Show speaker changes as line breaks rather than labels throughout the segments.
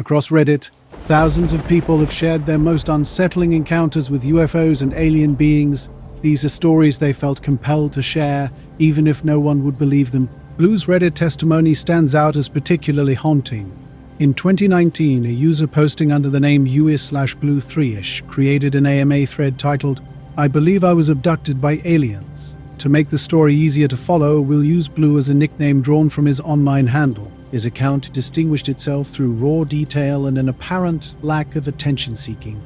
Across Reddit, thousands of people have shared their most unsettling encounters with UFOs and alien beings. These are stories they felt compelled to share, even if no one would believe them. Blue's Reddit testimony stands out as particularly haunting. In 2019, a user posting under the name US/Blue3ish created an AMA thread titled, "I believe I was abducted by aliens." To make the story easier to follow, we'll use Blue as a nickname drawn from his online handle. His account distinguished itself through raw detail and an apparent lack of attention-seeking.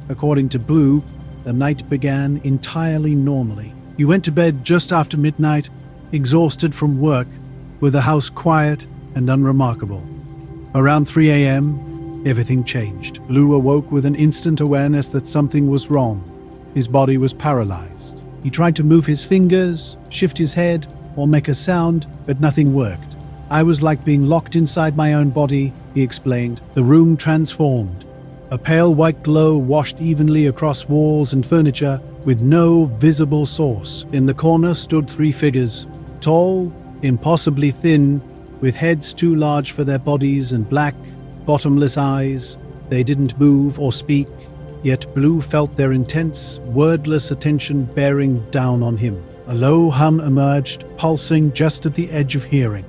According to Blue, the night began entirely normally. He went to bed just after midnight, exhausted from work, with the house quiet and unremarkable. Around 3 a.m., everything changed. Blue awoke with an instant awareness that something was wrong. His body was paralyzed. He tried to move his fingers, shift his head, or make a sound, but nothing worked. "I was like being locked inside my own body," he explained. The room transformed. A pale white glow washed evenly across walls and furniture, with no visible source. In the corner stood 3 figures, tall, impossibly thin, with heads too large for their bodies and black, bottomless eyes. They didn't move or speak, yet Blue felt their intense, wordless attention bearing down on him. A low hum emerged, pulsing just at the edge of hearing.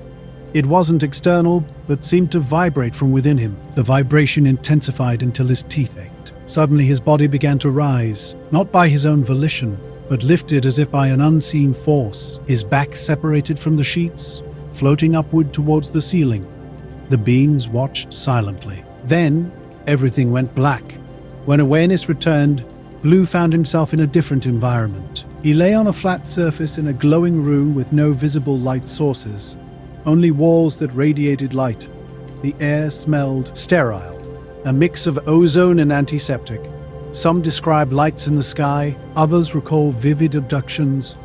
It wasn't external, but seemed to vibrate from within him. The vibration intensified until his teeth ached. Suddenly his body began to rise, not by his own volition, but lifted as if by an unseen force. His back separated from the sheets, floating upward towards the ceiling. The beings watched silently. Then, everything went black. When awareness returned, Blue found himself in a different environment. He lay on a flat surface in a glowing room with no visible light sources, only walls that radiated light. The air smelled sterile, a mix of ozone and antiseptic. Some describe lights in the sky, others recall vivid abductions,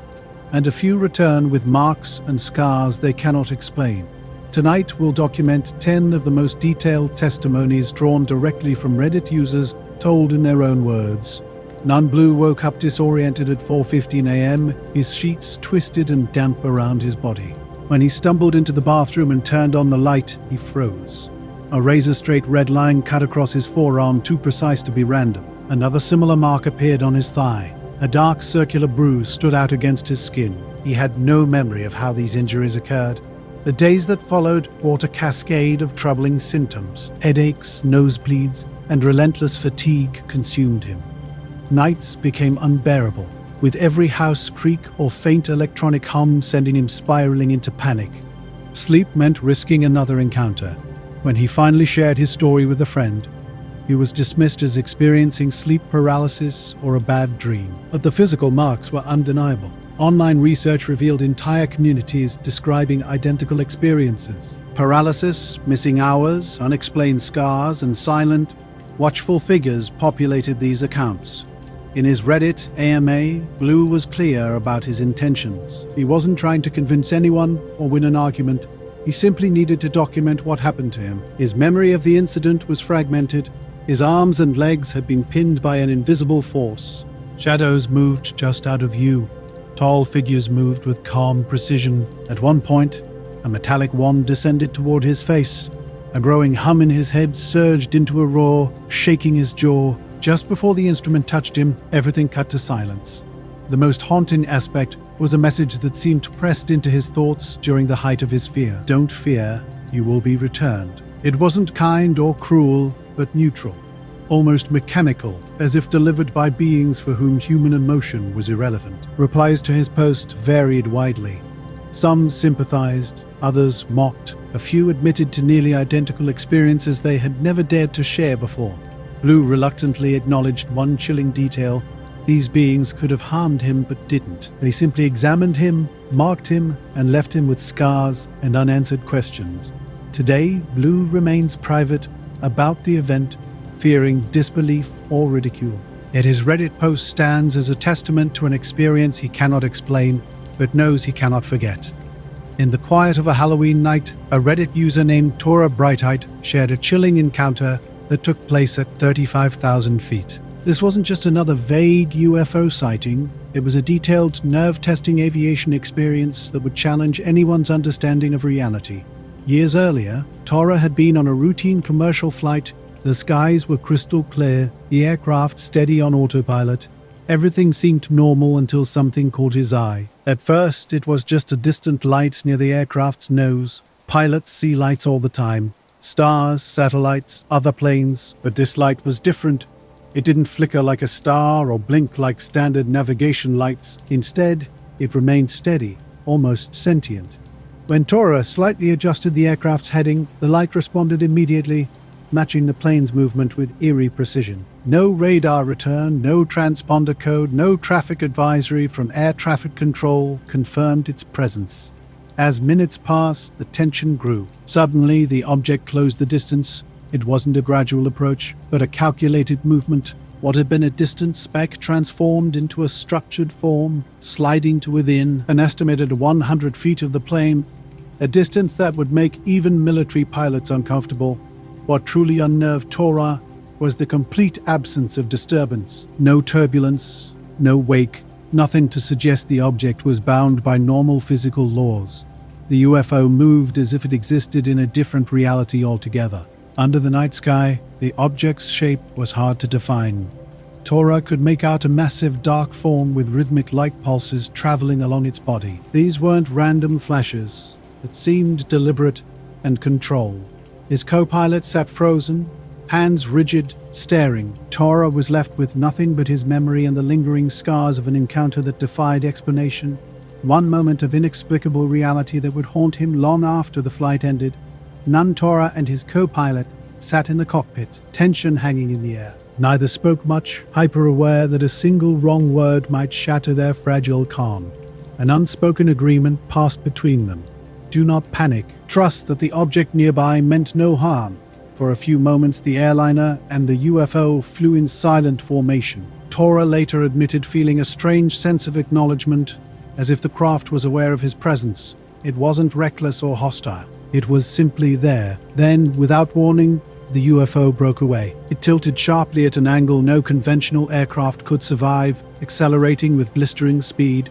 and a few return with marks and scars they cannot explain. Tonight we'll document 10 of the most detailed testimonies drawn directly from Reddit users, told in their own words. Blue woke up disoriented at 4:15 a.m., his sheets twisted and damp around his body. When he stumbled into the bathroom and turned on the light, he froze. A razor-straight red line cut across his forearm, too precise to be random. Another similar mark appeared on his thigh. A dark circular bruise stood out against his skin. He had no memory of how these injuries occurred. The days that followed brought a cascade of troubling symptoms. Headaches, nosebleeds, and relentless fatigue consumed him. Nights became unbearable, with every house creak or faint electronic hum sending him spiraling into panic. Sleep meant risking another encounter. When he finally shared his story with a friend, he was dismissed as experiencing sleep paralysis or a bad dream. But the physical marks were undeniable. Online research revealed entire communities describing identical experiences. Paralysis, missing hours, unexplained scars, and silent, watchful figures populated these accounts. In his Reddit AMA, Blue was clear about his intentions. He wasn't trying to convince anyone or win an argument. He simply needed to document what happened to him. His memory of the incident was fragmented. His arms and legs had been pinned by an invisible force. Shadows moved just out of view. Tall figures moved with calm precision. At one point, a metallic wand descended toward his face. A growing hum in his head surged into a roar, shaking his jaw. Just before the instrument touched him, everything cut to silence. The most haunting aspect was a message that seemed pressed into his thoughts during the height of his fear. "Don't fear, you will be returned." It wasn't kind or cruel, but neutral, almost mechanical, as if delivered by beings for whom human emotion was irrelevant. Replies to his post varied widely. Some sympathized, others mocked. A few admitted to nearly identical experiences they had never dared to share before. Blue reluctantly acknowledged one chilling detail. These beings could have harmed him but didn't. They simply examined him, marked him, and left him with scars and unanswered questions. Today, Blue remains private about the event, fearing disbelief or ridicule. Yet his Reddit post stands as a testament to an experience he cannot explain, but knows he cannot forget. In the quiet of a Halloween night, a Reddit user named Torah Flight shared a chilling encounter that took place at 35,000 feet. This wasn't just another vague UFO sighting, it was a detailed, nerve-testing aviation experience that would challenge anyone's understanding of reality. Years earlier, Torah had been on a routine commercial flight. The skies were crystal clear, the aircraft steady on autopilot. Everything seemed normal until something caught his eye. At first, it was just a distant light near the aircraft's nose. Pilots see lights all the time. Stars, satellites, other planes. But this light was different. It didn't flicker like a star or blink like standard navigation lights. Instead, it remained steady, almost sentient. When Torah slightly adjusted the aircraft's heading, the light responded immediately, matching the plane's movement with eerie precision. No radar return, no transponder code, no traffic advisory from air traffic control confirmed its presence. As minutes passed, the tension grew. Suddenly, the object closed the distance. It wasn't a gradual approach, but a calculated movement. What had been a distant speck transformed into a structured form, sliding to within an estimated 100 feet of the plane, a distance that would make even military pilots uncomfortable. What truly unnerved Torah was the complete absence of disturbance. No turbulence, no wake, nothing to suggest the object was bound by normal physical laws. The UFO moved as if it existed in a different reality altogether. Under the night sky, the object's shape was hard to define. Torah could make out a massive dark form with rhythmic light pulses traveling along its body. These weren't random flashes. It seemed deliberate and controlled. His co-pilot sat frozen, hands rigid, staring. Torah was left with nothing but his memory and the lingering scars of an encounter that defied explanation. One moment of inexplicable reality that would haunt him long after the flight ended. Torah and his co-pilot sat in the cockpit, tension hanging in the air. Neither spoke much, hyper-aware that a single wrong word might shatter their fragile calm. An unspoken agreement passed between them. Do not panic. Trust that the object nearby meant no harm. For a few moments, the airliner and the UFO flew in silent formation. Torah later admitted feeling a strange sense of acknowledgement, as if the craft was aware of his presence. It wasn't reckless or hostile. It was simply there. Then, without warning, the UFO broke away. It tilted sharply at an angle no conventional aircraft could survive, accelerating with blistering speed.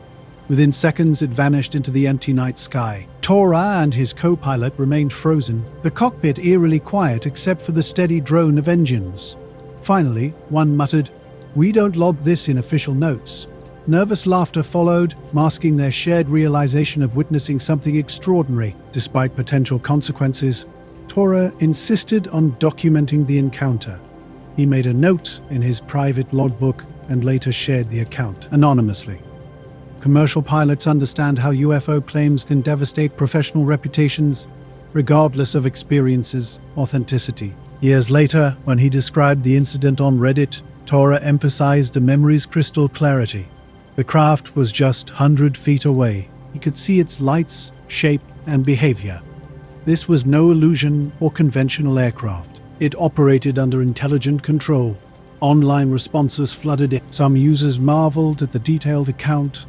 Within seconds, it vanished into the empty night sky. Torah and his co-pilot remained frozen, the cockpit eerily quiet except for the steady drone of engines. Finally, one muttered, "We don't log this in official notes." Nervous laughter followed, masking their shared realization of witnessing something extraordinary. Despite potential consequences, Torah insisted on documenting the encounter. He made a note in his private logbook and later shared the account anonymously. Commercial pilots understand how UFO claims can devastate professional reputations, regardless of experience's authenticity. Years later, when he described the incident on Reddit, Torah emphasized the memory's crystal clarity. The craft was just 100 feet away. He could see its lights, shape, and behavior. This was no illusion or conventional aircraft. It operated under intelligent control. Online responses flooded in. Some users marveled at the detailed account,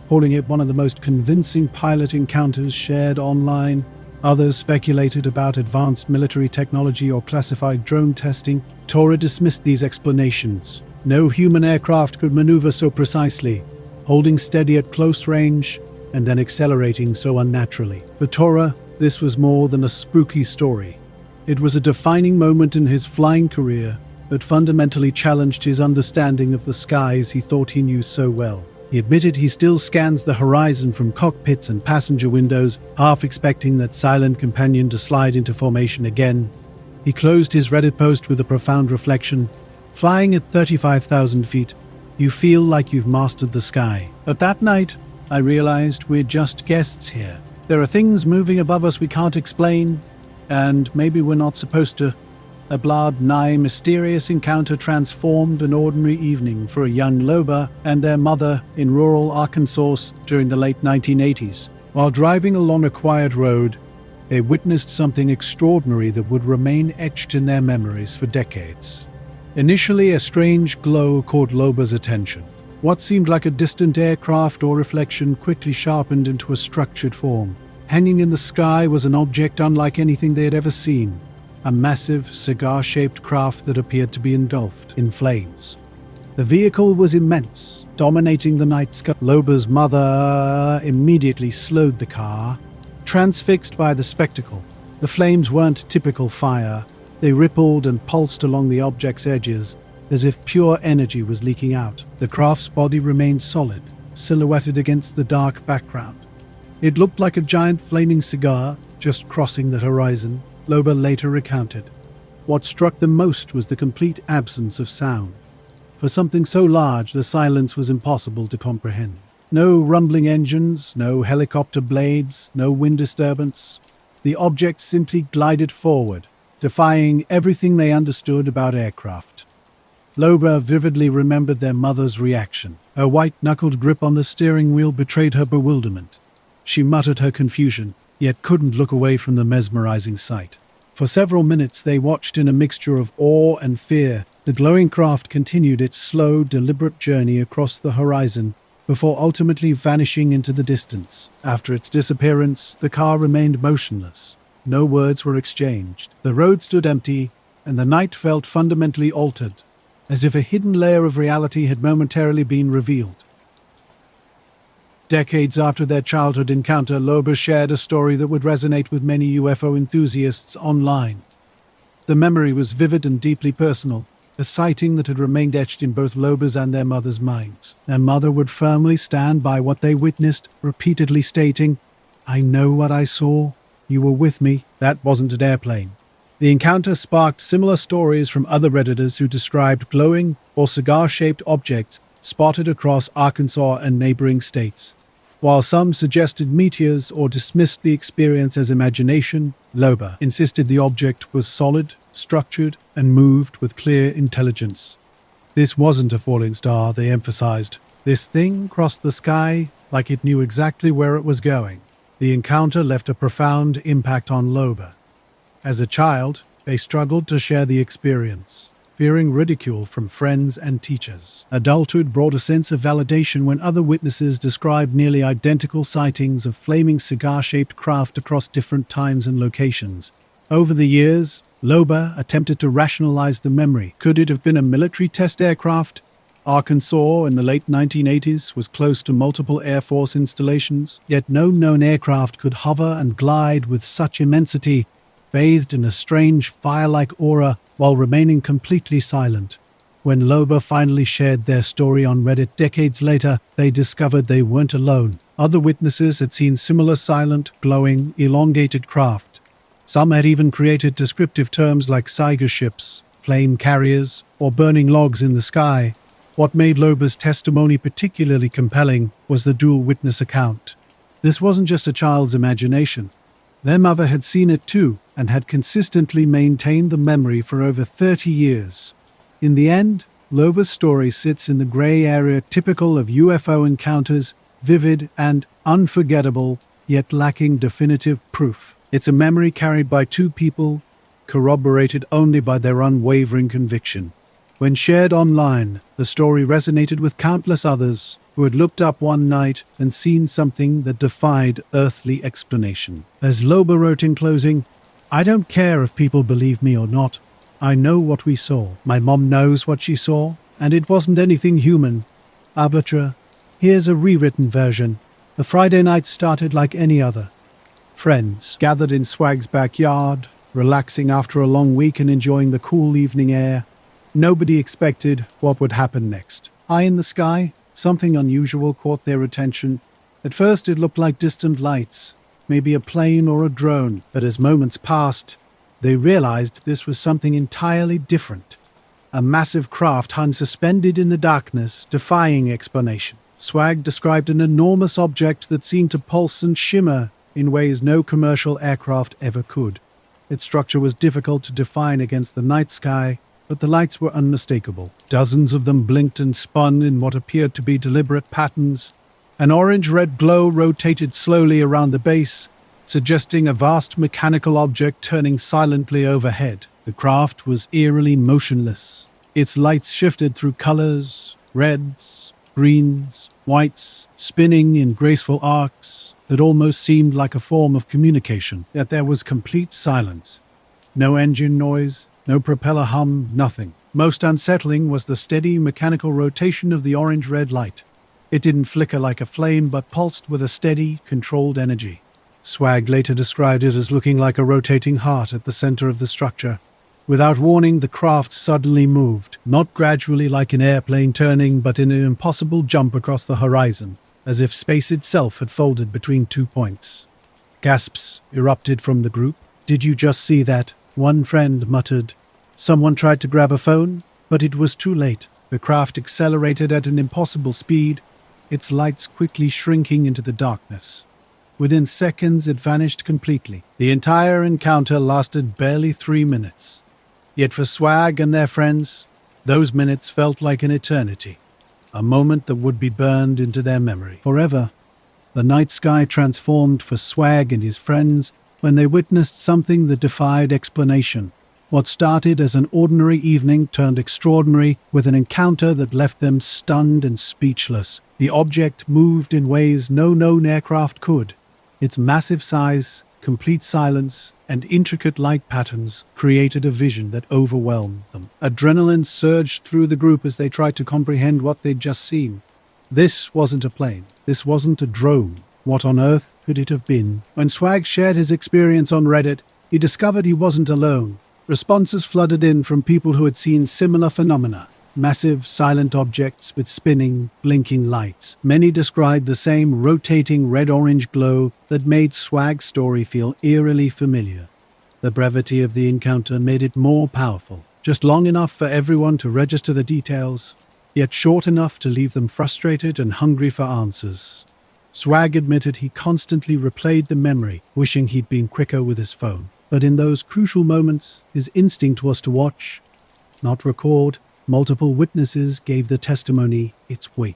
calling it one of the most convincing pilot encounters shared online. Others speculated about advanced military technology or classified drone testing. Torah dismissed these explanations. No human aircraft could maneuver so precisely, holding steady at close range and then accelerating so unnaturally. For Torah, this was more than a spooky story. It was a defining moment in his flying career that fundamentally challenged his understanding of the skies he thought he knew so well. He admitted he still scans the horizon from cockpits and passenger windows, half expecting that silent companion to slide into formation again. He closed his Reddit post with a profound reflection. Flying at 35,000 feet, you feel like you've mastered the sky. But that night, I realized we're just guests here. There are things moving above us we can't explain, and maybe we're not supposed to. A Blub Gray mysterious encounter transformed an ordinary evening for a young Loba and their mother in rural Arkansas during the late 1980s. While driving along a quiet road, they witnessed something extraordinary that would remain etched in their memories for decades. Initially, a strange glow caught Loba's attention. What seemed like a distant aircraft or reflection quickly sharpened into a structured form. Hanging in the sky was an object unlike anything they had ever seen. A massive, cigar-shaped craft that appeared to be engulfed in flames. The vehicle was immense, dominating the night sky. Loba's mother immediately slowed the car, transfixed by the spectacle. The flames weren't typical fire. They rippled and pulsed along the object's edges, as if pure energy was leaking out. The craft's body remained solid, silhouetted against the dark background. It looked like a giant flaming cigar just crossing the horizon, Loba later recounted. What struck them most was the complete absence of sound. For something so large, the silence was impossible to comprehend. No rumbling engines, no helicopter blades, no wind disturbance. The object simply glided forward, defying everything they understood about aircraft. Loba vividly remembered their mother's reaction. Her white-knuckled grip on the steering wheel betrayed her bewilderment. She muttered her confusion, yet couldn't look away from the mesmerizing sight. For several minutes they watched in a mixture of awe and fear. The glowing craft continued its slow, deliberate journey across the horizon before ultimately vanishing into the distance. After its disappearance, the car remained motionless. No words were exchanged. The road stood empty, and the night felt fundamentally altered, as if a hidden layer of reality had momentarily been revealed. Decades after their childhood encounter, Loba shared a story that would resonate with many UFO enthusiasts online. The memory was vivid and deeply personal, a sighting that had remained etched in both Loba's and their mother's minds. Their mother would firmly stand by what they witnessed, repeatedly stating, "I know what I saw. You were with me. That wasn't an airplane." The encounter sparked similar stories from other Redditors who described glowing or cigar-shaped objects spotted across Arkansas and neighboring states. While some suggested meteors or dismissed the experience as imagination, Loba insisted the object was solid, structured, and moved with clear intelligence. This wasn't a falling star, they emphasized. This thing crossed the sky like it knew exactly where it was going. The encounter left a profound impact on Loba. As a child, they struggled to share the experience, fearing ridicule from friends and teachers. Adulthood brought a sense of validation when other witnesses described nearly identical sightings of flaming cigar-shaped craft across different times and locations. Over the years, Loba attempted to rationalize the memory. Could it have been a military test aircraft? Arkansas in the late 1980s was close to multiple Air Force installations, yet no known aircraft could hover and glide with such immensity, bathed in a strange fire-like aura while remaining completely silent. When Loba finally shared their story on Reddit decades later, they discovered they weren't alone. Other witnesses had seen similar silent, glowing, elongated craft. Some had even created descriptive terms like Saiga ships, flame carriers, or burning logs in the sky. What made Loba's testimony particularly compelling was the dual witness account. This wasn't just a child's imagination. Their mother had seen it too, and had consistently maintained the memory for over 30 years. In the end, Loba's story sits in the gray area typical of UFO encounters, vivid and unforgettable, yet lacking definitive proof. It's a memory carried by two people, corroborated only by their unwavering conviction. When shared online, the story resonated with countless others who had looked up one night and seen something that defied earthly explanation. As Loba wrote in closing, "I don't care if people believe me or not. I know what we saw. My mom knows what she saw, and it wasn't anything human. Arbitra, here's a rewritten version. The Friday night started like any other. Friends gathered in Swag's backyard, relaxing after a long week and enjoying the cool evening air. Nobody expected what would happen next. High in the sky, something unusual caught their attention. At first it looked like distant lights, maybe a plane or a drone, but as moments passed, they realized this was something entirely different. A massive craft hung suspended in the darkness, defying explanation. Swag described an enormous object that seemed to pulse and shimmer in ways no commercial aircraft ever could. Its structure was difficult to define against the night sky, but the lights were unmistakable. Dozens of them blinked and spun in what appeared to be deliberate patterns. An orange-red glow rotated slowly around the base, suggesting a vast mechanical object turning silently overhead. The craft was eerily motionless. Its lights shifted through colors, reds, greens, whites, spinning in graceful arcs that almost seemed like a form of communication. Yet there was complete silence. No engine noise, no propeller hum, nothing. Most unsettling was the steady mechanical rotation of the orange-red light. It didn't flicker like a flame, but pulsed with a steady, controlled energy. Swag later described it as looking like a rotating heart at the center of the structure. Without warning, the craft suddenly moved, not gradually like an airplane turning, but in an impossible jump across the horizon, as if space itself had folded between 2 points. Gasps erupted from the group. "Did you just see that?" One friend muttered. Someone tried to grab a phone, but it was too late. The craft accelerated at an impossible speed, its lights quickly shrinking into the darkness. Within seconds, it vanished completely. The entire encounter lasted barely 3 minutes. Yet for Swag and their friends, those minutes felt like an eternity, a moment that would be burned into their memory forever. The night sky transformed for Swag and his friends when they witnessed something that defied explanation. What started as an ordinary evening turned extraordinary with an encounter that left them stunned and speechless. The object moved in ways no known aircraft could. Its massive size, complete silence, and intricate light patterns created a vision that overwhelmed them. Adrenaline surged through the group as they tried to comprehend what they'd just seen. This wasn't a plane. This wasn't a drone. What on earth could it have been? When Swag shared his experience on Reddit, he discovered he wasn't alone. Responses flooded in from people who had seen similar phenomena. Massive, silent objects with spinning, blinking lights. Many described the same rotating red-orange glow that made Swag's story feel eerily familiar. The brevity of the encounter made it more powerful. Just long enough for everyone to register the details, yet short enough to leave them frustrated and hungry for answers. Swag admitted he constantly replayed the memory, wishing he'd been quicker with his phone. But in those crucial moments, his instinct was to watch, not record. Multiple witnesses gave the testimony its weight.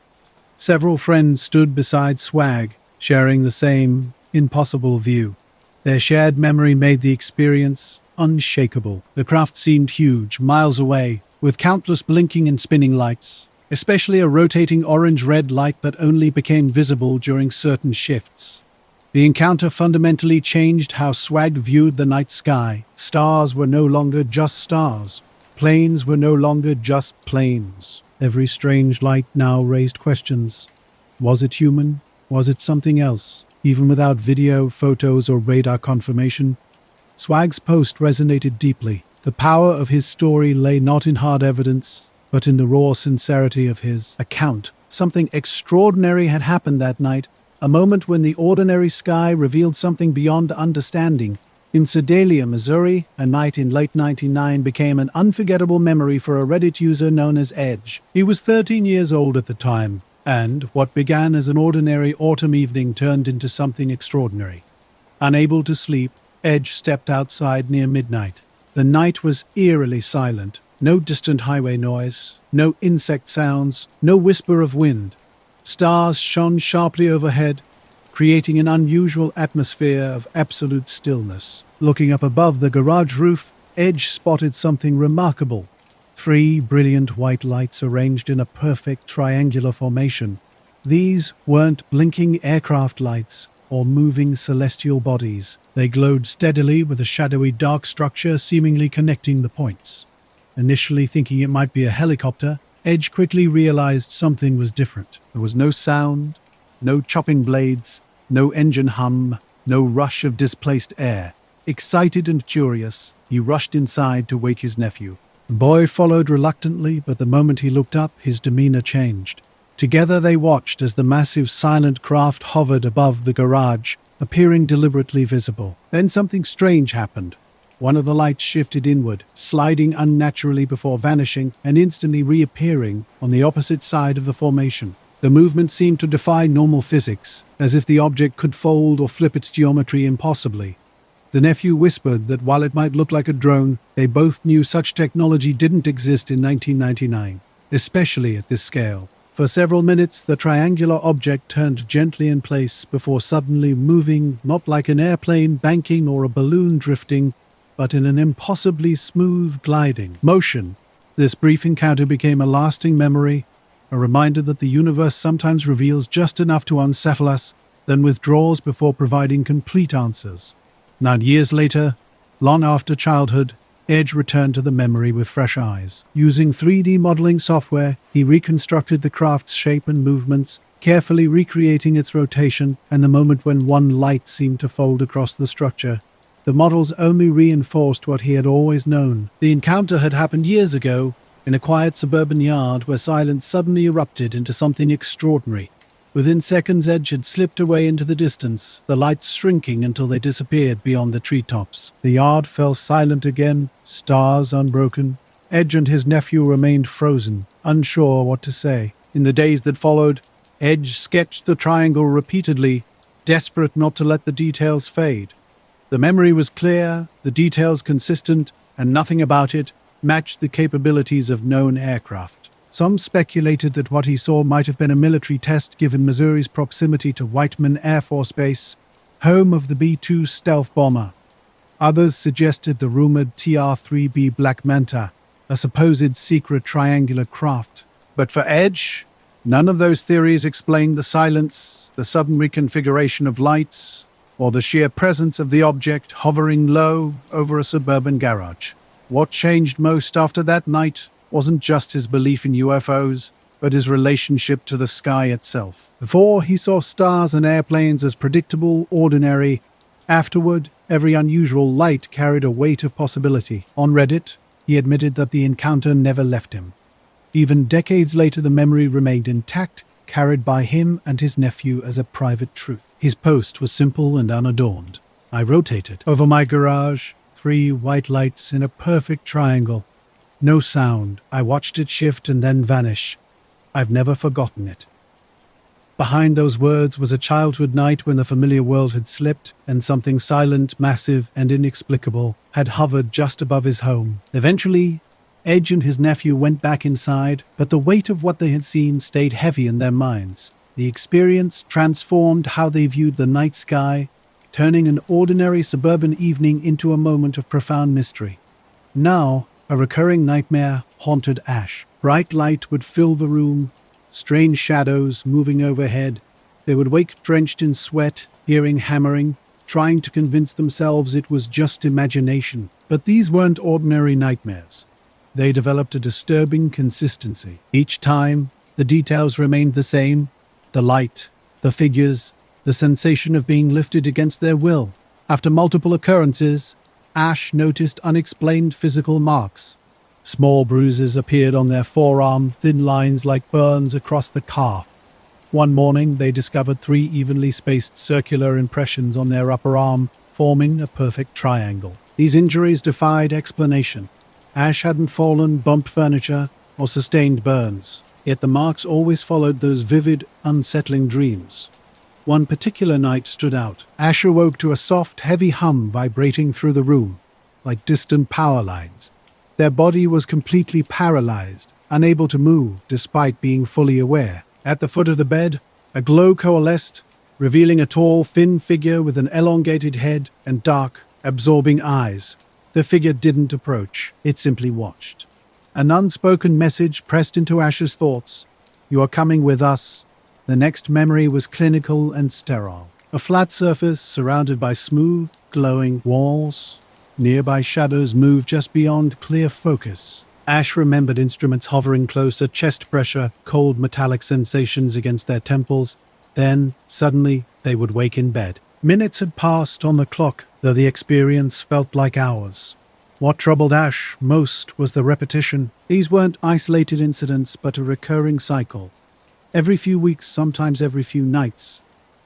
Several friends stood beside Swag, sharing the same impossible view. Their shared memory made the experience unshakable. The craft seemed huge, miles away, with countless blinking and spinning lights, especially a rotating orange-red light that only became visible during certain shifts. The encounter fundamentally changed how Swag viewed the night sky. Stars were no longer just stars. Planes were no longer just planes. Every strange light now raised questions. Was it human? Was it something else? Even without video, photos, or radar confirmation, Swag's post resonated deeply. The power of his story lay not in hard evidence, but in the raw sincerity of his account. Something extraordinary had happened that night, a moment when the ordinary sky revealed something beyond understanding. In Sedalia, Missouri, a night in late '99 became an unforgettable memory for a Reddit user known as Edge. He was 13 years old at the time, and what began as an ordinary autumn evening turned into something extraordinary. Unable to sleep, Edge stepped outside near midnight. The night was eerily silent. No distant highway noise, no insect sounds, no whisper of wind. Stars shone sharply overhead, creating an unusual atmosphere of absolute stillness. Looking up above the garage roof, Edge spotted something remarkable. 3 brilliant white lights arranged in a perfect triangular formation. These weren't blinking aircraft lights or moving celestial bodies. They glowed steadily with a shadowy dark structure seemingly connecting the points. Initially thinking it might be a helicopter, Edge quickly realized something was different. There was no sound, no chopping blades, no engine hum, no rush of displaced air. Excited and curious, he rushed inside to wake his nephew. The boy followed reluctantly, but the moment he looked up, his demeanor changed. Together they watched as the massive silent craft hovered above the garage, appearing deliberately visible. Then something strange happened. One of the lights shifted inward, sliding unnaturally before vanishing and instantly reappearing on the opposite side of the formation. The movement seemed to defy normal physics, as if the object could fold or flip its geometry impossibly. The nephew whispered that while it might look like a drone, they both knew such technology didn't exist in 1999, especially at this scale. For several minutes, the triangular object turned gently in place before suddenly moving, not like an airplane banking or a balloon drifting, but in an impossibly smooth gliding motion. This brief encounter became a lasting memory, a reminder that the universe sometimes reveals just enough to unsettle us, then withdraws before providing complete answers. Now, years later, long after childhood, Edge returned to the memory with fresh eyes. Using 3D modeling software, he reconstructed the craft's shape and movements, carefully recreating its rotation and the moment when one light seemed to fold across the structure. The models only reinforced what he had always known. The encounter had happened years ago, in a quiet suburban yard where silence suddenly erupted into something extraordinary. Within seconds, Edge had slipped away into the distance, the lights shrinking until they disappeared beyond the treetops. The yard fell silent again, stars unbroken. Edge and his nephew remained frozen, unsure what to say. In the days that followed, Edge sketched the triangle repeatedly, desperate not to let the details fade. The memory was clear, the details consistent, and nothing about it matched the capabilities of known aircraft. Some speculated that what he saw might have been a military test given Missouri's proximity to Whiteman Air Force Base, home of the B-2 stealth bomber. Others suggested the rumored TR-3B Black Manta, a supposed secret triangular craft. But for Edge, none of those theories explained the silence, the sudden reconfiguration of lights, or the sheer presence of the object hovering low over a suburban garage. What changed most after that night wasn't just his belief in UFOs, but his relationship to the sky itself. Before, he saw stars and airplanes as predictable, ordinary. Afterward, every unusual light carried a weight of possibility. On Reddit, he admitted that the encounter never left him. Even decades later, the memory remained intact, carried by him and his nephew as a private truth. His post was simple and unadorned. I rotated. Over my garage, 3 white lights in a perfect triangle. No sound. I watched it shift and then vanish. I've never forgotten it. Behind those words was a childhood night when the familiar world had slipped and something silent, massive, and inexplicable had hovered just above his home. Eventually, Edge and his nephew went back inside, but the weight of what they had seen stayed heavy in their minds. The experience transformed how they viewed the night sky, turning an ordinary suburban evening into a moment of profound mystery. Now, a recurring nightmare haunted Ash. Bright light would fill the room, strange shadows moving overhead. They would wake drenched in sweat, hearing hammering, trying to convince themselves it was just imagination. But these weren't ordinary nightmares. They developed a disturbing consistency. Each time, the details remained the same: the light, the figures, the sensation of being lifted against their will. After multiple occurrences, Ash noticed unexplained physical marks. Small bruises appeared on their forearm, thin lines like burns across the calf. One morning, they discovered 3 evenly spaced circular impressions on their upper arm, forming a perfect triangle. These injuries defied explanation. Ash hadn't fallen, bumped furniture, or sustained burns. Yet the marks always followed those vivid, unsettling dreams. One particular night stood out. Ash awoke to a soft, heavy hum vibrating through the room, like distant power lines. Their body was completely paralyzed, unable to move despite being fully aware. At the foot of the bed, a glow coalesced, revealing a tall, thin figure with an elongated head and dark, absorbing eyes. The figure didn't approach, it simply watched. An unspoken message pressed into Ash's thoughts. "You are coming with us." The next memory was clinical and sterile. A flat surface surrounded by smooth, glowing walls. Nearby shadows moved just beyond clear focus. Ash remembered instruments hovering closer, chest pressure, cold metallic sensations against their temples. Then, suddenly, they would wake in bed. Minutes had passed on the clock, though the experience felt like hours. What troubled Ash most was the repetition. These weren't isolated incidents, but a recurring cycle. Every few weeks, sometimes every few nights,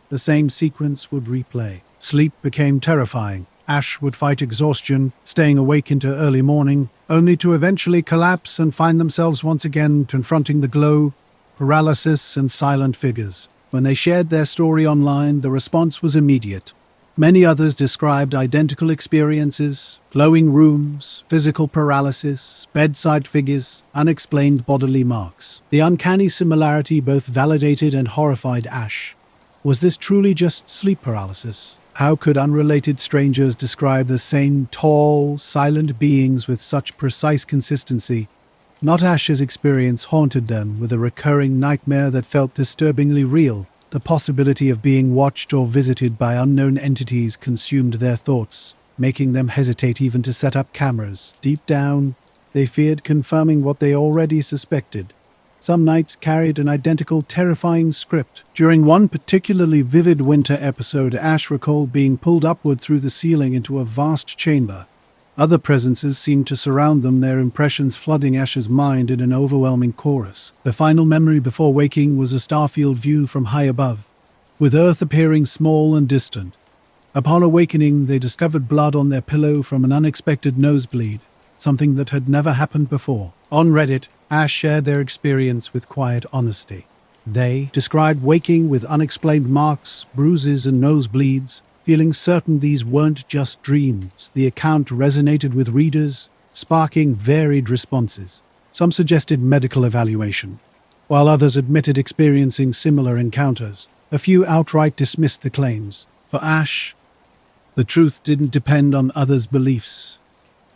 the same sequence would replay. Sleep became terrifying. Ash would fight exhaustion, staying awake into early morning, only to eventually collapse and find themselves once again confronting the glow, paralysis, and silent figures. When they shared their story online, the response was immediate. Many others described identical experiences: glowing rooms, physical paralysis, bedside figures, unexplained bodily marks. The uncanny similarity both validated and horrified Ash. Was this truly just sleep paralysis? How could unrelated strangers describe the same tall, silent beings with such precise consistency? Not Ash's experience haunted them with a recurring nightmare that felt disturbingly real. The possibility of being watched or visited by unknown entities consumed their thoughts. making them hesitate even to set up cameras. Deep down, they feared confirming what they already suspected. Some nights carried an identical, terrifying script. During one particularly vivid winter episode, Ash recalled being pulled upward through the ceiling into a vast chamber. Other presences seemed to surround them, their impressions flooding Ash's mind in an overwhelming chorus. The final memory before waking was a starfield view from high above, with Earth appearing small and distant. Upon awakening, they discovered blood on their pillow from an unexpected nosebleed, something that had never happened before. On Reddit, Ash shared their experience with quiet honesty. They described waking with unexplained marks, bruises, and nosebleeds, feeling certain these weren't just dreams. The account resonated with readers, sparking varied responses. Some suggested medical evaluation, while others admitted experiencing similar encounters. A few outright dismissed the claims. For Ash, the truth didn't depend on others' beliefs.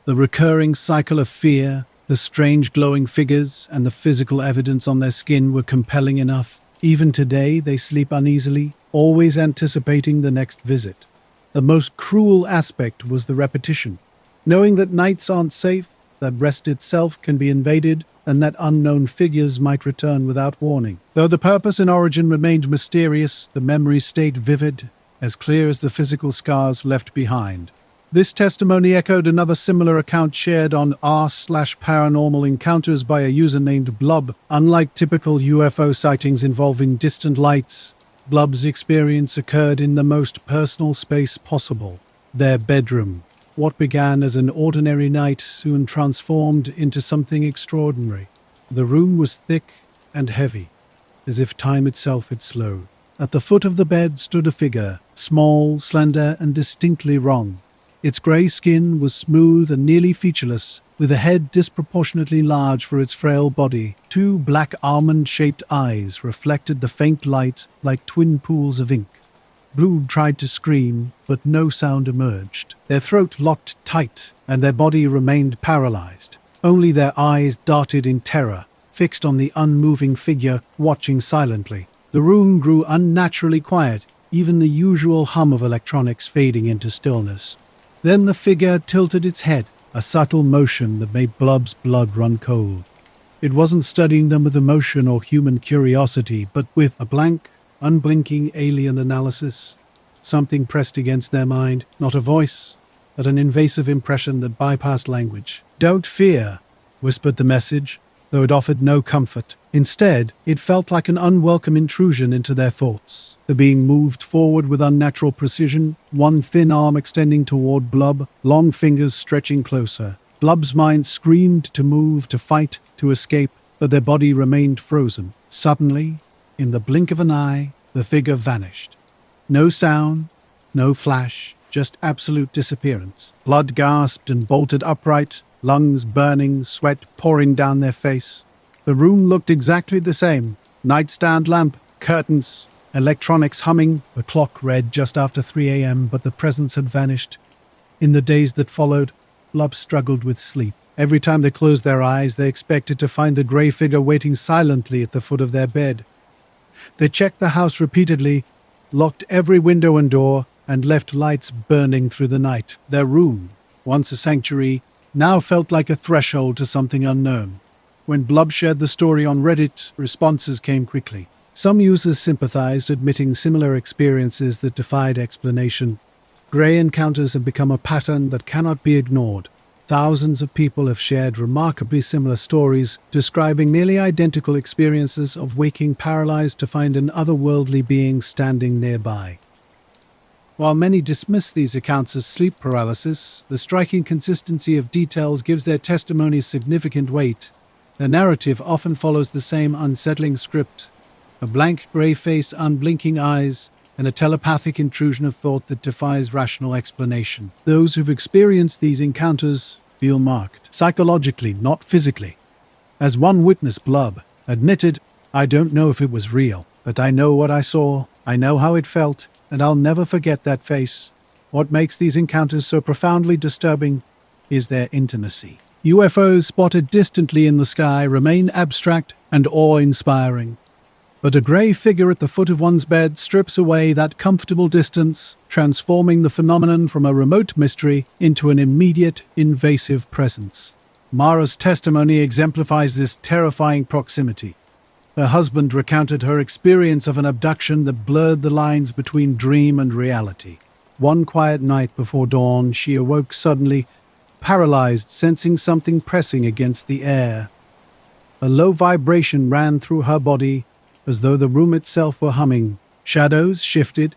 The recurring cycle of fear, the strange glowing figures, and the physical evidence on their skin were compelling enough. Even today, they sleep uneasily, always anticipating the next visit. The most cruel aspect was the repetition. Knowing that nights aren't safe, that rest itself can be invaded, and that unknown figures might return without warning. Though the purpose and origin remained mysterious, the memories stayed vivid, as clear as the physical scars left behind. This testimony echoed another similar account shared on r/paranormal encounters by a user named Blub. Unlike typical UFO sightings involving distant lights, Blub's experience occurred in the most personal space possible, their bedroom. What began as an ordinary night soon transformed into something extraordinary. The room was thick and heavy, as if time itself had slowed. At the foot of the bed stood a figure, small, slender, and distinctly wrong. Its grey skin was smooth and nearly featureless, with a head disproportionately large for its frail body. Two black almond-shaped eyes reflected the faint light like twin pools of ink. Blue tried to scream, but no sound emerged. Their throat locked tight, and their body remained paralyzed. Only their eyes darted in terror, fixed on the unmoving figure, watching silently. The room grew unnaturally quiet, even the usual hum of electronics fading into stillness. Then the figure tilted its head, a subtle motion that made Blub's blood run cold. It wasn't studying them with emotion or human curiosity, but with a blank, unblinking alien analysis. Something pressed against their mind, not a voice, but an invasive impression that bypassed language. "Don't fear," whispered the message, though it offered no comfort. Instead, it felt like an unwelcome intrusion into their thoughts. The being moved forward with unnatural precision, one thin arm extending toward Blub, long fingers stretching closer. Blub's mind screamed to move, to fight, to escape, but their body remained frozen. Suddenly, in the blink of an eye, the figure vanished. No sound, no flash, just absolute disappearance. Blood gasped and bolted upright, lungs burning, sweat pouring down their face. The room looked exactly the same. Nightstand lamp, curtains, electronics humming. The clock read just after 3 a.m., but the presence had vanished. In the days that followed, Blub struggled with sleep. Every time they closed their eyes, they expected to find the grey figure waiting silently at the foot of their bed. They checked the house repeatedly, locked every window and door, and left lights burning through the night. Their room, once a sanctuary, now felt like a threshold to something unknown. When Blub shared the story on Reddit, responses came quickly. Some users sympathized, admitting similar experiences that defied explanation. Grey encounters have become a pattern that cannot be ignored. Thousands of people have shared remarkably similar stories, describing nearly identical experiences of waking paralyzed to find an otherworldly being standing nearby. While many dismiss these accounts as sleep paralysis, the striking consistency of details gives their testimonies significant weight. The narrative often follows the same unsettling script: a blank grey face, unblinking eyes, and a telepathic intrusion of thought that defies rational explanation. Those who've experienced these encounters feel marked, psychologically, not physically. As one witness, Blub, admitted, "I don't know if it was real, but I know what I saw, I know how it felt, and I'll never forget that face." What makes these encounters so profoundly disturbing is their intimacy. UFOs spotted distantly in the sky remain abstract and awe-inspiring. But a grey figure at the foot of one's bed strips away that comfortable distance, transforming the phenomenon from a remote mystery into an immediate, invasive presence. Mara's testimony exemplifies this terrifying proximity. Her husband recounted her experience of an abduction that blurred the lines between dream and reality. One quiet night before dawn, she awoke suddenly, paralyzed, sensing something pressing against the air. A low vibration ran through her body, as though the room itself were humming. Shadows shifted,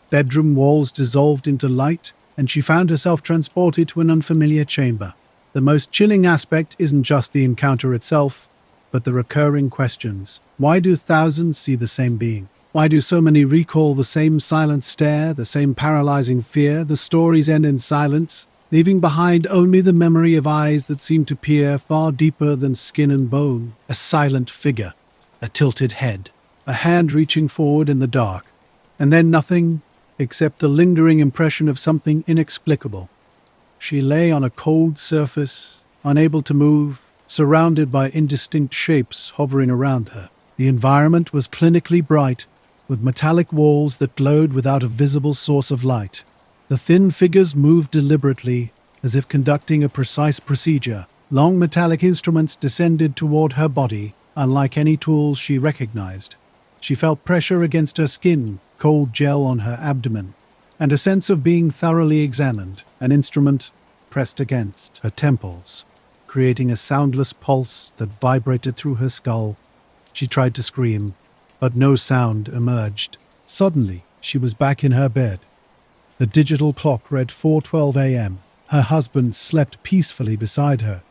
bedroom walls dissolved into light, and she found herself transported to an unfamiliar chamber. The most chilling aspect isn't just the encounter itself, but the recurring questions. Why do thousands see the same being? Why do so many recall the same silent stare, the same paralyzing fear? The stories end in silence, leaving behind only the memory of eyes that seem to peer far deeper than skin and bone. A silent figure, a tilted head, a hand reaching forward in the dark, and then nothing except the lingering impression of something inexplicable. She lay on a cold surface, unable to move, surrounded by indistinct shapes hovering around her. The environment was clinically bright, with metallic walls that glowed without a visible source of light. The thin figures moved deliberately, as if conducting a precise procedure. Long metallic instruments descended toward her body, unlike any tools she recognized. She felt pressure against her skin, cold gel on her abdomen, and a sense of being thoroughly examined. An instrument pressed against her temples, creating a soundless pulse that vibrated through her skull. She tried to scream, but no sound emerged. Suddenly, she was back in her bed. The digital clock read 4:12 a.m. Her husband slept peacefully beside her,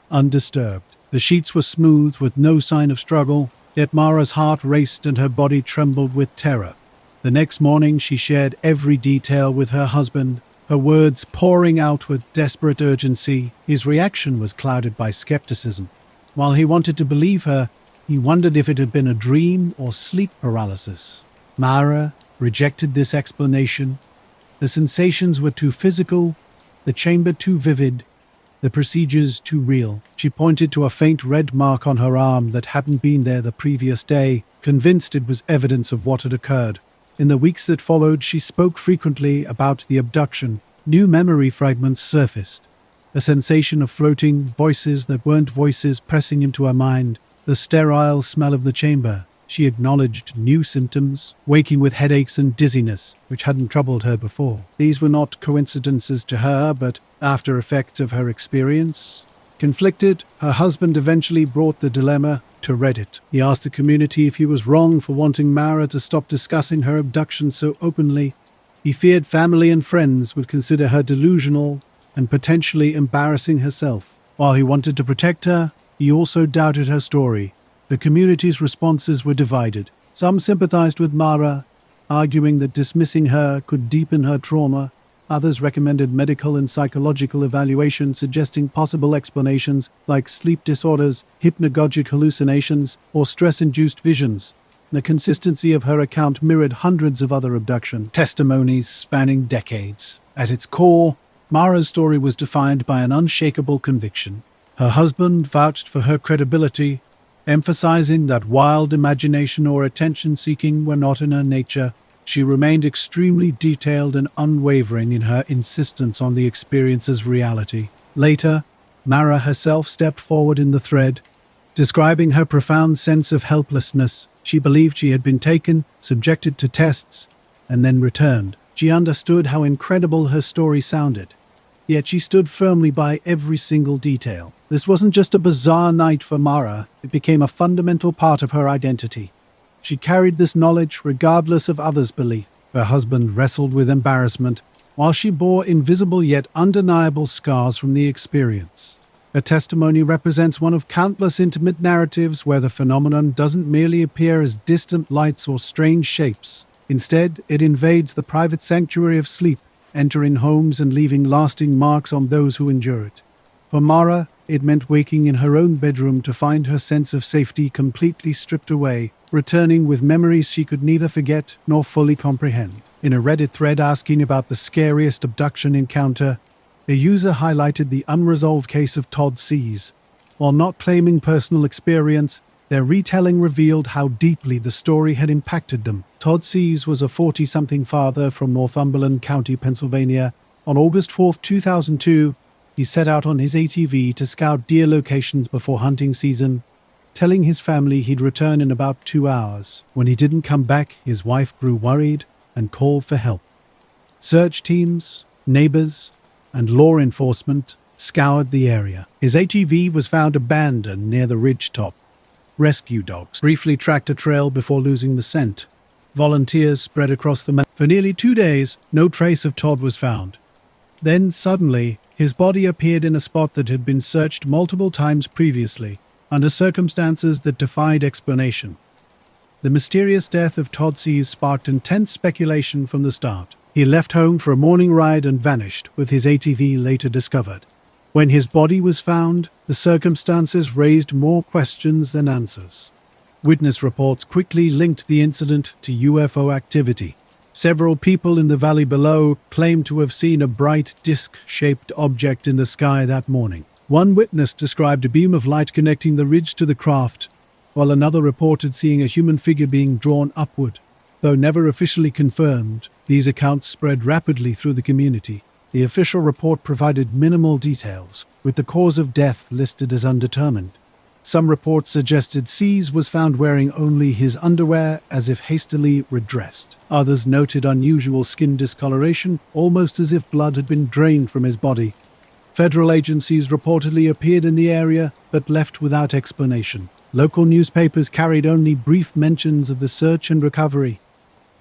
undisturbed. The sheets were smooth with no sign of struggle, yet Mara's heart raced and her body trembled with terror. The next morning, she shared every detail with her husband, her words pouring out with desperate urgency. His reaction was clouded by skepticism. While he wanted to believe her, he wondered if it had been a dream or sleep paralysis. Mara rejected this explanation. The sensations were too physical, the chamber too vivid, the procedures too real. She pointed to a faint red mark on her arm that hadn't been there the previous day, convinced it was evidence of what had occurred. In the weeks that followed, she spoke frequently about the abduction. New memory fragments surfaced. A sensation of floating voices that weren't voices pressing into her mind. The sterile smell of the chamber. She acknowledged new symptoms, waking with headaches and dizziness, which hadn't troubled her before. These were not coincidences to her, but after effects of her experience. Conflicted, her husband eventually brought the dilemma to Reddit. He asked the community if he was wrong for wanting Mara to stop discussing her abduction so openly. He feared family and friends would consider her delusional and potentially embarrassing herself. While he wanted to protect her, he also doubted her story. The community's responses were divided. Some sympathized with Mara, arguing that dismissing her could deepen her trauma. Others recommended medical and psychological evaluation, suggesting possible explanations like sleep disorders, hypnagogic hallucinations, or stress-induced visions. The consistency of her account mirrored hundreds of other abduction testimonies spanning decades. At its core, Mara's story was defined by an unshakable conviction. Her husband vouched for her credibility, emphasizing that wild imagination or attention-seeking were not in her nature. She remained extremely detailed and unwavering in her insistence on the experience's reality. Later, Mara herself stepped forward in the thread, describing her profound sense of helplessness. She believed she had been taken, subjected to tests, and then returned. She understood how incredible her story sounded, yet she stood firmly by every single detail. This wasn't just a bizarre night for Mara, it became a fundamental part of her identity. She carried this knowledge regardless of others' belief. Her husband wrestled with embarrassment, while she bore invisible yet undeniable scars from the experience. Her testimony represents one of countless intimate narratives where the phenomenon doesn't merely appear as distant lights or strange shapes. Instead, it invades the private sanctuary of sleep, entering homes and leaving lasting marks on those who endure it. For Mara, it meant waking in her own bedroom to find her sense of safety completely stripped away, returning with memories she could neither forget nor fully comprehend. In a Reddit thread asking about the scariest abduction encounter, a user highlighted the unresolved case of Todd C's. While not claiming personal experience, Their retelling revealed how deeply the story had impacted them. Todd Sees was a 40-something father from Northumberland County, Pennsylvania. On August 4, 2002, he set out on his ATV to scout deer locations before hunting season, telling his family he'd return in about 2 hours. When he didn't come back, his wife grew worried and called for help. Search teams, neighbors, and law enforcement scoured the area. His ATV was found abandoned near the ridge top. Rescue dogs briefly tracked a trail before losing the scent. Volunteers spread across the mountain. For nearly 2 days, no trace of Todd was found. Then, suddenly, his body appeared in a spot that had been searched multiple times previously, under circumstances that defied explanation. The mysterious death of Todd Sees sparked intense speculation from the start. He left home for a morning ride and vanished, with his ATV later discovered. When his body was found, the circumstances raised more questions than answers. Witness reports quickly linked the incident to UFO activity. Several people in the valley below claimed to have seen a bright disc-shaped object in the sky that morning. One witness described a beam of light connecting the ridge to the craft, while another reported seeing a human figure being drawn upward. Though never officially confirmed, these accounts spread rapidly through the community. The official report provided minimal details, with the cause of death listed as undetermined. Some reports suggested Sees was found wearing only his underwear, as if hastily redressed. Others noted unusual skin discoloration, almost as if blood had been drained from his body. Federal agencies reportedly appeared in the area, but left without explanation. Local newspapers carried only brief mentions of the search and recovery.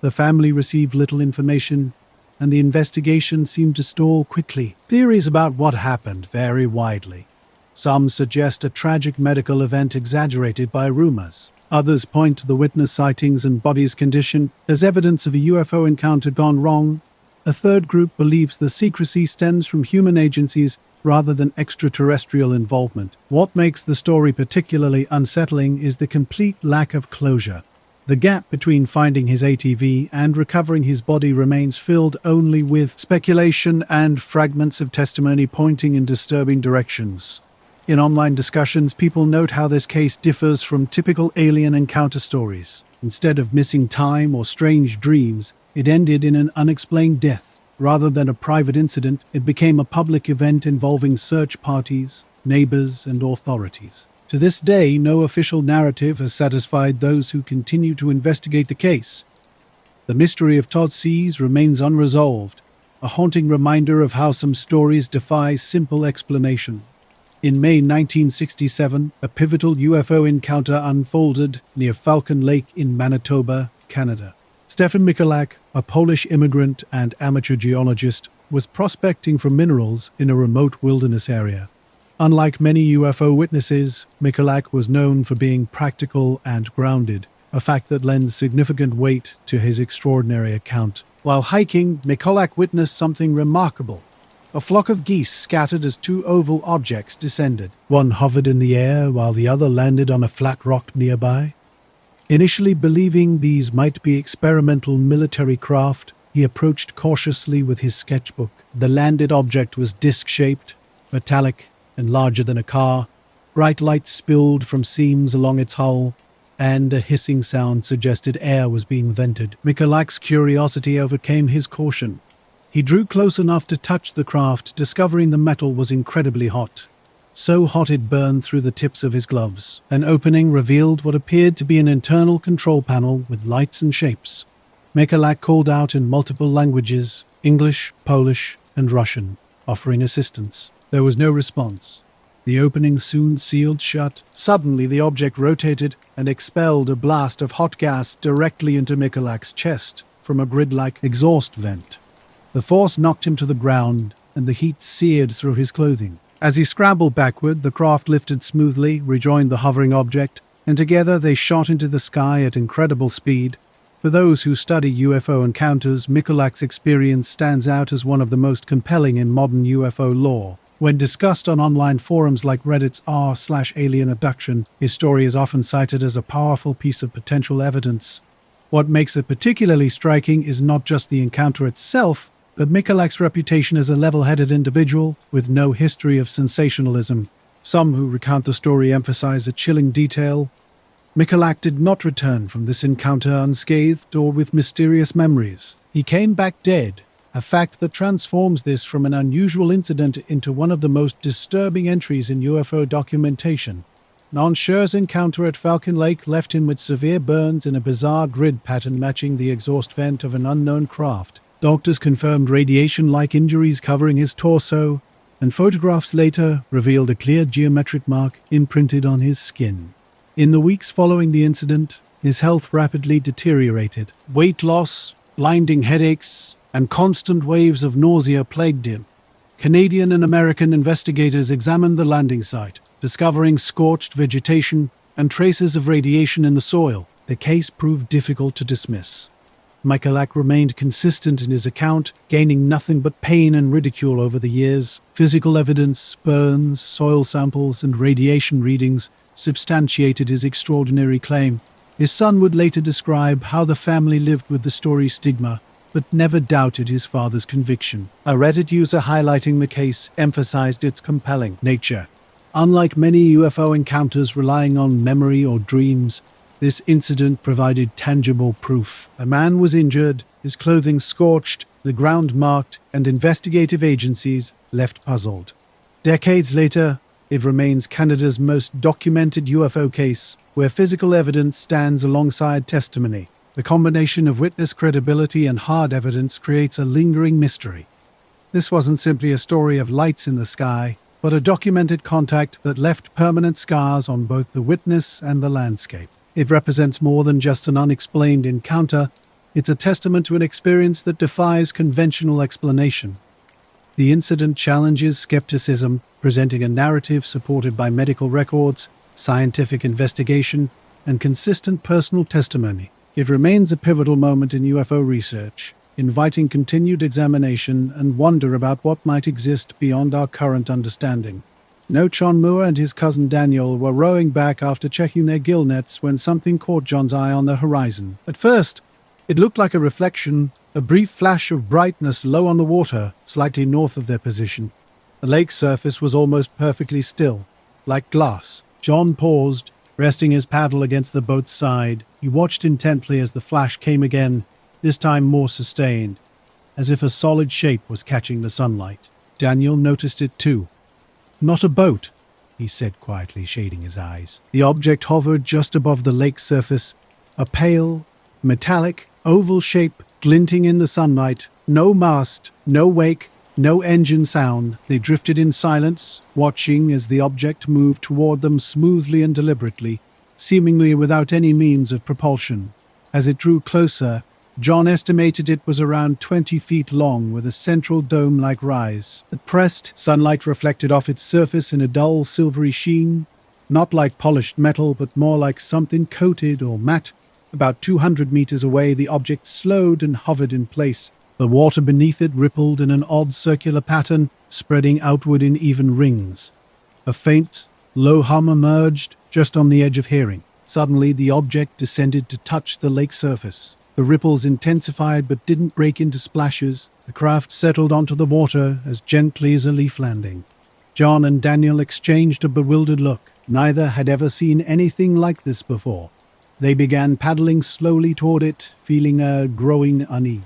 The family received little information, and the investigation seemed to stall quickly. Theories about what happened vary widely. Some suggest a tragic medical event exaggerated by rumors. Others point to the witness sightings and body's condition as evidence of a UFO encounter gone wrong. A third group believes the secrecy stems from human agencies rather than extraterrestrial involvement. What makes the story particularly unsettling is the complete lack of closure. The gap between finding his ATV and recovering his body remains filled only with speculation and fragments of testimony pointing in disturbing directions. In online discussions, people note how this case differs from typical alien encounter stories. Instead of missing time or strange dreams, it ended in an unexplained death. Rather than a private incident, it became a public event involving search parties, neighbors, and authorities. To this day, no official narrative has satisfied those who continue to investigate the case. The mystery of Todd Sees remains unresolved, a haunting reminder of how some stories defy simple explanation. In May 1967, a pivotal UFO encounter unfolded near Falcon Lake in Manitoba, Canada. Stefan Michalak, a Polish immigrant and amateur geologist, was prospecting for minerals in a remote wilderness area. Unlike many UFO witnesses, Michalak was known for being practical and grounded, a fact that lends significant weight to his extraordinary account. While hiking, Michalak witnessed something remarkable. A flock of geese scattered as two oval objects descended. One hovered in the air while the other landed on a flat rock nearby. Initially believing these might be experimental military craft, he approached cautiously with his sketchbook. The landed object was disc-shaped, metallic, and larger than a car. Bright light spilled from seams along its hull, and a hissing sound suggested air was being vented. Michalak's curiosity overcame his caution. He drew close enough to touch the craft, discovering the metal was incredibly hot. So hot it burned through the tips of his gloves. An opening revealed what appeared to be an internal control panel with lights and shapes. Michalak called out in multiple languages, English, Polish, and Russian, offering assistance. There was no response. The opening soon sealed shut. Suddenly the object rotated and expelled a blast of hot gas directly into Michalak's chest from a grid-like exhaust vent. The force knocked him to the ground, and the heat seared through his clothing. As he scrambled backward, the craft lifted smoothly, rejoined the hovering object, and together they shot into the sky at incredible speed. For those who study UFO encounters, Michalak's experience stands out as one of the most compelling in modern UFO lore. When discussed on online forums like Reddit's r/alien abduction, his story is often cited as a powerful piece of potential evidence. What makes it particularly striking is not just the encounter itself, but Michalak's reputation as a level-headed individual with no history of sensationalism. Some who recount the story emphasize a chilling detail. Michalak did not return from this encounter unscathed or with mysterious memories. He came back dead, a fact that transforms this from an unusual incident into one of the most disturbing entries in UFO documentation. Nonsher's encounter at Falcon Lake left him with severe burns in a bizarre grid pattern matching the exhaust vent of an unknown craft. Doctors confirmed radiation-like injuries covering his torso, and photographs later revealed a clear geometric mark imprinted on his skin. In the weeks following the incident, his health rapidly deteriorated. Weight loss, blinding headaches, and constant waves of nausea plagued him. Canadian and American investigators examined the landing site, discovering scorched vegetation and traces of radiation in the soil. The case proved difficult to dismiss. Michalak remained consistent in his account, gaining nothing but pain and ridicule over the years. Physical evidence, burns, soil samples, and radiation readings substantiated his extraordinary claim. His son would later describe how the family lived with the story's stigma, but never doubted his father's conviction. A Reddit user highlighting the case emphasized its compelling nature. Unlike many UFO encounters relying on memory or dreams, this incident provided tangible proof. A man was injured, his clothing scorched, the ground marked, and investigative agencies left puzzled. Decades later, it remains Canada's most documented UFO case, where physical evidence stands alongside testimony. The combination of witness credibility and hard evidence creates a lingering mystery. This wasn't simply a story of lights in the sky, but a documented contact that left permanent scars on both the witness and the landscape. It represents more than just an unexplained encounter. It's a testament to an experience that defies conventional explanation. The incident challenges skepticism, presenting a narrative supported by medical records, scientific investigation, and consistent personal testimony. It remains a pivotal moment in UFO research, inviting continued examination and wonder about what might exist beyond our current understanding. No John Moore and his cousin Daniel were rowing back after checking their gill nets when something caught John's eye on the horizon. At first, it looked like a reflection, a brief flash of brightness low on the water, slightly north of their position. The lake's surface was almost perfectly still, like glass. John paused, resting his paddle against the boat's side. He watched intently as the flash came again, this time more sustained, as if a solid shape was catching the sunlight. Daniel noticed it too. "Not a boat," he said quietly, shading his eyes. The object hovered just above the lake's surface, a pale, metallic, oval shape glinting in the sunlight. No mast, no wake, no engine sound. They drifted in silence, watching as the object moved toward them smoothly and deliberately, seemingly without any means of propulsion. As it drew closer, John estimated it was around 20 feet long with a central dome-like rise. At pressed, sunlight reflected off its surface in a dull silvery sheen, not like polished metal but more like something coated or matte. About 200 meters away, the object slowed and hovered in place. The water beneath it rippled in an odd circular pattern, spreading outward in even rings. A faint, low hum emerged, just on the edge of hearing. Suddenly, the object descended to touch the lake surface. The ripples intensified but didn't break into splashes. The craft settled onto the water as gently as a leaf landing. John and Daniel exchanged a bewildered look. Neither had ever seen anything like this before. They began paddling slowly toward it, feeling a growing unease.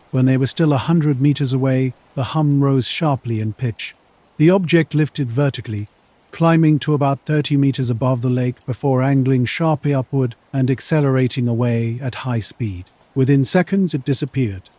When they were still 100 meters away, the hum rose sharply in pitch. The object lifted vertically, climbing to about 30 meters above the lake before angling sharply upward and accelerating away at high speed. Within seconds, it disappeared.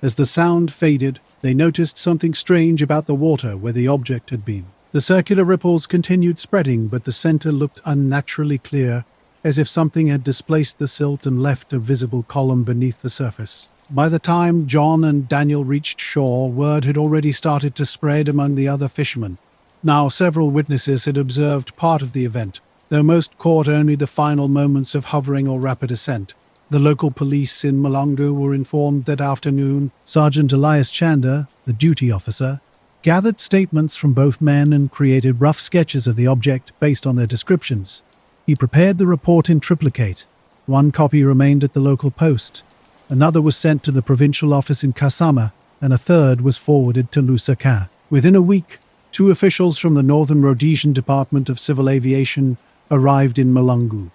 As the sound faded, they noticed something strange about the water where the object had been. The circular ripples continued spreading, but the center looked unnaturally clear, as if something had displaced the silt and left a visible column beneath the surface. By the time John and Daniel reached shore, word had already started to spread among the other fishermen. Now, several witnesses had observed part of the event, though most caught only the final moments of hovering or rapid ascent. The local police in Malungu were informed that afternoon. Sergeant Elias Chander, the duty officer, gathered statements from both men and created rough sketches of the object based on their descriptions. He prepared the report in triplicate. One copy remained at the local post. Another was sent to the provincial office in Kasama, and a third was forwarded to Lusaka. Within a week, 2 officials from the Northern Rhodesian Department of Civil Aviation arrived in Malungu.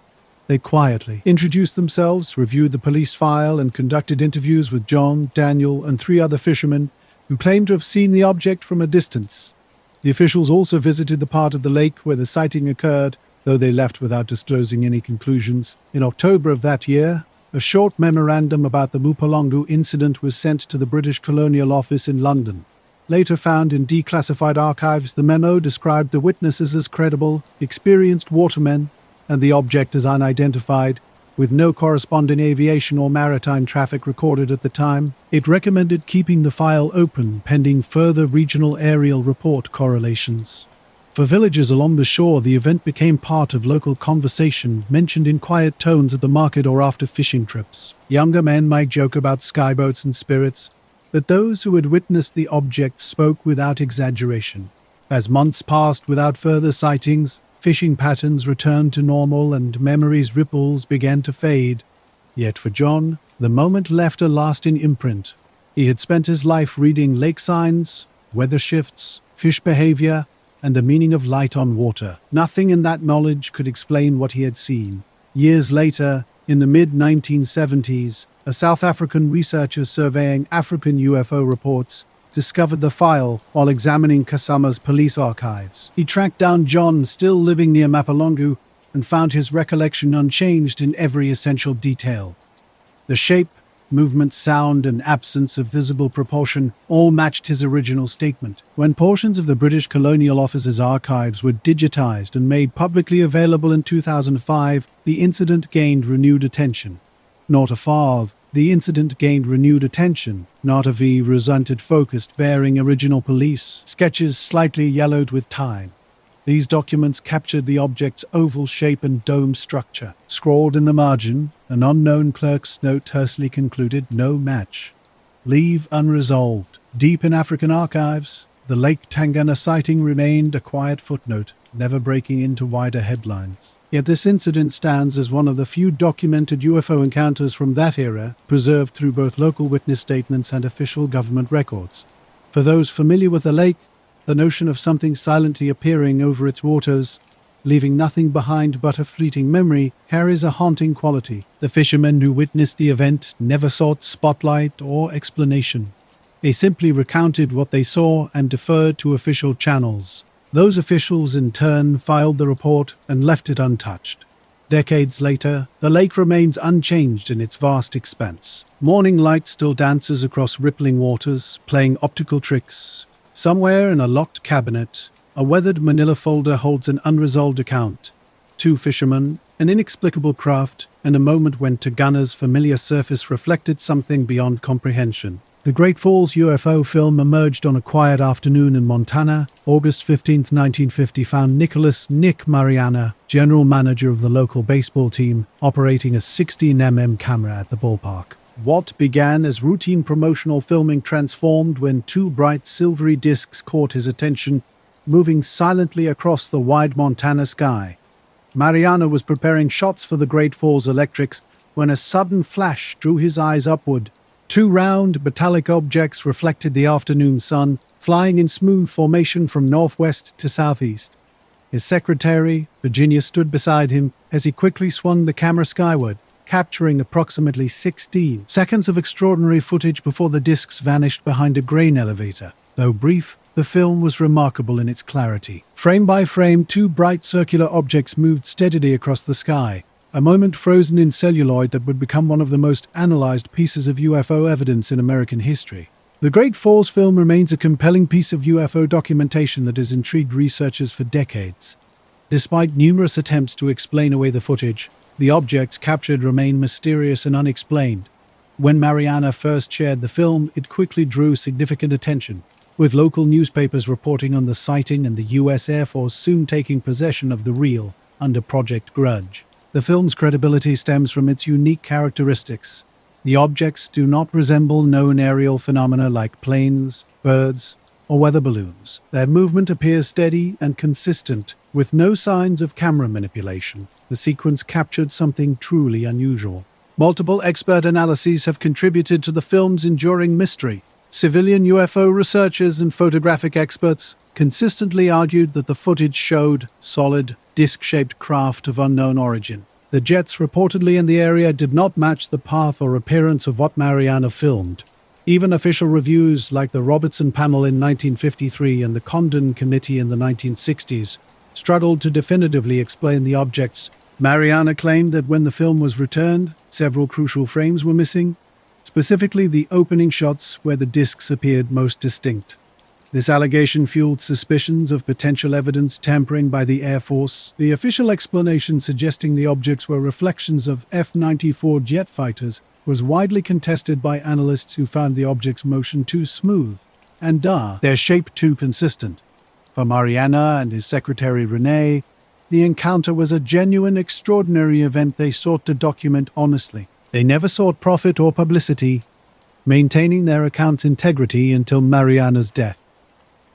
They quietly introduced themselves, reviewed the police file, and conducted interviews with John, Daniel, and 3 other fishermen who claimed to have seen the object from a distance. The officials also visited the part of the lake where the sighting occurred, though they left without disclosing any conclusions. In October of that year, a short memorandum about the Mupolongo incident was sent to the British Colonial Office in London. Later found in declassified archives, the memo described the witnesses as credible, experienced watermen, and the object as unidentified, with no corresponding aviation or maritime traffic recorded at the time. It recommended keeping the file open pending further regional aerial report correlations. For villagers along the shore, the event became part of local conversation, mentioned in quiet tones at the market or after fishing trips. Younger men might joke about skyboats and spirits, but those who had witnessed the object spoke without exaggeration. As months passed without further sightings, fishing patterns returned to normal and memories' ripples began to fade. Yet for John, the moment left a lasting imprint. He had spent his life reading lake signs, weather shifts, fish behavior, and the meaning of light on water. Nothing in that knowledge could explain what he had seen. Years later, in the mid-1970s, a South African researcher surveying African UFO reports discovered the file while examining Kasama's police archives. He tracked down John, still living near Mapolongo, and found his recollection unchanged in every essential detail. The shape, movement, sound, and absence of visible propulsion all matched his original statement. When portions of the British Colonial Office's archives were digitized and made publicly available in 2005, the incident gained renewed attention. Not a Favre, the incident gained renewed attention. Not a V resented focused, bearing original police sketches slightly yellowed with time. These documents captured the object's oval shape and dome structure. Scrawled in the margin, an unknown clerk's note tersely concluded, "No match. Leave unresolved." Deep in African archives, the Lake Tangana sighting remained a quiet footnote, never breaking into wider headlines. Yet this incident stands as one of the few documented UFO encounters from that era, preserved through both local witness statements and official government records. For those familiar with the lake, the notion of something silently appearing over its waters, leaving nothing behind but a fleeting memory, carries a haunting quality. The fishermen who witnessed the event never sought spotlight or explanation. They simply recounted what they saw and deferred to official channels. Those officials in turn filed the report and left it untouched. Decades later, the lake remains unchanged in its vast expanse. Morning light still dances across rippling waters, playing optical tricks. Somewhere in a locked cabinet, a weathered manila folder holds an unresolved account. 2 fishermen, an inexplicable craft, and a moment when Tagana's familiar surface reflected something beyond comprehension. The Great Falls UFO film emerged on a quiet afternoon in Montana. August 15, 1950 found Nicholas "Nick" Mariana, general manager of the local baseball team, operating a 16mm camera at the ballpark. What began as routine promotional filming transformed when 2 bright silvery discs caught his attention, moving silently across the wide Montana sky. Mariana was preparing shots for the Great Falls Electrics when a sudden flash drew his eyes upward. 2 round, metallic objects reflected the afternoon sun, flying in smooth formation from northwest to southeast. His secretary, Virginia, stood beside him as he quickly swung the camera skyward, capturing approximately 16 seconds of extraordinary footage before the discs vanished behind a grain elevator. Though brief, the film was remarkable in its clarity. Frame by frame, 2 bright circular objects moved steadily across the sky, a moment frozen in celluloid that would become one of the most analyzed pieces of UFO evidence in American history. The Great Falls film remains a compelling piece of UFO documentation that has intrigued researchers for decades. Despite numerous attempts to explain away the footage, the objects captured remain mysterious and unexplained. When Mariana first shared the film, it quickly drew significant attention, with local newspapers reporting on the sighting and the U.S. Air Force soon taking possession of the reel under Project Grudge. The film's credibility stems from its unique characteristics. The objects do not resemble known aerial phenomena like planes, birds, or weather balloons. Their movement appears steady and consistent, with no signs of camera manipulation. The sequence captured something truly unusual. Multiple expert analyses have contributed to the film's enduring mystery. Civilian UFO researchers and photographic experts consistently argued that the footage showed solid, disc-shaped craft of unknown origin. The jets reportedly in the area did not match the path or appearance of what Mariana filmed. Even official reviews like the Robertson Panel in 1953 and the Condon Committee in the 1960s struggled to definitively explain the objects. Mariana claimed that when the film was returned, several crucial frames were missing, specifically the opening shots where the discs appeared most distinct. This allegation fueled suspicions of potential evidence tampering by the Air Force. The official explanation suggesting the objects were reflections of F-94 jet fighters was widely contested by analysts who found the object's motion too smooth and their shape too consistent. For Mariana and his secretary Renee, the encounter was a genuine, extraordinary event they sought to document honestly. They never sought profit or publicity, maintaining their account's integrity until Mariana's death.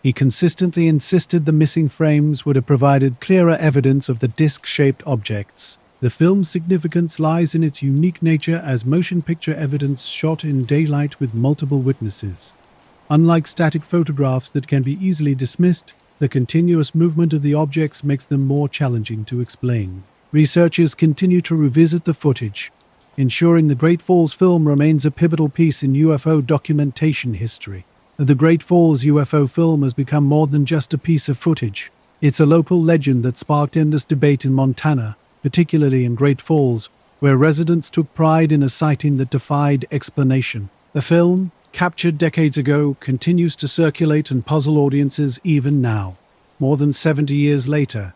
He consistently insisted the missing frames would have provided clearer evidence of the disc-shaped objects. The film's significance lies in its unique nature as motion picture evidence shot in daylight with multiple witnesses. Unlike static photographs that can be easily dismissed, the continuous movement of the objects makes them more challenging to explain. Researchers continue to revisit the footage, ensuring the Great Falls film remains a pivotal piece in UFO documentation history. The Great Falls UFO film has become more than just a piece of footage. It's a local legend that sparked endless debate in Montana, particularly in Great Falls, where residents took pride in a sighting that defied explanation. The film, captured decades ago, continues to circulate and puzzle audiences even now, more than 70 years later.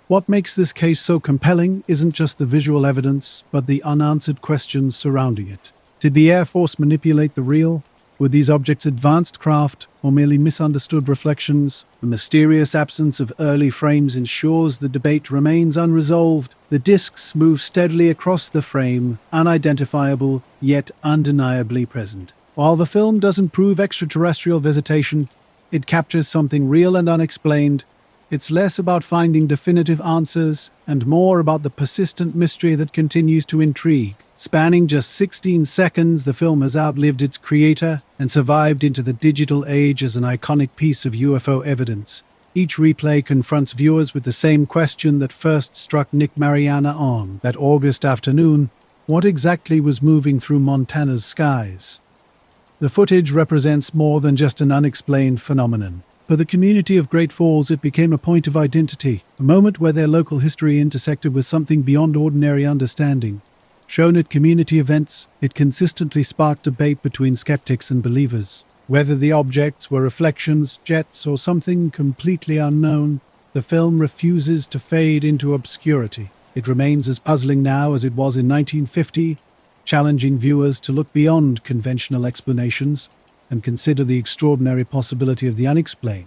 What makes this case so compelling isn't just the visual evidence, but the unanswered questions surrounding it. Did the Air Force manipulate the real? Were these objects advanced craft or merely misunderstood reflections? The mysterious absence of early frames ensures the debate remains unresolved. The discs move steadily across the frame, unidentifiable yet undeniably present. While the film doesn't prove extraterrestrial visitation, it captures something real and unexplained. It's less about finding definitive answers and more about the persistent mystery that continues to intrigue. Spanning just 16 seconds, the film has outlived its creator and survived into the digital age as an iconic piece of UFO evidence. Each replay confronts viewers with the same question that first struck Nick Mariana on that August afternoon: what exactly was moving through Montana's skies? The footage represents more than just an unexplained phenomenon. For the community of Great Falls, it became a point of identity, a moment where their local history intersected with something beyond ordinary understanding. Shown at community events, it consistently sparked debate between skeptics and believers. Whether the objects were reflections, jets, or something completely unknown, the film refuses to fade into obscurity. It remains as puzzling now as it was in 1950, challenging viewers to look beyond conventional explanations and consider the extraordinary possibility of the unexplained.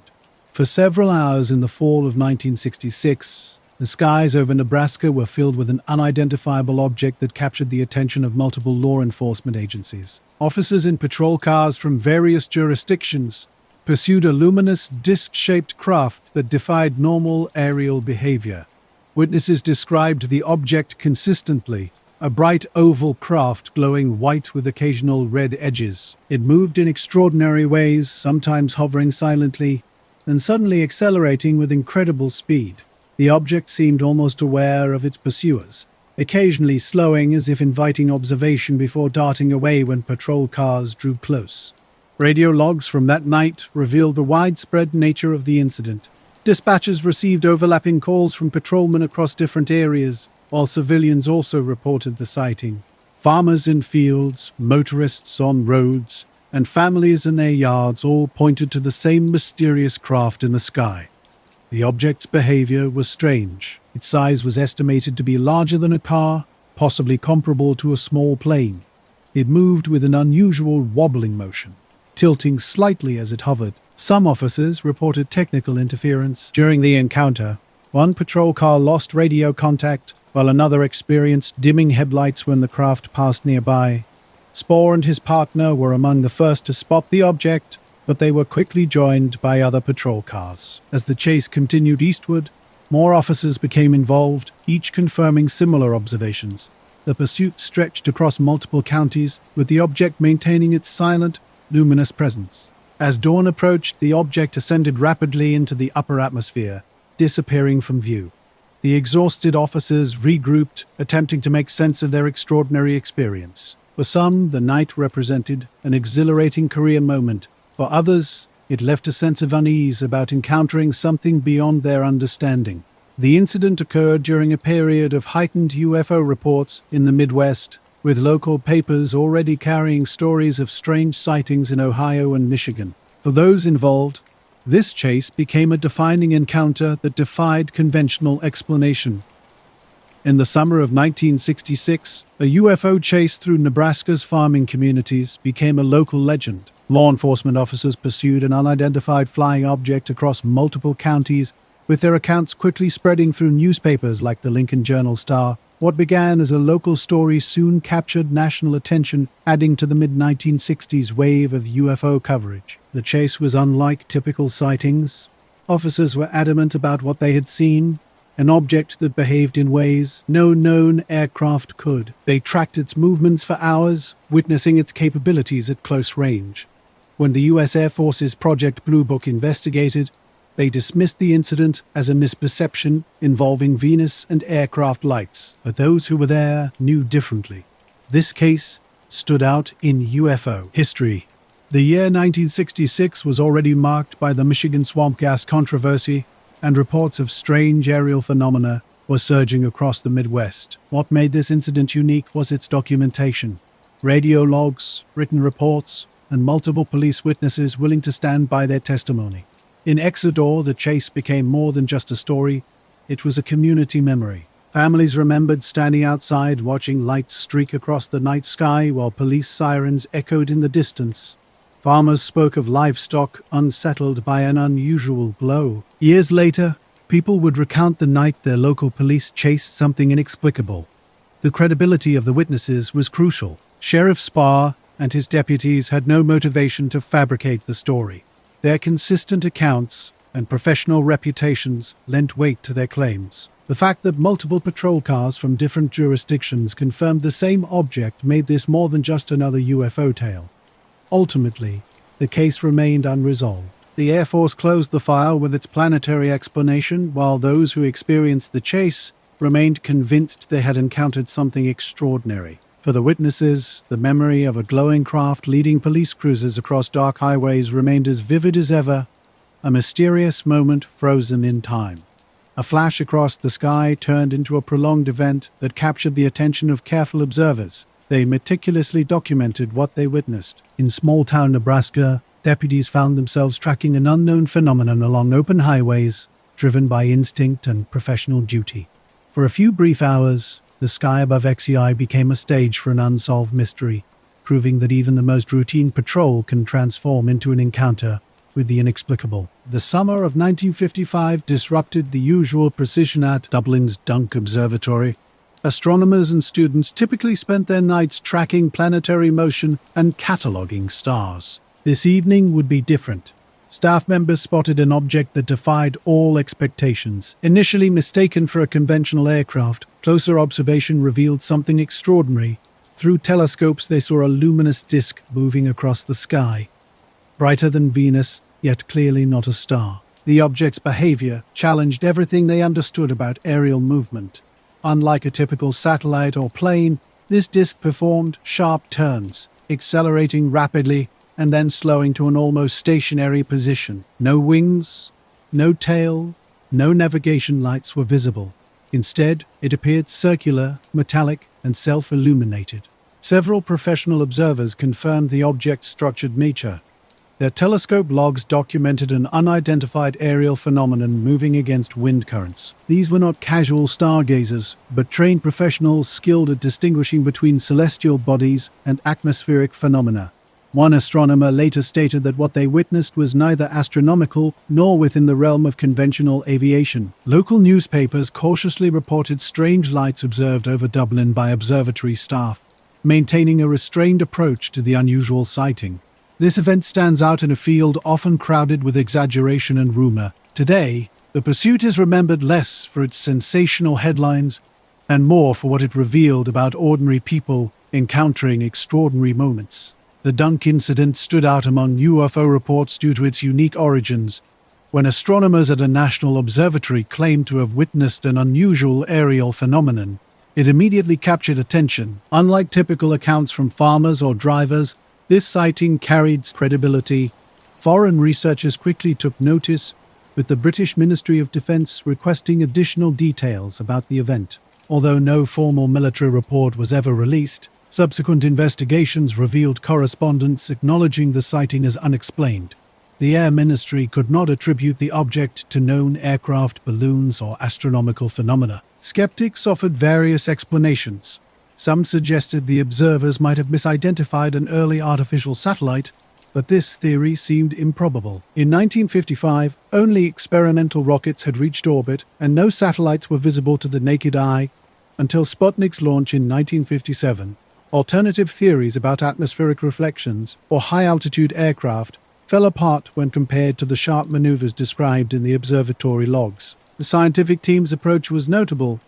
For several hours in the fall of 1966, the skies over Nebraska were filled with an unidentifiable object that captured the attention of multiple law enforcement agencies. Officers in patrol cars from various jurisdictions pursued a luminous, disc-shaped craft that defied normal aerial behavior. Witnesses described the object consistently: a bright oval craft glowing white with occasional red edges. It moved in extraordinary ways, sometimes hovering silently, then suddenly accelerating with incredible speed. The object seemed almost aware of its pursuers, occasionally slowing as if inviting observation before darting away when patrol cars drew close. Radio logs from that night revealed the widespread nature of the incident. Dispatchers received overlapping calls from patrolmen across different areas, while civilians also reported the sighting. Farmers in fields, motorists on roads, and families in their yards all pointed to the same mysterious craft in the sky. The object's behavior was strange. Its size was estimated to be larger than a car, possibly comparable to a small plane. It moved with an unusual wobbling motion, tilting slightly as it hovered. Some officers reported technical interference during the encounter. One patrol car lost radio contact, while another experienced dimming headlights when the craft passed nearby. Spohr and his partner were among the first to spot the object, but they were quickly joined by other patrol cars. As the chase continued eastward, more officers became involved, each confirming similar observations. The pursuit stretched across multiple counties, with the object maintaining its silent, luminous presence. As dawn approached, the object ascended rapidly into the upper atmosphere, disappearing from view. The exhausted officers regrouped, attempting to make sense of their extraordinary experience. For some, the night represented an exhilarating career moment. For others, it left a sense of unease about encountering something beyond their understanding. The incident occurred during a period of heightened UFO reports in the Midwest, with local papers already carrying stories of strange sightings in Ohio and Michigan. For those involved, this chase became a defining encounter that defied conventional explanation. In the summer of 1966, a UFO chase through Nebraska's farming communities became a local legend. Law enforcement officers pursued an unidentified flying object across multiple counties, with their accounts quickly spreading through newspapers like the Lincoln Journal-Star. What began as a local story soon captured national attention, adding to the mid-1960s wave of UFO coverage. The chase was unlike typical sightings. Officers were adamant about what they had seen, an object that behaved in ways no known aircraft could. They tracked its movements for hours, witnessing its capabilities at close range. When the U.S. Air Force's Project Blue Book investigated, they dismissed the incident as a misperception involving Venus and aircraft lights, but those who were there knew differently. This case stood out in UFO history. The year 1966 was already marked by the Michigan swamp gas controversy, and reports of strange aerial phenomena were surging across the Midwest. What made this incident unique was its documentation. Radio logs, written reports, and multiple police witnesses willing to stand by their testimony. In Exodus, the chase became more than just a story, it was a community memory. Families remembered standing outside watching lights streak across the night sky while police sirens echoed in the distance. Farmers spoke of livestock unsettled by an unusual glow. Years later, people would recount the night their local police chased something inexplicable. The credibility of the witnesses was crucial. Sheriff Spar and his deputies had no motivation to fabricate the story. Their consistent accounts and professional reputations lent weight to their claims. The fact that multiple patrol cars from different jurisdictions confirmed the same object made this more than just another UFO tale. Ultimately, the case remained unresolved. The Air Force closed the file with its planetary explanation, while those who experienced the chase remained convinced they had encountered something extraordinary. For the witnesses, the memory of a glowing craft leading police cruisers across dark highways remained as vivid as ever, a mysterious moment frozen in time. A flash across the sky turned into a prolonged event that captured the attention of careful observers. They meticulously documented what they witnessed. In small-town Nebraska, deputies found themselves tracking an unknown phenomenon along open highways, driven by instinct and professional duty. For a few brief hours, the sky above XEI became a stage for an unsolved mystery, proving that even the most routine patrol can transform into an encounter with the inexplicable. The summer of 1955 disrupted the usual precision at Dublin's Dunk Observatory. Astronomers and students typically spent their nights tracking planetary motion and cataloguing stars. This evening would be different. Staff members spotted an object that defied all expectations. Initially mistaken for a conventional aircraft, closer observation revealed something extraordinary. Through telescopes, they saw a luminous disk moving across the sky. Brighter than Venus, yet clearly not a star. The object's behavior challenged everything they understood about aerial movement. Unlike a typical satellite or plane, this disk performed sharp turns, accelerating rapidly and then slowing to an almost stationary position. No wings, no tail, no navigation lights were visible. Instead, it appeared circular, metallic, and self-illuminated. Several professional observers confirmed the object's structured nature. Their telescope logs documented an unidentified aerial phenomenon moving against wind currents. These were not casual stargazers, but trained professionals skilled at distinguishing between celestial bodies and atmospheric phenomena. One astronomer later stated that what they witnessed was neither astronomical nor within the realm of conventional aviation. Local newspapers cautiously reported strange lights observed over Dublin by observatory staff, maintaining a restrained approach to the unusual sighting. This event stands out in a field often crowded with exaggeration and rumor. Today, the pursuit is remembered less for its sensational headlines and more for what it revealed about ordinary people encountering extraordinary moments. The Dunk incident stood out among UFO reports due to its unique origins. when astronomers at a national observatory claimed to have witnessed an unusual aerial phenomenon. It immediately captured attention. Unlike typical accounts from farmers or drivers, this sighting carried credibility. Foreign researchers quickly took notice, with the British Ministry of Defence requesting additional details about the event. Although no formal military report was ever released, subsequent investigations revealed correspondence acknowledging the sighting as unexplained. The Air Ministry could not attribute the object to known aircraft, balloons, or astronomical phenomena. Skeptics offered various explanations. Some suggested the observers might have misidentified an early artificial satellite, but this theory seemed improbable. In 1955, only experimental rockets had reached orbit, and no satellites were visible to the naked eye until Sputnik's launch in 1957. Alternative theories about atmospheric reflections or high-altitude aircraft fell apart when compared to the sharp maneuvers described in the observatory logs. The scientific team's approach was notable.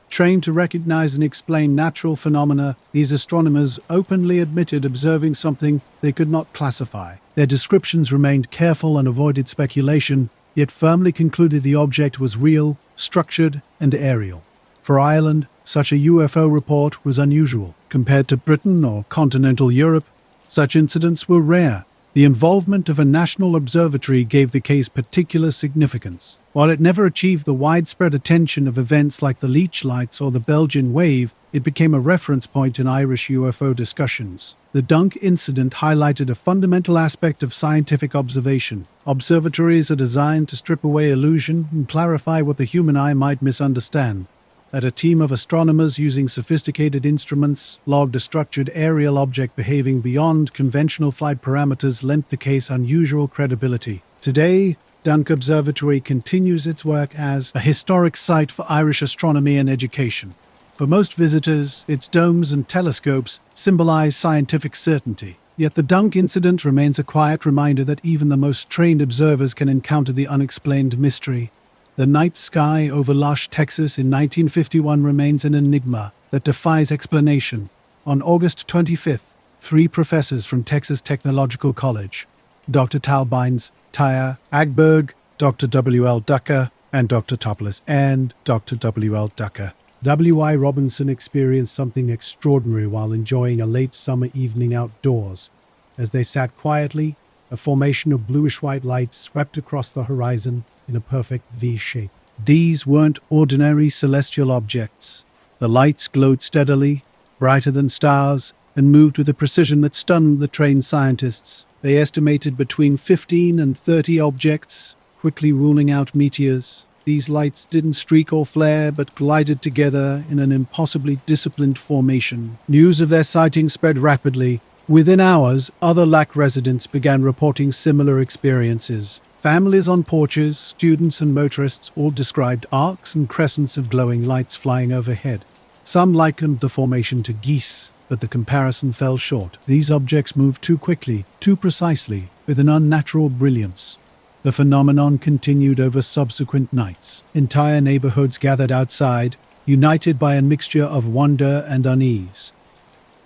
Trained to recognize and explain natural phenomena, these astronomers openly admitted observing something they could not classify. Their descriptions remained careful and avoided speculation, yet firmly concluded the object was real, structured, and aerial. For Ireland, such a UFO report was unusual. Compared to Britain or continental Europe, such incidents were rare. The involvement of a national observatory gave the case particular significance. While it never achieved the widespread attention of events like the Leech Lights or the Belgian Wave, it became a reference point in Irish UFO discussions. The Dunk incident highlighted a fundamental aspect of scientific observation. Observatories are designed to strip away illusion and clarify what the human eye might misunderstand. That a team of astronomers using sophisticated instruments logged a structured aerial object behaving beyond conventional flight parameters lent the case unusual credibility. Today, Dunk Observatory continues its work as a historic site for Irish astronomy and education. For most visitors, its domes and telescopes symbolize scientific certainty. Yet the Dunk incident remains a quiet reminder that even the most trained observers can encounter the unexplained mystery. The night sky over Lush, Texas in 1951 remains an enigma that defies explanation. On August 25th, 3 professors from Texas Technological College, Dr. Talbines, Tyre, Agberg, Dr. W.L. Ducker, and Dr. Topless, and Dr. W.L. Ducker. W.I. Robinson experienced something extraordinary while enjoying a late summer evening outdoors. As they sat quietly, a formation of bluish-white lights swept across the horizon in a perfect V shape. These weren't ordinary celestial objects. The lights glowed steadily, brighter than stars, and moved with a precision that stunned the trained scientists. They estimated between 15 and 30 objects, quickly ruling out meteors. These lights didn't streak or flare, but glided together in an impossibly disciplined formation. News of their sighting spread rapidly. Within hours, other LAC residents began reporting similar experiences. Families on porches, students and motorists all described arcs and crescents of glowing lights flying overhead. Some likened the formation to geese, but the comparison fell short. These objects moved too quickly, too precisely, with an unnatural brilliance. The phenomenon continued over subsequent nights. Entire neighborhoods gathered outside, united by a mixture of wonder and unease.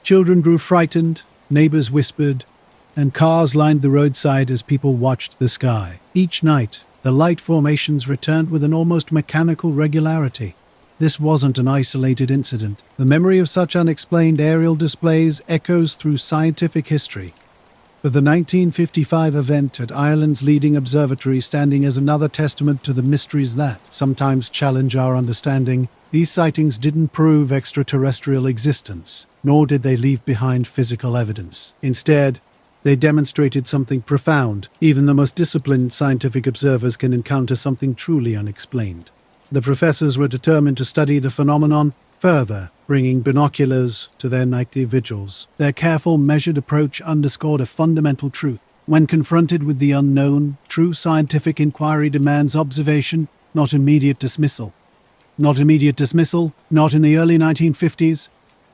Children grew frightened, neighbors whispered, and cars lined the roadside as people watched the sky. Each night, the light formations returned with an almost mechanical regularity. This wasn't an isolated incident. The memory of such unexplained aerial displays echoes through scientific history. With the 1955 event at Ireland's leading observatory standing as another testament to the mysteries that sometimes challenge our understanding, these sightings didn't prove extraterrestrial existence, nor did they leave behind physical evidence. Instead, they demonstrated something profound. Even the most disciplined scientific observers can encounter something truly unexplained. The professors were determined to study the phenomenon further, bringing binoculars to their nightly vigils. Their careful, measured approach underscored a fundamental truth. When confronted with the unknown, true scientific inquiry demands observation, not immediate dismissal. Not immediate dismissal, not in the early 1950s.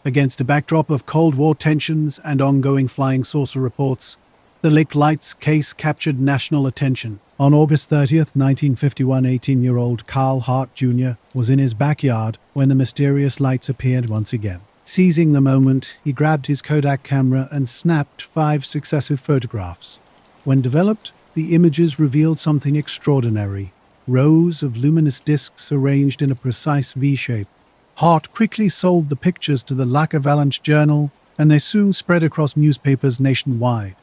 Against a backdrop of Cold War tensions and ongoing flying saucer reports, the Lake Lights case captured national attention. On August 30th, 1951, 18-year-old Carl Hart Jr. was in his backyard when the mysterious lights appeared once again. Seizing the moment, he grabbed his Kodak camera and snapped 5 successive photographs. When developed, the images revealed something extraordinary. Rows of luminous discs arranged in a precise V-shape. Hart quickly sold the pictures to the Lac Avalanche Journal, and they soon spread across newspapers nationwide.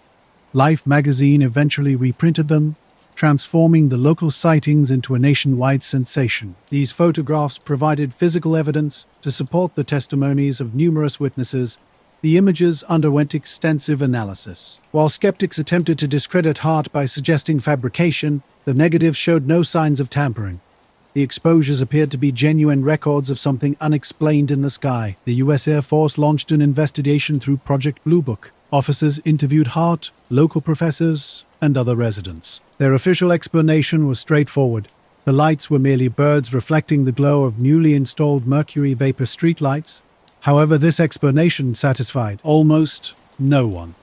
Life magazine eventually reprinted them, transforming the local sightings into a nationwide sensation. These photographs provided physical evidence to support the testimonies of numerous witnesses. The images underwent extensive analysis. While skeptics attempted to discredit Hart by suggesting fabrication, the negatives showed no signs of tampering. The exposures appeared to be genuine records of something unexplained in the sky. The U.S. Air Force launched an investigation through Project Blue Book. Officers interviewed Hart, local professors, and other residents. Their official explanation was straightforward. The lights were merely birds reflecting the glow of newly installed mercury vapor streetlights. However, this explanation satisfied almost no one.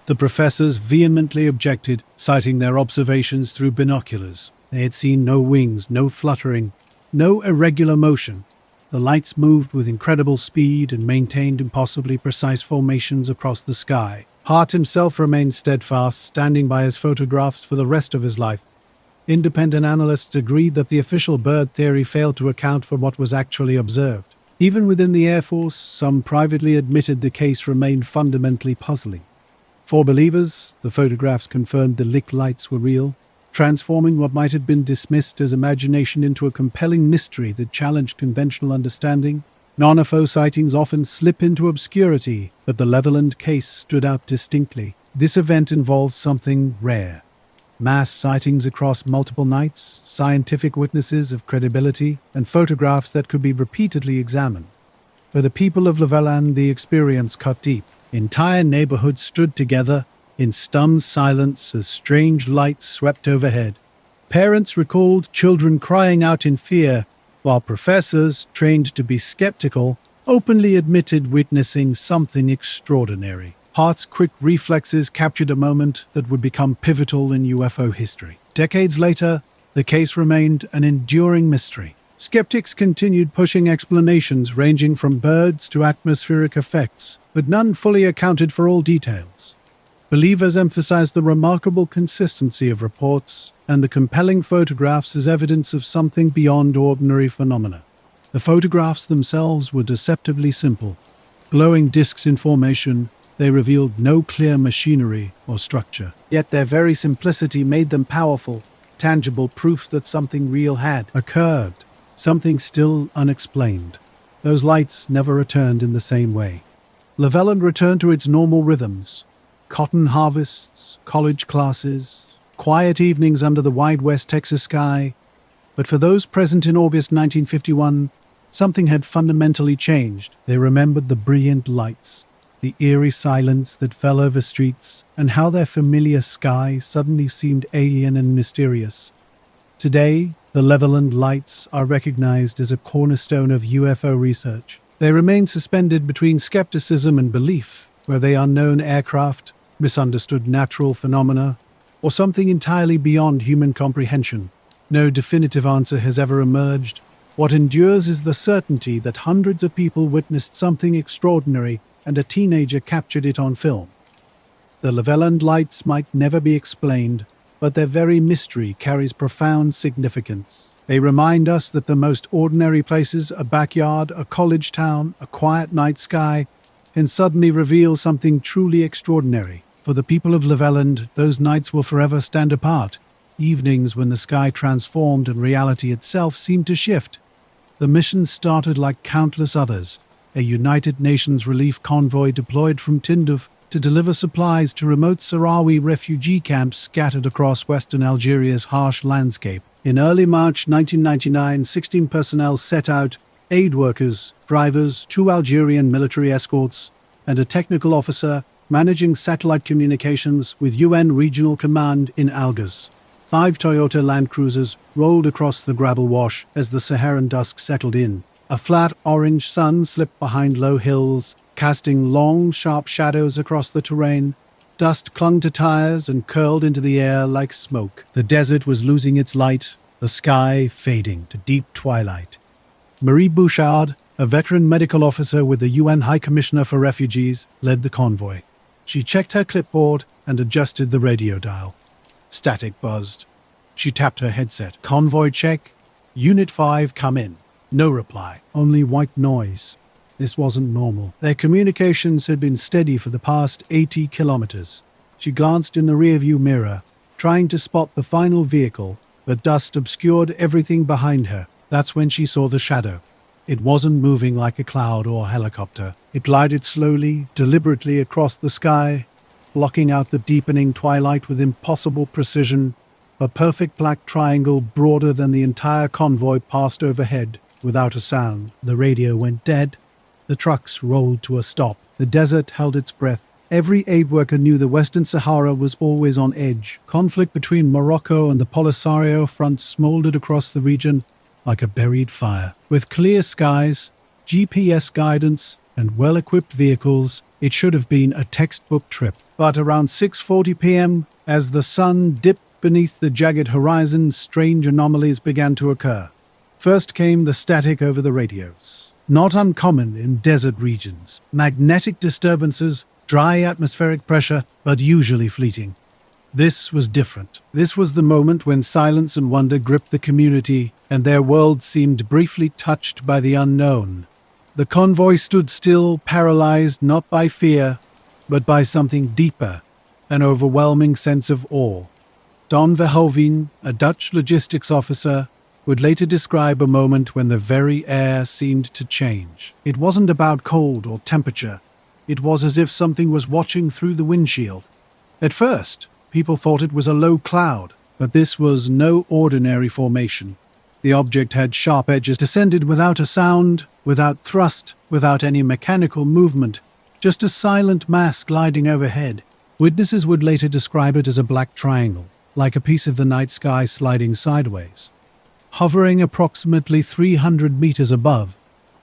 The professors vehemently objected, citing their observations through binoculars. They had seen no wings, no fluttering, no irregular motion. The lights moved with incredible speed and maintained impossibly precise formations across the sky. Hart himself remained steadfast, standing by his photographs for the rest of his life. Independent analysts agreed that the official bird theory failed to account for what was actually observed. Even within the Air Force, some privately admitted the case remained fundamentally puzzling. For believers, the photographs confirmed the Lick lights were real, transforming what might have been dismissed as imagination into a compelling mystery that challenged conventional understanding. Non-UFO sightings often slip into obscurity, but the Leveland case stood out distinctly. This event involved something rare. Mass sightings across multiple nights, scientific witnesses of credibility, and photographs that could be repeatedly examined. For the people of Leveland, the experience cut deep. Entire neighborhoods stood together in stunned silence as strange lights swept overhead. Parents recalled children crying out in fear, while professors, trained to be skeptical, openly admitted witnessing something extraordinary. Hart's quick reflexes captured a moment that would become pivotal in UFO history. Decades later, the case remained an enduring mystery. Skeptics continued pushing explanations ranging from birds to atmospheric effects, but none fully accounted for all details. Believers emphasized the remarkable consistency of reports and the compelling photographs as evidence of something beyond ordinary phenomena. The photographs themselves were deceptively simple. Glowing discs in formation, they revealed no clear machinery or structure. Yet their very simplicity made them powerful, tangible proof that something real had occurred, something still unexplained. Those lights never returned in the same way. Leveland returned to its normal rhythms. Cotton harvests, college classes, quiet evenings under the wide West Texas sky. But for those present in August 1951, something had fundamentally changed. They remembered the brilliant lights, the eerie silence that fell over streets, and how their familiar sky suddenly seemed alien and mysterious. Today, the Leveland lights are recognized as a cornerstone of UFO research. They remain suspended between skepticism and belief, whether unknown aircraft, misunderstood natural phenomena, or something entirely beyond human comprehension. No definitive answer has ever emerged. What endures is the certainty that hundreds of people witnessed something extraordinary and a teenager captured it on film. The Leveland lights might never be explained, but their very mystery carries profound significance. They remind us that the most ordinary places, a backyard, a college town, a quiet night sky, can suddenly reveal something truly extraordinary. For the people of Leveland, those nights will forever stand apart, evenings when the sky transformed and reality itself seemed to shift. The mission started like countless others, a United Nations relief convoy deployed from Tindouf to deliver supplies to remote Sahrawi refugee camps scattered across western Algeria's harsh landscape. In early March 1999, 16 personnel set out, aid workers, drivers, 2 Algerian military escorts, and a technical officer managing satellite communications with UN Regional Command in Algiers. 5 Toyota Land Cruisers rolled across the gravel wash as the Saharan dusk settled in. A flat orange sun slipped behind low hills, casting long, sharp shadows across the terrain. Dust clung to tires and curled into the air like smoke. The desert was losing its light, the sky fading to deep twilight. Marie Bouchard, a veteran medical officer with the UN High Commissioner for Refugees, led the convoy. She checked her clipboard and adjusted the radio dial. Static buzzed. She tapped her headset. Convoy check. Unit 5, come in. No reply. Only white noise. This wasn't normal. Their communications had been steady for the past 80 kilometers. She glanced in the rearview mirror, trying to spot the final vehicle, but dust obscured everything behind her. That's when she saw the shadow. It wasn't moving like a cloud or helicopter. It glided slowly, deliberately across the sky, blocking out the deepening twilight with impossible precision. A perfect black triangle broader than the entire convoy passed overhead without a sound. The radio went dead. The trucks rolled to a stop. The desert held its breath. Every aid worker knew the Western Sahara was always on edge. Conflict between Morocco and the Polisario front smoldered across the region like a buried fire. With clear skies, GPS guidance, and well-equipped vehicles, it should have been a textbook trip. But around 6:40 p.m., as the sun dipped beneath the jagged horizon, strange anomalies began to occur. First came the static over the radios. Not uncommon in desert regions. Magnetic disturbances, dry atmospheric pressure, but usually fleeting. This was different. This was the moment when silence and wonder gripped the community, and their world seemed briefly touched by the unknown. The convoy stood still, paralyzed not by fear, but by something deeper, an overwhelming sense of awe. Don Verhoeven, a Dutch logistics officer, would later describe a moment when the very air seemed to change. It wasn't about cold or temperature. It was as if something was watching through the windshield. At first, people thought it was a low cloud, but this was no ordinary formation. The object had sharp edges, descended without a sound, without thrust, without any mechanical movement, just a silent mass gliding overhead. Witnesses would later describe it as a black triangle, like a piece of the night sky sliding sideways. Hovering approximately 300 meters above,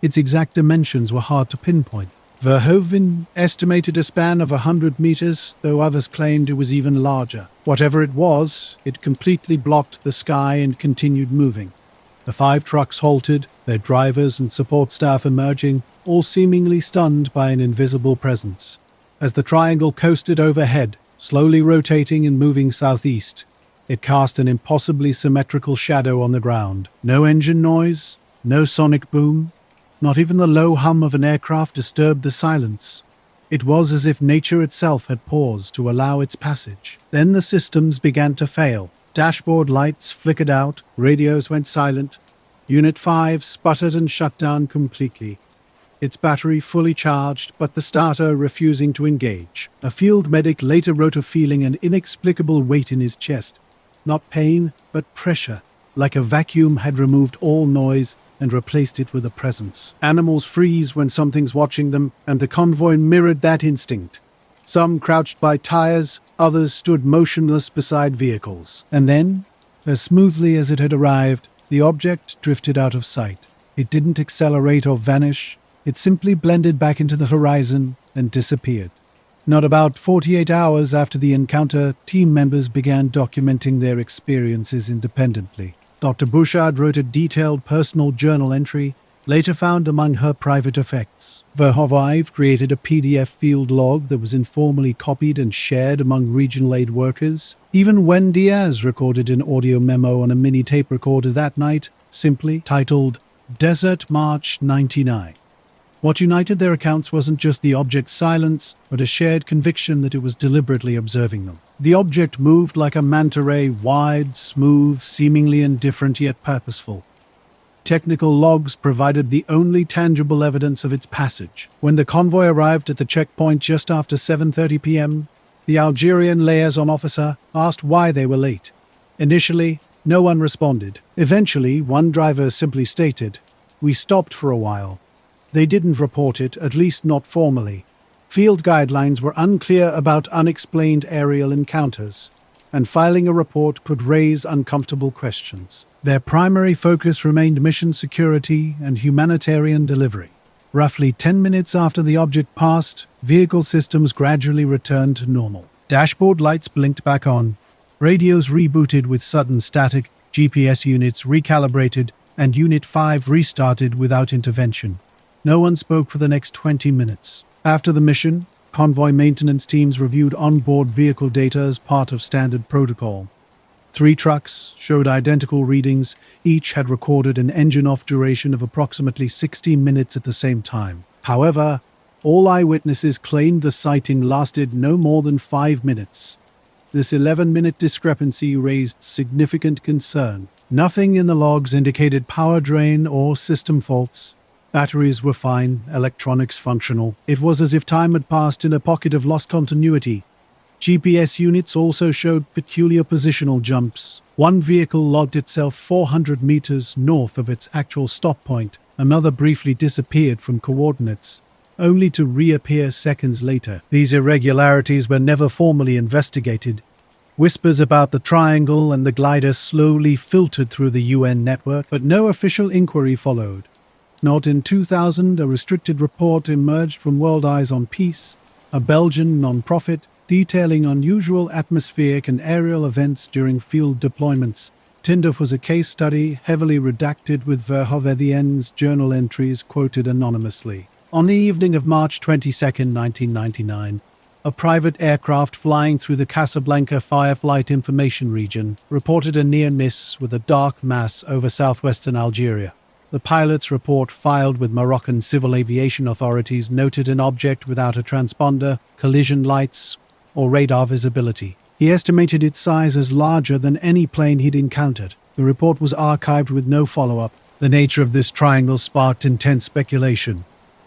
its exact dimensions were hard to pinpoint. Verhoeven estimated a span of 100 meters, though others claimed it was even larger. Whatever it was, it completely blocked the sky and continued moving. The 5 trucks halted, their drivers and support staff emerging, all seemingly stunned by an invisible presence. As the triangle coasted overhead, slowly rotating and moving southeast, it cast an impossibly symmetrical shadow on the ground. No engine noise, no sonic boom, not even the low hum of an aircraft disturbed the silence. It was as if nature itself had paused to allow its passage. Then the systems began to fail. Dashboard lights flickered out, radios went silent. Unit 5 sputtered and shut down completely. Its battery fully charged, but the starter refusing to engage. A field medic later wrote of feeling an inexplicable weight in his chest. Not pain, but pressure, like a vacuum had removed all noise and replaced it with a presence. Animals freeze when something's watching them, and the convoy mirrored that instinct. Some crouched by tires, others stood motionless beside vehicles. And then, as smoothly as it had arrived, the object drifted out of sight. It didn't accelerate or vanish. It simply blended back into the horizon and disappeared. Not about 48 hours after the encounter, team members began documenting their experiences independently. Dr. Bouchard wrote a detailed personal journal entry, later found among her private effects. Verhoeven created a PDF field log that was informally copied and shared among regional aid workers. Even Wen Diaz recorded an audio memo on a mini tape recorder that night, simply titled Desert March 99. What united their accounts wasn't just the object's silence, but a shared conviction that it was deliberately observing them. The object moved like a manta ray, wide, smooth, seemingly indifferent yet purposeful. Technical logs provided the only tangible evidence of its passage. When the convoy arrived at the checkpoint just after 7:30 p.m., the Algerian liaison officer asked why they were late. Initially, no one responded. Eventually, one driver simply stated, "We stopped for a while." They didn't report it, at least not formally. Field guidelines were unclear about unexplained aerial encounters, and filing a report could raise uncomfortable questions. Their primary focus remained mission security and humanitarian delivery. Roughly 10 minutes after the object passed, vehicle systems gradually returned to normal. Dashboard lights blinked back on, radios rebooted with sudden static, GPS units recalibrated, and Unit 5 restarted without intervention. No one spoke for the next 20 minutes. After the mission, convoy maintenance teams reviewed onboard vehicle data as part of standard protocol. 3 trucks showed identical readings. Each had recorded an engine-off duration of approximately 60 minutes at the same time. However, all eyewitnesses claimed the sighting lasted no more than 5 minutes. This 11-minute discrepancy raised significant concern. Nothing in the logs indicated power drain or system faults. Batteries were fine, electronics functional. It was as if time had passed in a pocket of lost continuity. GPS units also showed peculiar positional jumps. One vehicle logged itself 400 meters north of its actual stop point. Another briefly disappeared from coordinates, only to reappear seconds later. These irregularities were never formally investigated. Whispers about the triangle and the glider slowly filtered through the UN network, but no official inquiry followed. Not in 2000, a restricted report emerged from World Eyes on Peace, a Belgian non-profit detailing unusual atmospheric and aerial events during field deployments. Tinduf was a case study, heavily redacted, with Verhoeven's journal entries quoted anonymously. On the evening of March 22, 1999, a private aircraft flying through the Casablanca Fireflight Information Region reported a near miss with a dark mass over southwestern Algeria. The pilot's report, filed with Moroccan civil aviation authorities, noted an object without a transponder, collision lights, or radar visibility. He estimated its size as larger than any plane he'd encountered. The report was archived with no follow-up. The nature of this triangle sparked intense speculation.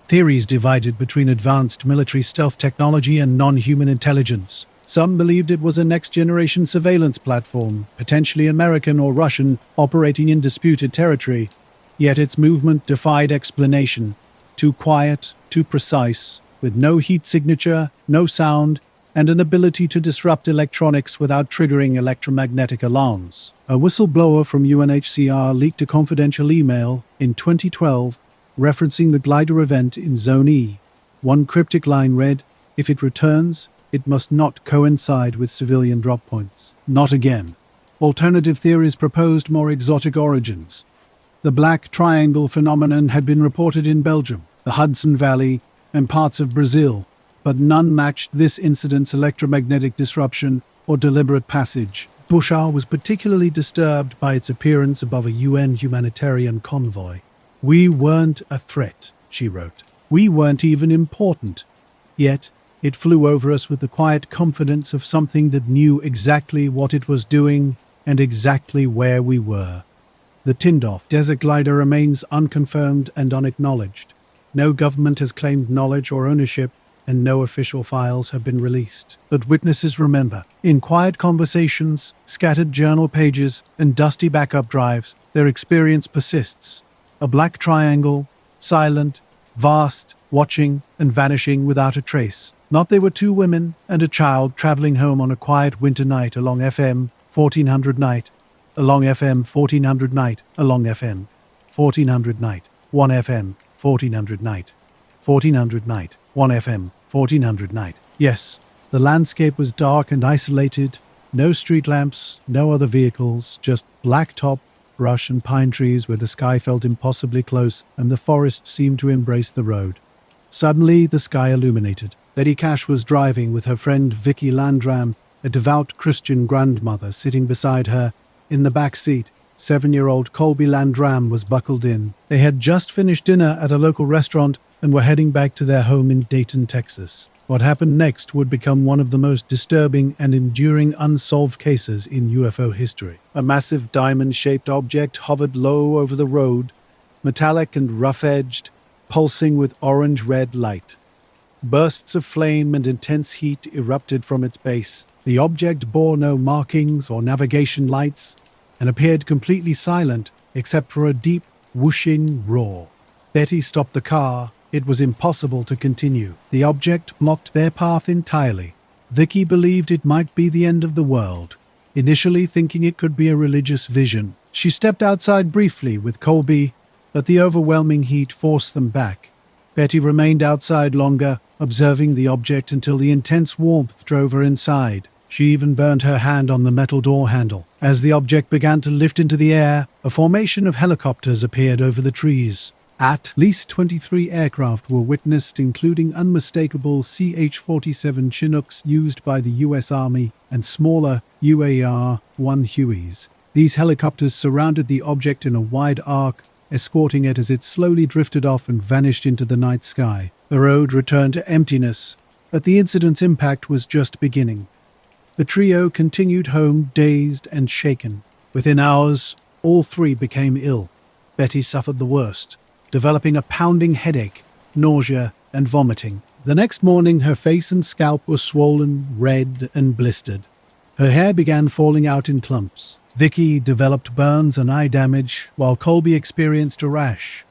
Theories divided between advanced military stealth technology and non-human intelligence. Some believed it was a next-generation surveillance platform, potentially American or Russian, operating in disputed territory. Yet its movement defied explanation. Too quiet, too precise, with no heat signature, no sound, and an ability to disrupt electronics without triggering electromagnetic alarms. A whistleblower from UNHCR leaked a confidential email in 2012 referencing the glider event in Zone E. One cryptic line read, "If it returns, it must not coincide with civilian drop points." Not again. Alternative theories proposed more exotic origins. The Black Triangle phenomenon had been reported in Belgium, the Hudson Valley, and parts of Brazil, but none matched this incident's electromagnetic disruption or deliberate passage. Bouchard was particularly disturbed by its appearance above a UN humanitarian convoy. "We weren't a threat," she wrote. "We weren't even important. Yet, it flew over us with the quiet confidence of something that knew exactly what it was doing and exactly where we were." The Tindouf desert glider remains unconfirmed and unacknowledged. No government has claimed knowledge or ownership, and no official files have been released. But witnesses remember. In quiet conversations, scattered journal pages, and dusty backup drives, their experience persists. A black triangle, silent, vast, watching, and vanishing without a trace. Not they were 2 women and a child traveling home on a quiet winter night along FM 1400 night. Along FM 1400 night, along FM 1400 night, 1 FM 1400 night, 1400 night, 1 FM 1400 night. Yes, the landscape was dark and isolated, no street lamps, no other vehicles, just blacktop, brush and pine trees where the sky felt impossibly close and the forest seemed to embrace the road. Suddenly the sky illuminated. Betty Cash was driving with her friend Vicky Landram, a devout Christian grandmother sitting beside her. In the back seat, 7-year-old Colby Landram was buckled in. They had just finished dinner at a local restaurant and were heading back to their home in Dayton, Texas. What happened next would become one of the most disturbing and enduring unsolved cases in UFO history. A massive diamond-shaped object hovered low over the road, metallic and rough-edged, pulsing with orange-red light. Bursts of flame and intense heat erupted from its base. The object bore no markings or navigation lights and appeared completely silent except for a deep, whooshing roar. Betty stopped the car. It was impossible to continue. The object blocked their path entirely. Vicky believed it might be the end of the world, initially thinking it could be a religious vision. She stepped outside briefly with Colby, but the overwhelming heat forced them back. Betty remained outside longer, observing the object until the intense warmth drove her inside. She even burned her hand on the metal door handle. As the object began to lift into the air, a formation of helicopters appeared over the trees. At least 23 aircraft were witnessed, including unmistakable CH-47 Chinooks used by the U.S. Army and smaller UAR-1 Hueys. These helicopters surrounded the object in a wide arc, escorting it as it slowly drifted off and vanished into the night sky. The road returned to emptiness, but the incident's impact was just beginning. The trio continued home dazed and shaken. Within hours, all three became ill. Betty suffered the worst, developing a pounding headache, nausea, and vomiting. The next morning, her face and scalp were swollen, red, and blistered. Her hair began falling out in clumps. Vicky developed burns and eye damage, while Colby experienced a rash.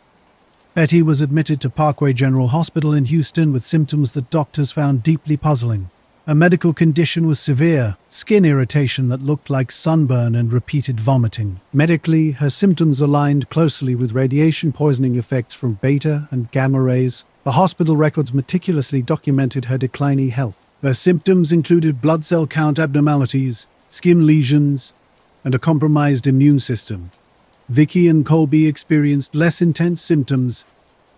Betty was admitted to Parkway General Hospital in Houston with symptoms that doctors found deeply puzzling. Her medical condition was severe, skin irritation that looked like sunburn and repeated vomiting. Medically, her symptoms aligned closely with radiation poisoning effects from beta and gamma rays. The hospital records meticulously documented her declining health. Her symptoms included blood cell count abnormalities, skin lesions, and a compromised immune system. Vicky and Colby experienced less intense symptoms,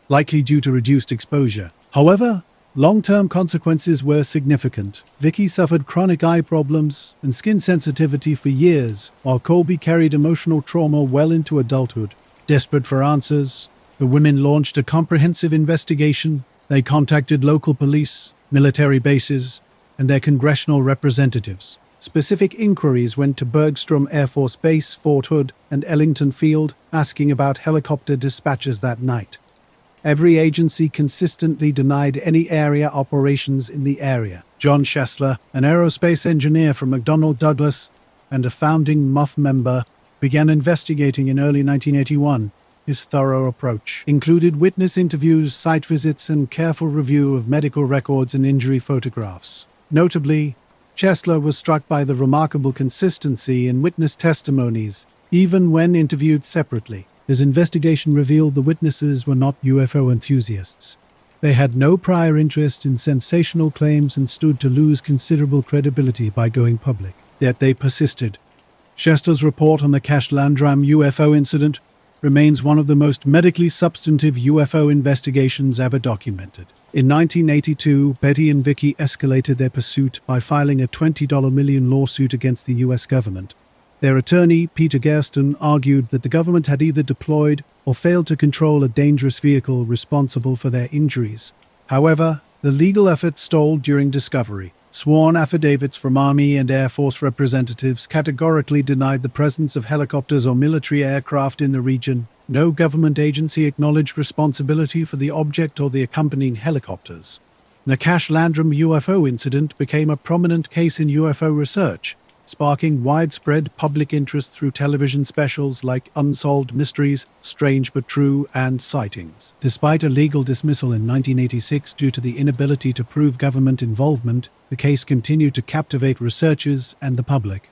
likely due to reduced exposure. However, long-term consequences were significant. Vicky suffered chronic eye problems and skin sensitivity for years, while Colby carried emotional trauma well into adulthood. Desperate for answers, the women launched a comprehensive investigation. They contacted local police, military bases, and their congressional representatives. Specific inquiries went to Bergstrom Air Force Base, Fort Hood, and Ellington Field, asking about helicopter dispatches that night. Every agency consistently denied any area operations in the area. John Schessler, an aerospace engineer from McDonnell Douglas and a founding MUF member, began investigating in early 1981. His thorough approach included witness interviews, site visits, and careful review of medical records and injury photographs. Notably, Schessler was struck by the remarkable consistency in witness testimonies, even when interviewed separately. His investigation revealed the witnesses were not UFO enthusiasts. They had no prior interest in sensational claims and stood to lose considerable credibility by going public. Yet they persisted. Schessler's report on the Cash Landrum UFO incident remains one of the most medically substantive UFO investigations ever documented. In 1982, Betty and Vicky escalated their pursuit by filing a $20 million lawsuit against the U.S. government. Their attorney, Peter Gersten, argued that the government had either deployed or failed to control a dangerous vehicle responsible for their injuries. However, the legal effort stalled during discovery. Sworn affidavits from Army and Air Force representatives categorically denied the presence of helicopters or military aircraft in the region. No government agency acknowledged responsibility for the object or the accompanying helicopters. The Cash Landrum UFO incident became a prominent case in UFO research, sparking widespread public interest through television specials like Unsolved Mysteries, Strange But True, and Sightings. Despite a legal dismissal in 1986 due to the inability to prove government involvement, the case continued to captivate researchers and the public.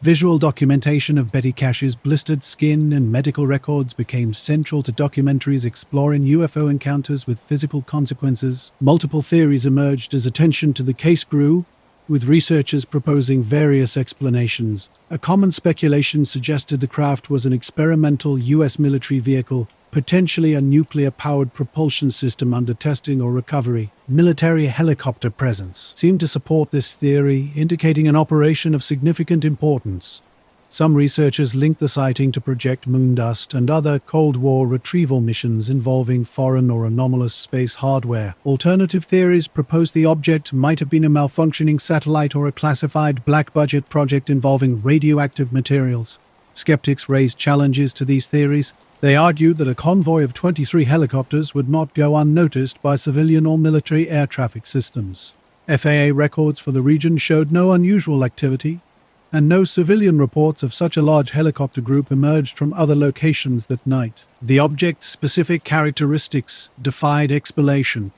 Visual documentation of Betty Cash's blistered skin and medical records became central to documentaries exploring UFO encounters with physical consequences. Multiple theories emerged as attention to the case grew, with researchers proposing various explanations. A common speculation suggested the craft was an experimental U.S. military vehicle, potentially a nuclear-powered propulsion system under testing or recovery. Military helicopter presence seemed to support this theory, indicating an operation of significant importance. Some researchers linked the sighting to Project Moondust and other Cold War retrieval missions involving foreign or anomalous space hardware. Alternative theories proposed the object might have been a malfunctioning satellite or a classified black-budget project involving radioactive materials. Skeptics raised challenges to these theories. They argued that a convoy of 23 helicopters would not go unnoticed by civilian or military air traffic systems. FAA records for the region showed no unusual activity, and no civilian reports of such a large helicopter group emerged from other locations that night. The object's specific characteristics defied explanation.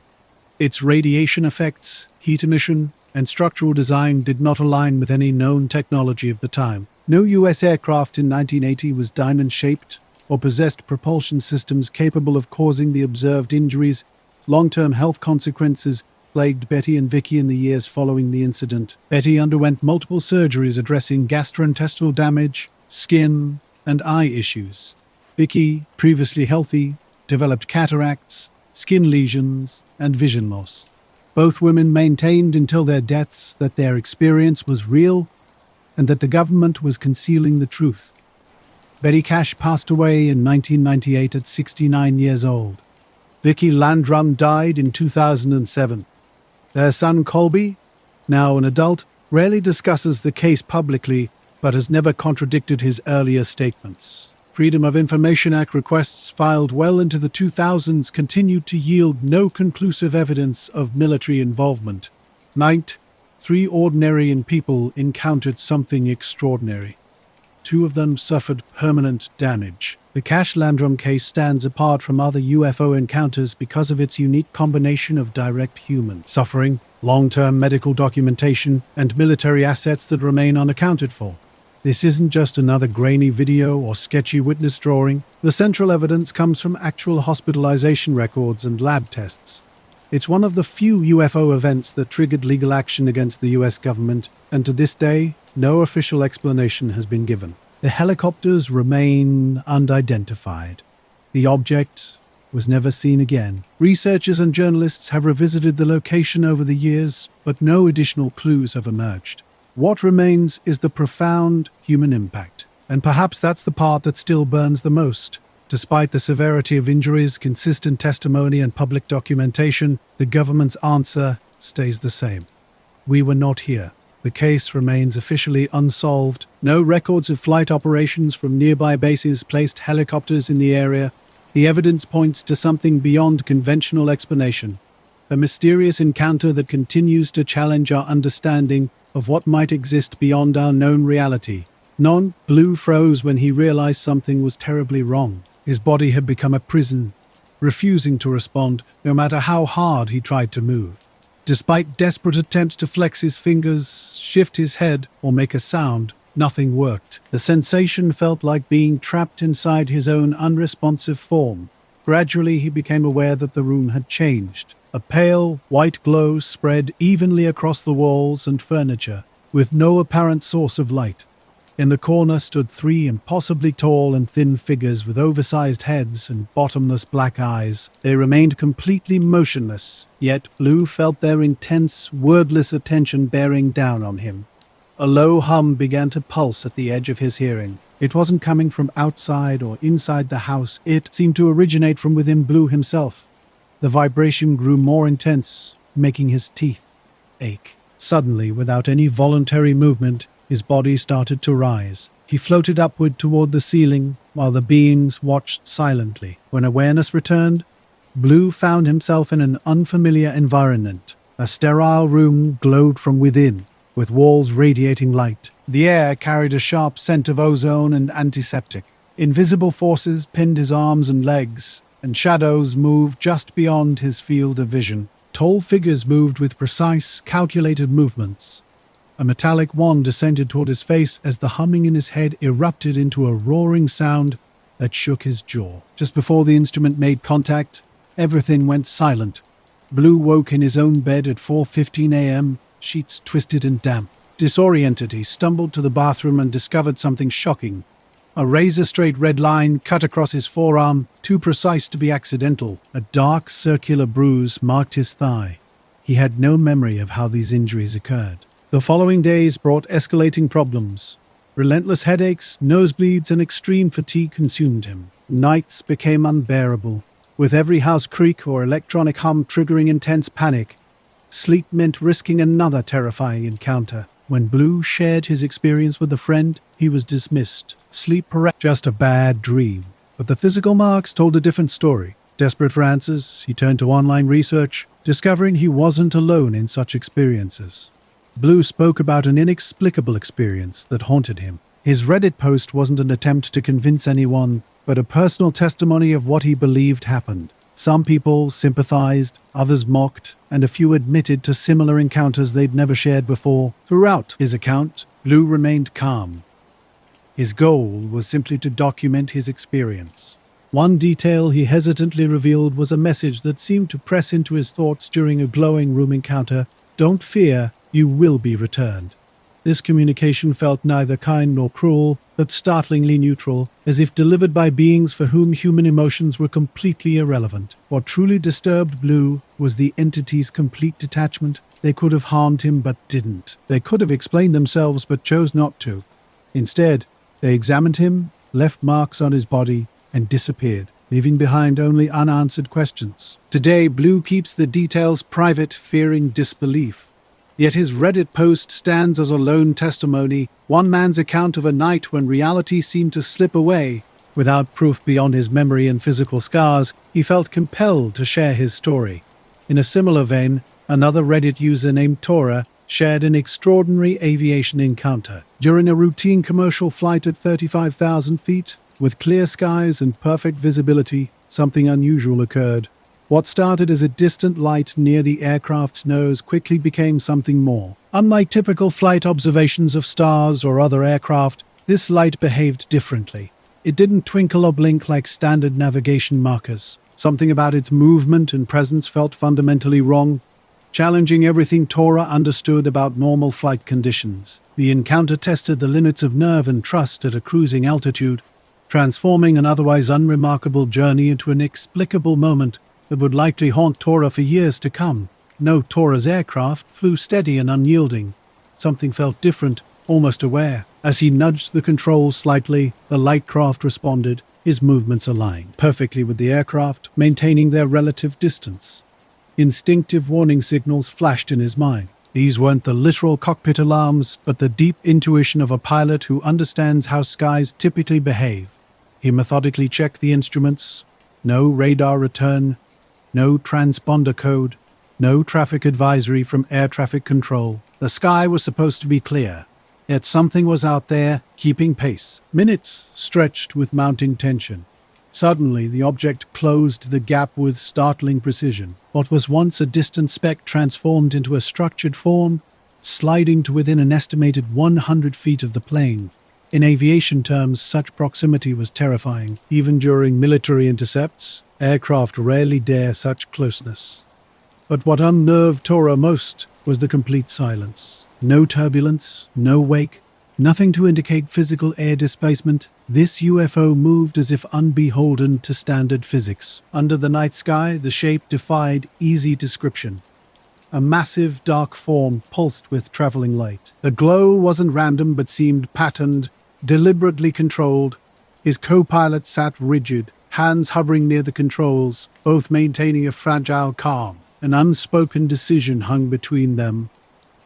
Its radiation effects, heat emission, and structural design did not align with any known technology of the time. No U.S. aircraft in 1980 was diamond-shaped or possessed propulsion systems capable of causing the observed injuries. Long-term health consequences plagued Betty and Vicky in the years following the incident. Betty underwent multiple surgeries addressing gastrointestinal damage, skin, and eye issues. Vicky, previously healthy, developed cataracts, skin lesions, and vision loss. Both women maintained until their deaths that their experience was real and that the government was concealing the truth. Betty Cash passed away in 1998 at 69 years old. Vicky Landrum died in 2007. Their son Colby, now an adult, rarely discusses the case publicly but has never contradicted his earlier statements. Freedom of Information Act requests filed well into the 2000s continued to yield no conclusive evidence of military involvement. Night, 3 ordinary people encountered something extraordinary. 2 of them suffered permanent damage. The Cash Landrum case stands apart from other UFO encounters because of its unique combination of direct human suffering, long-term medical documentation, and military assets that remain unaccounted for. This isn't just another grainy video or sketchy witness drawing. The central evidence comes from actual hospitalization records and lab tests. It's one of the few UFO events that triggered legal action against the US government, and to this day, no official explanation has been given. The helicopters remain unidentified. The object was never seen again. Researchers and journalists have revisited the location over the years, but no additional clues have emerged. What remains is the profound human impact, and perhaps that's the part that still burns the most. Despite the severity of injuries, consistent testimony, and public documentation, the government's answer stays the same. We were not here. The case remains officially unsolved. No records of flight operations from nearby bases placed helicopters in the area. The evidence points to something beyond conventional explanation, a mysterious encounter that continues to challenge our understanding of what might exist beyond our known reality. Blue froze when he realized something was terribly wrong. His body had become a prison, refusing to respond no matter how hard he tried to move. Despite desperate attempts to flex his fingers, shift his head, or make a sound, nothing worked. The sensation felt like being trapped inside his own unresponsive form. Gradually, he became aware that the room had changed. A pale, white glow spread evenly across the walls and furniture, with no apparent source of light. In the corner stood 3 impossibly tall and thin figures with oversized heads and bottomless black eyes. They remained completely motionless, yet Blue felt their intense, wordless attention bearing down on him. A low hum began to pulse at the edge of his hearing. It wasn't coming from outside or inside the house. It seemed to originate from within Blue himself. The vibration grew more intense, making his teeth ache. Suddenly, without any voluntary movement, his body started to rise. He floated upward toward the ceiling, while the beings watched silently. When awareness returned, Blue found himself in an unfamiliar environment. A sterile room glowed from within, with walls radiating light. The air carried a sharp scent of ozone and antiseptic. Invisible forces pinned his arms and legs, and shadows moved just beyond his field of vision. Tall figures moved with precise, calculated movements. A metallic wand descended toward his face as the humming in his head erupted into a roaring sound that shook his jaw. Just before the instrument made contact, everything went silent. Blue woke in his own bed at 4:15 a.m., sheets twisted and damp. Disoriented, he stumbled to the bathroom and discovered something shocking. A razor-straight red line cut across his forearm, too precise to be accidental. A dark, circular bruise marked his thigh. He had no memory of how these injuries occurred. The following days brought escalating problems. Relentless headaches, nosebleeds, and extreme fatigue consumed him. Nights became unbearable, with every house creak or electronic hum triggering intense panic. Sleep meant risking another terrifying encounter. When Blue shared his experience with a friend, he was dismissed. Sleep paralysis, just a bad dream. But the physical marks told a different story. Desperate for answers, he turned to online research, discovering he wasn't alone in such experiences. Blue spoke about an inexplicable experience that haunted him. His Reddit post wasn't an attempt to convince anyone, but a personal testimony of what he believed happened. Some people sympathized, others mocked, and a few admitted to similar encounters they'd never shared before. Throughout his account, Blue remained calm. His goal was simply to document his experience. One detail he hesitantly revealed was a message that seemed to press into his thoughts during a glowing room encounter. "Don't fear, you will be returned." This communication felt neither kind nor cruel, but startlingly neutral, as if delivered by beings for whom human emotions were completely irrelevant. What truly disturbed Blue was the entity's complete detachment. They could have harmed him, but didn't. They could have explained themselves, but chose not to. Instead, they examined him, left marks on his body, and disappeared, leaving behind only unanswered questions. Today, Blue keeps the details private, fearing disbelief. Yet his Reddit post stands as a lone testimony, one man's account of a night when reality seemed to slip away. Without proof beyond his memory and physical scars, he felt compelled to share his story. In a similar vein, another Reddit user named Torah shared an extraordinary aviation encounter. During a routine commercial flight at 35,000 feet, with clear skies and perfect visibility, something unusual occurred. What started as a distant light near the aircraft's nose quickly became something more. Unlike typical flight observations of stars or other aircraft, this light behaved differently. It didn't twinkle or blink like standard navigation markers. Something about its movement and presence felt fundamentally wrong, challenging everything Torah understood about normal flight conditions. The encounter tested the limits of nerve and trust at a cruising altitude, transforming an otherwise unremarkable journey into an inexplicable moment that would likely haunt Torah for years to come. No, Torah's aircraft flew steady and unyielding. Something felt different, almost aware. As he nudged the controls slightly, the light craft responded, his movements aligned perfectly with the aircraft, maintaining their relative distance. Instinctive warning signals flashed in his mind. These weren't the literal cockpit alarms, but the deep intuition of a pilot who understands how skies typically behave. He methodically checked the instruments. No radar return, no transponder code, no traffic advisory from air traffic control. The sky was supposed to be clear, yet something was out there, keeping pace. Minutes stretched with mounting tension. Suddenly, the object closed the gap with startling precision. What was once a distant speck transformed into a structured form, sliding to within an estimated 100 feet of the plane. In aviation terms, such proximity was terrifying. Even during military intercepts, aircraft rarely dare such closeness. But what unnerved Torah most was the complete silence. No turbulence, no wake, nothing to indicate physical air displacement. This UFO moved as if unbeholden to standard physics. Under the night sky, the shape defied easy description. A massive, dark form pulsed with traveling light. The glow wasn't random but seemed patterned, deliberately controlled. His co-pilot sat rigid, hands hovering near the controls, both maintaining a fragile calm. An unspoken decision hung between them.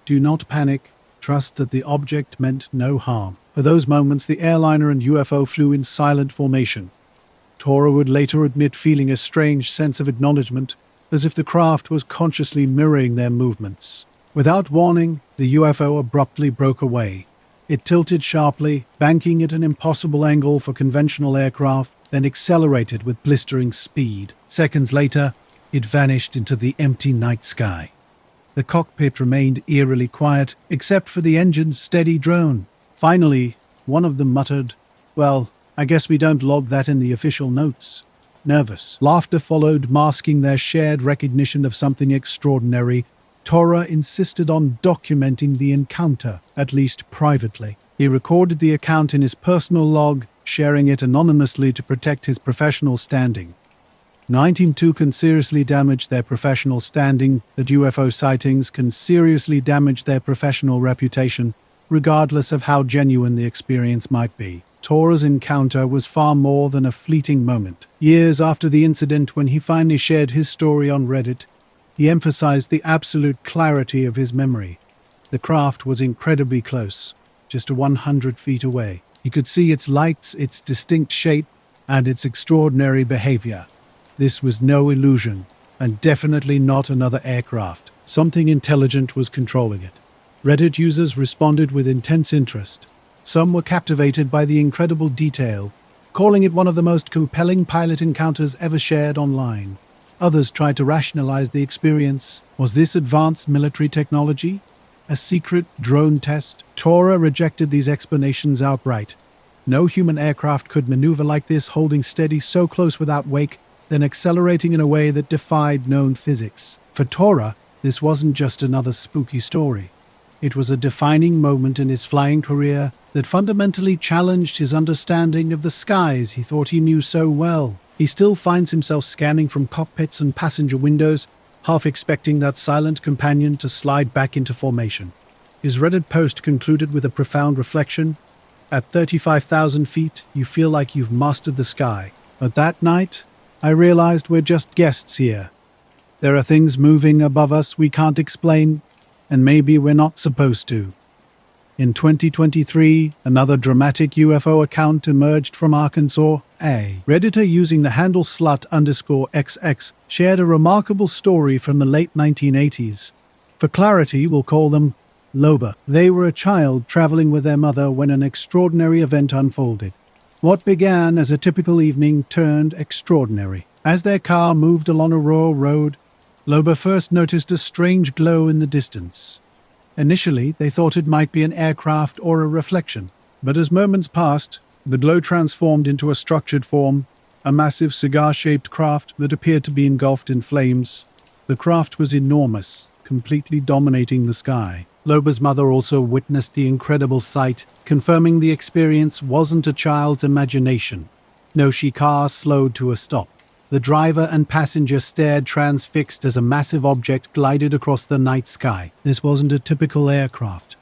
Do not panic. Trust that the object meant no harm. For those moments, the airliner and UFO flew in silent formation. Torah would later admit feeling a strange sense of acknowledgement, as if the craft was consciously mirroring their movements. Without warning, the UFO abruptly broke away. It tilted sharply, banking at an impossible angle for conventional aircraft, then accelerated with blistering speed. Seconds later, it vanished into the empty night sky. The cockpit remained eerily quiet, except for the engine's steady drone. Finally, one of them muttered, "Well, I guess we don't log that in the official notes." Nervous laughter followed, masking their shared recognition of something extraordinary. Torah insisted on documenting the encounter, at least privately. He recorded the account in his personal log, sharing it anonymously to protect his professional standing. 19.2 can seriously damage their professional standing, that UFO sightings can seriously damage their professional reputation, regardless of how genuine the experience might be. Torah's encounter was far more than a fleeting moment. Years after the incident, when he finally shared his story on Reddit, he emphasized the absolute clarity of his memory. The craft was incredibly close, just 100 feet away. He could see its lights, its distinct shape, and its extraordinary behavior. This was no illusion, and definitely not another aircraft. Something intelligent was controlling it. Reddit users responded with intense interest. Some were captivated by the incredible detail, calling it one of the most compelling pilot encounters ever shared online. Others tried to rationalize the experience. Was this advanced military technology? A secret drone test? Torah rejected these explanations outright. No human aircraft could maneuver like this, holding steady so close without wake, then accelerating in a way that defied known physics. For Torah, this wasn't just another spooky story. It was a defining moment in his flying career that fundamentally challenged his understanding of the skies he thought he knew so well. He still finds himself scanning from cockpits and passenger windows, half expecting that silent companion to slide back into formation. His Reddit post concluded with a profound reflection. At 35,000 feet, you feel like you've mastered the sky. But that night, I realized we're just guests here. There are things moving above us we can't explain, and maybe we're not supposed to. In 2023, another dramatic UFO account emerged from Arkansas. A Redditor using the handle slut_XX shared a remarkable story from the late 1980s. For clarity, we'll call them Loba. They were a child traveling with their mother when an extraordinary event unfolded. What began as a typical evening turned extraordinary. As their car moved along a rural road, Loba first noticed a strange glow in the distance. Initially, they thought it might be an aircraft or a reflection, but as moments passed, the glow transformed into a structured form, a massive cigar-shaped craft that appeared to be engulfed in flames. The craft was enormous, completely dominating the sky. Loba's mother also witnessed the incredible sight, confirming the experience wasn't a child's imagination. No, car slowed to a stop. The driver and passenger stared transfixed as a massive object glided across the night sky. This wasn't a typical aircraft.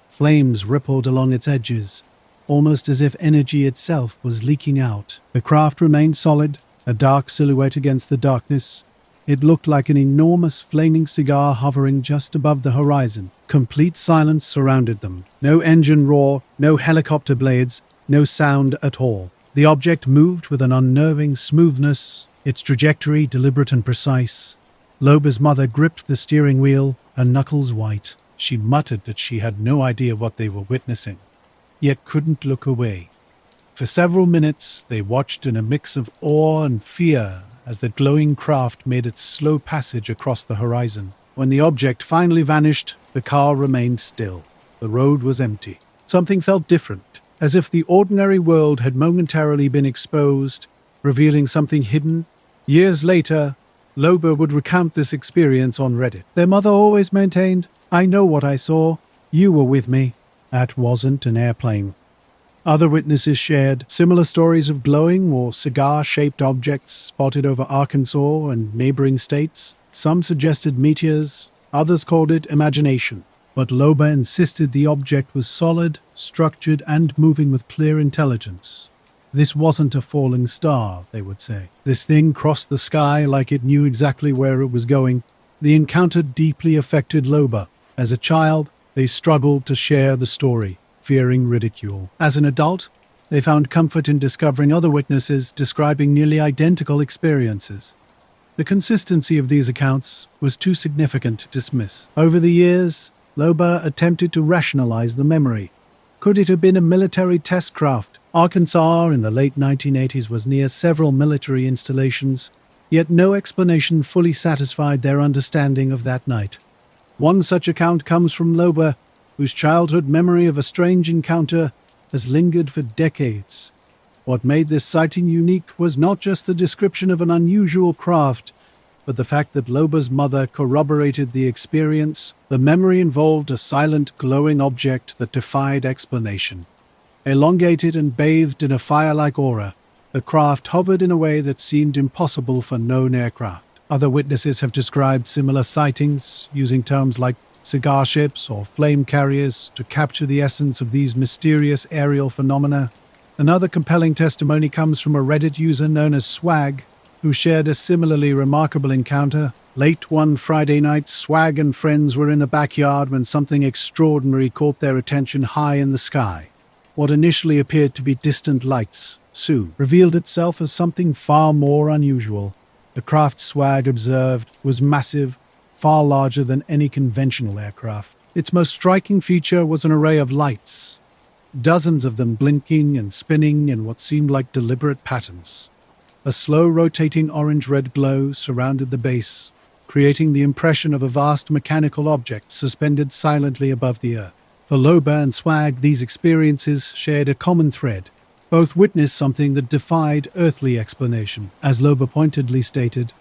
Flames rippled along its edges, almost as if energy itself was leaking out. The craft remained solid, a dark silhouette against the darkness. It looked like an enormous flaming cigar hovering just above the horizon. Complete silence surrounded them. No engine roar, no helicopter blades, no sound at all. The object moved with an unnerving smoothness, its trajectory deliberate and precise. Loba's mother gripped the steering wheel, her knuckles white. She muttered that she had no idea what they were witnessing, yet couldn't look away. For several minutes, they watched in a mix of awe and fear as the glowing craft made its slow passage across the horizon. When the object finally vanished, the car remained still. The road was empty. Something felt different, as if the ordinary world had momentarily been exposed, revealing something hidden. Years later, Loba would recount this experience on Reddit. Their mother always maintained, "I know what I saw. You were with me." That wasn't an airplane. Other witnesses shared similar stories of glowing or cigar-shaped objects spotted over Arkansas and neighboring states. Some suggested meteors, others called it imagination. But Loba insisted the object was solid, structured, and moving with clear intelligence. This wasn't a falling star, they would say. This thing crossed the sky like it knew exactly where it was going. The encounter deeply affected Loba. As a child, they struggled to share the story, fearing ridicule. As an adult, they found comfort in discovering other witnesses describing nearly identical experiences. The consistency of these accounts was too significant to dismiss. Over the years, Loba attempted to rationalize the memory. Could it have been a military test craft? Arkansas in the late 1980s was near several military installations, yet no explanation fully satisfied their understanding of that night. One such account comes from Loba, whose childhood memory of a strange encounter has lingered for decades. What made this sighting unique was not just the description of an unusual craft, but the fact that Loba's mother corroborated the experience. The memory involved a silent, glowing object that defied explanation. Elongated and bathed in a fire-like aura, the craft hovered in a way that seemed impossible for known aircraft. Other witnesses have described similar sightings, using terms like cigar ships or flame carriers to capture the essence of these mysterious aerial phenomena. Another compelling testimony comes from a Reddit user known as Swag, who shared a similarly remarkable encounter. Late one Friday night, Swag and friends were in the backyard when something extraordinary caught their attention high in the sky. What initially appeared to be distant lights soon revealed itself as something far more unusual. The craft Swag observed was massive, far larger than any conventional aircraft. Its most striking feature was an array of lights, dozens of them blinking and spinning in what seemed like deliberate patterns. A slow rotating orange-red glow surrounded the base, creating the impression of a vast mechanical object suspended silently above the earth. For Loba and Swag, these experiences shared a common thread. Both witnessed something that defied earthly explanation. As Loba pointedly stated,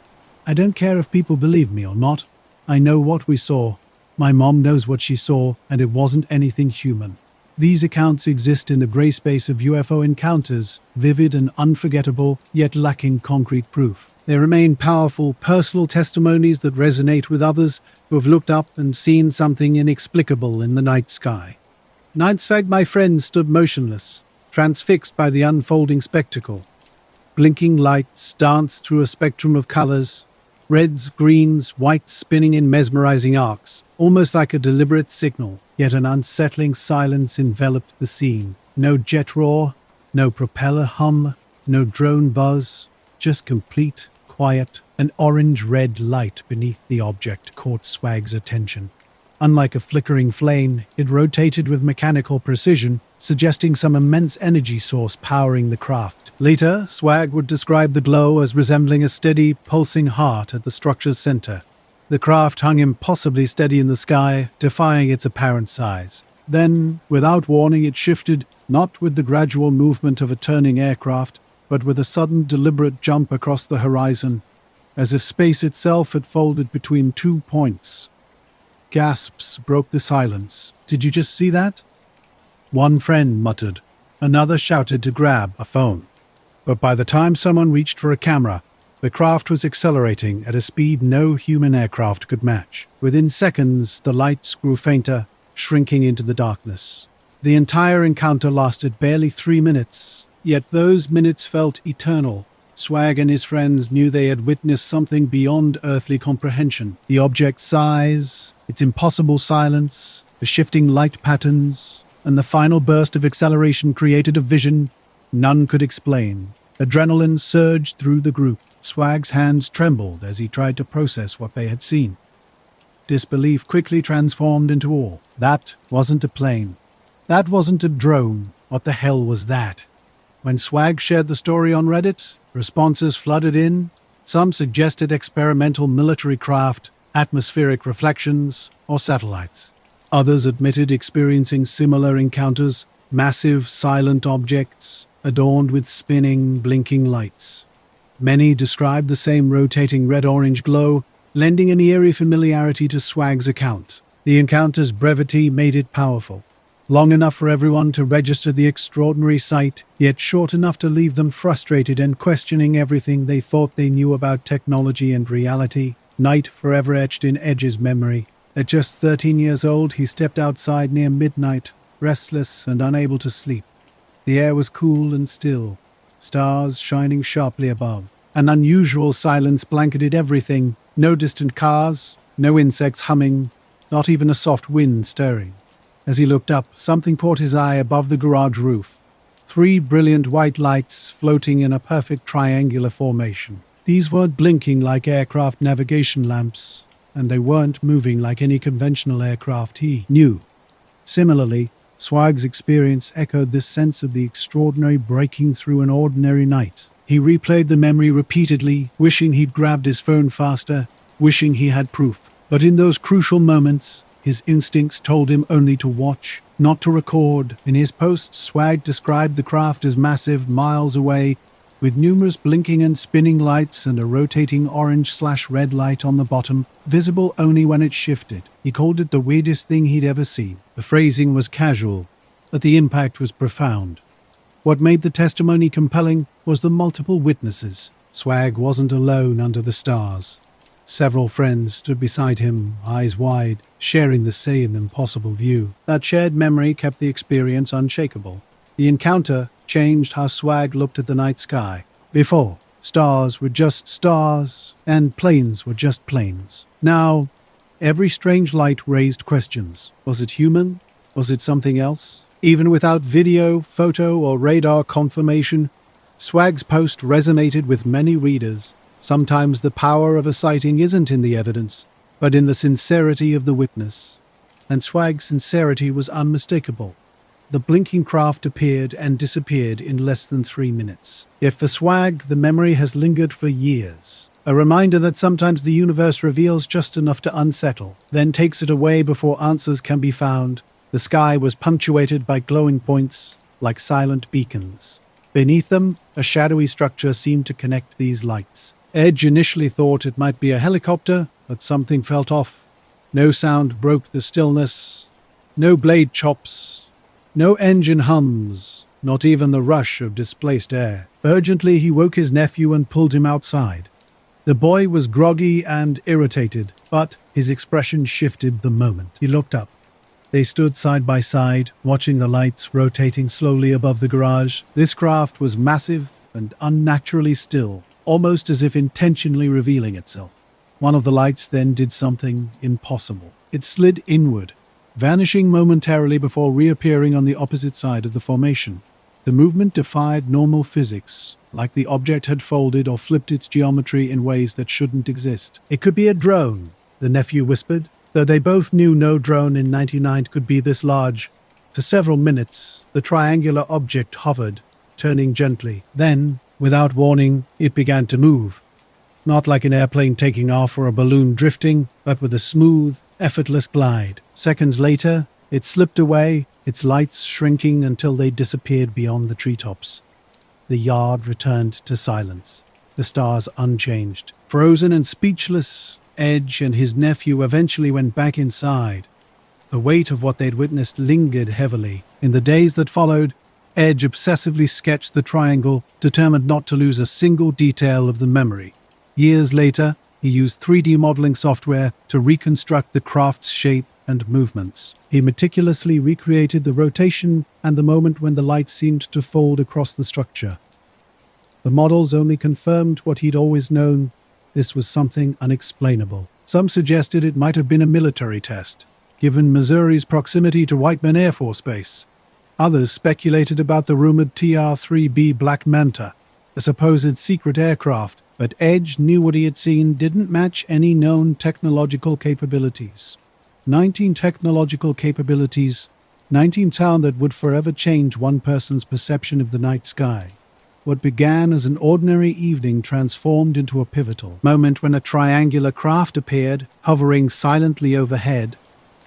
"I don't care if people believe me or not. I know what we saw. My mom knows what she saw, and it wasn't anything human. These accounts exist in the grey space of UFO encounters, vivid and unforgettable, yet lacking concrete proof. They remain powerful, personal testimonies that resonate with others who have looked up and seen something inexplicable in the night sky. Nightswag, my friend, stood motionless, transfixed by the unfolding spectacle. Blinking lights danced through a spectrum of colors, reds, greens, whites spinning in mesmerizing arcs, almost like a deliberate signal, yet an unsettling silence enveloped the scene. No jet roar, no propeller hum, no drone buzz, just complete quiet. An orange-red light beneath the object caught Swag's attention. Unlike a flickering flame, it rotated with mechanical precision, suggesting some immense energy source powering the craft. Later, Swag would describe the glow as resembling a steady, pulsing heart at the structure's center. The craft hung impossibly steady in the sky, defying its apparent size. Then, without warning, it shifted, not with the gradual movement of a turning aircraft, but with a sudden, deliberate jump across the horizon, as if space itself had folded between 2 points. Gasps broke the silence. "Did you just see that?" One friend muttered. Another shouted to grab a phone. But by the time someone reached for a camera, the craft was accelerating at a speed no human aircraft could match. Within seconds, the lights grew fainter, shrinking into the darkness. The entire encounter lasted barely 3 minutes, yet those minutes felt eternal. Swag and his friends knew they had witnessed something beyond earthly comprehension. The object's size, its impossible silence, the shifting light patterns, and the final burst of acceleration created a vision none could explain. Adrenaline surged through the group. Swag's hands trembled as he tried to process what they had seen. Disbelief quickly transformed into awe. That wasn't a plane. That wasn't a drone. What the hell was that? When Swag shared the story on Reddit, responses flooded in. Some suggested experimental military craft, atmospheric reflections, or satellites. Others admitted experiencing similar encounters, massive, silent objects, adorned with spinning, blinking lights. Many described the same rotating red-orange glow, lending an eerie familiarity to Swag's account. The encounter's brevity made it powerful. Long enough for everyone to register the extraordinary sight, yet short enough to leave them frustrated and questioning everything they thought they knew about technology and reality. Night forever etched in Edge's memory. At just 13 years old, he stepped outside near midnight, restless and unable to sleep. The air was cool and still, stars shining sharply above. An unusual silence blanketed everything. No distant cars, no insects humming, not even a soft wind stirring. As he looked up, something caught his eye above the garage roof. 3 brilliant white lights floating in a perfect triangular formation. These weren't blinking like aircraft navigation lamps, and they weren't moving like any conventional aircraft he knew. Similarly, Swag's experience echoed this sense of the extraordinary breaking through an ordinary night. He replayed the memory repeatedly, wishing he'd grabbed his phone faster, wishing he had proof. But in those crucial moments, his instincts told him only to watch, not to record. In his post, Swag described the craft as massive, miles away, with numerous blinking and spinning lights and a rotating orange/red light on the bottom, visible only when it shifted. He called it the weirdest thing he'd ever seen. The phrasing was casual, but the impact was profound. What made the testimony compelling was the multiple witnesses. Swag wasn't alone under the stars. Several friends stood beside him, eyes wide, sharing the same impossible view. That shared memory kept the experience unshakable. The encounter changed how Swag looked at the night sky. Before, stars were just stars, and planes were just planes. Now, every strange light raised questions. Was it human? Was it something else? Even without video, photo, or radar confirmation, Swag's post resonated with many readers. Sometimes the power of a sighting isn't in the evidence, but in the sincerity of the witness. And Swag's sincerity was unmistakable. The blinking craft appeared and disappeared in less than 3 minutes. Yet for Swag, the memory has lingered for years. A reminder that sometimes the universe reveals just enough to unsettle, then takes it away before answers can be found. The sky was punctuated by glowing points, like silent beacons. Beneath them, a shadowy structure seemed to connect these lights. Edge initially thought it might be a helicopter, but something felt off. No sound broke the stillness. No blade chops. No engine hums. Not even the rush of displaced air. Urgently, he woke his nephew and pulled him outside. The boy was groggy and irritated, but his expression shifted the moment he looked up. They stood side by side, watching the lights rotating slowly above the garage. This craft was massive and unnaturally still, almost as if intentionally revealing itself. One of the lights then did something impossible. It slid inward, vanishing momentarily before reappearing on the opposite side of the formation. The movement defied normal physics, like the object had folded or flipped its geometry in ways that shouldn't exist. "It could be a drone," the nephew whispered, though they both knew no drone in 99 could be this large. For several minutes, the triangular object hovered, turning gently. Then, without warning, it began to move. Not like an airplane taking off or a balloon drifting, but with a smooth, effortless glide. Seconds later, it slipped away, its lights shrinking until they disappeared beyond the treetops. The yard returned to silence, the stars unchanged. Frozen and speechless, Edge and his nephew eventually went back inside. The weight of what they'd witnessed lingered heavily. In the days that followed, Edge obsessively sketched the triangle, determined not to lose a single detail of the memory. Years later, he used 3D modeling software to reconstruct the craft's shape and movements. He meticulously recreated the rotation and the moment when the light seemed to fold across the structure. The models only confirmed what he'd always known. This was something unexplainable. Some suggested it might have been a military test, given Missouri's proximity to Whiteman Air Force Base. Others speculated about the rumored TR-3B Black Manta, a supposed secret aircraft, but Edge knew what he had seen didn't match any known technological capabilities. 19 technological capabilities, 19 sound that would forever change one person's perception of the night sky. What began as an ordinary evening transformed into a pivotal moment when a triangular craft appeared, hovering silently overhead.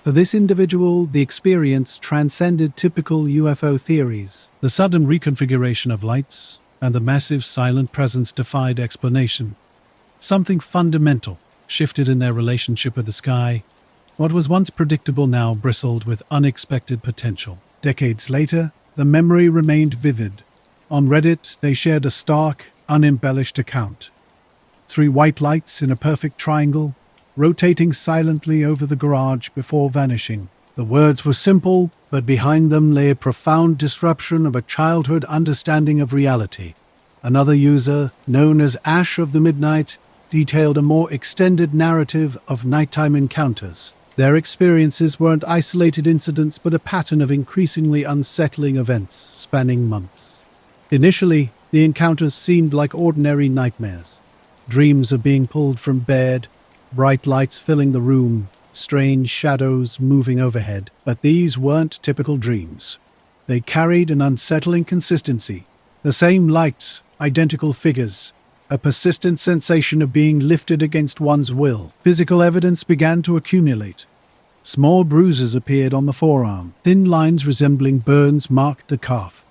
For this individual, the experience transcended typical UFO theories. The sudden reconfiguration of lights and the massive silent presence defied explanation. Something fundamental shifted in their relationship with the sky. What was once predictable now bristled with unexpected potential. Decades later, the memory remained vivid. On Reddit, they shared a stark, unembellished account. 3 white lights in a perfect triangle, rotating silently over the garage before vanishing. The words were simple, but behind them lay a profound disruption of a childhood understanding of reality. Another user, known as Ash of the Midnight, detailed a more extended narrative of nighttime encounters. Their experiences weren't isolated incidents, but a pattern of increasingly unsettling events spanning months. Initially, the encounters seemed like ordinary nightmares. Dreams of being pulled from bed, bright lights filling the room, strange shadows moving overhead. But these weren't typical dreams. They carried an unsettling consistency. The same light, identical figures, a persistent sensation of being lifted against one's will. Physical evidence began to accumulate. Small bruises appeared on the forearm. Thin lines resembling burns marked the calf.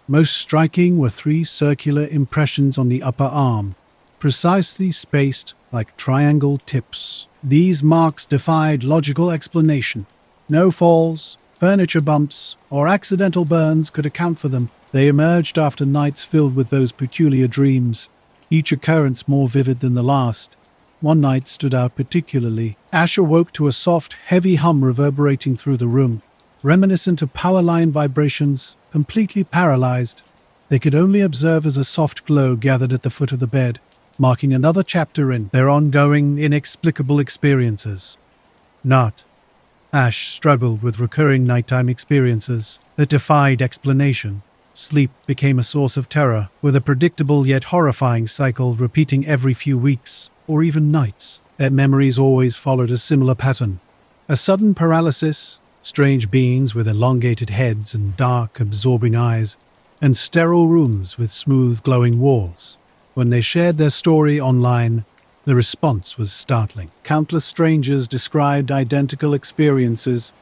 Most striking were 3 circular impressions on the upper arm, precisely spaced like triangle tips. These marks defied logical explanation. No falls, furniture bumps, or accidental burns could account for them. They emerged after nights filled with those peculiar dreams, each occurrence more vivid than the last. One night stood out particularly. Ash awoke to a soft, heavy hum reverberating through the room, reminiscent of power line vibrations. Completely paralyzed, they could only observe as a soft glow gathered at the foot of the bed, marking another chapter in their ongoing, inexplicable experiences. Not. Ash struggled with recurring nighttime experiences that defied explanation. Sleep became a source of terror, with a predictable yet horrifying cycle repeating every few weeks, or even nights. Their memories always followed a similar pattern. A sudden paralysis, strange beings with elongated heads and dark, absorbing eyes, and sterile rooms with smooth, glowing walls. When they shared their story online, the response was startling. Countless strangers described identical experiences: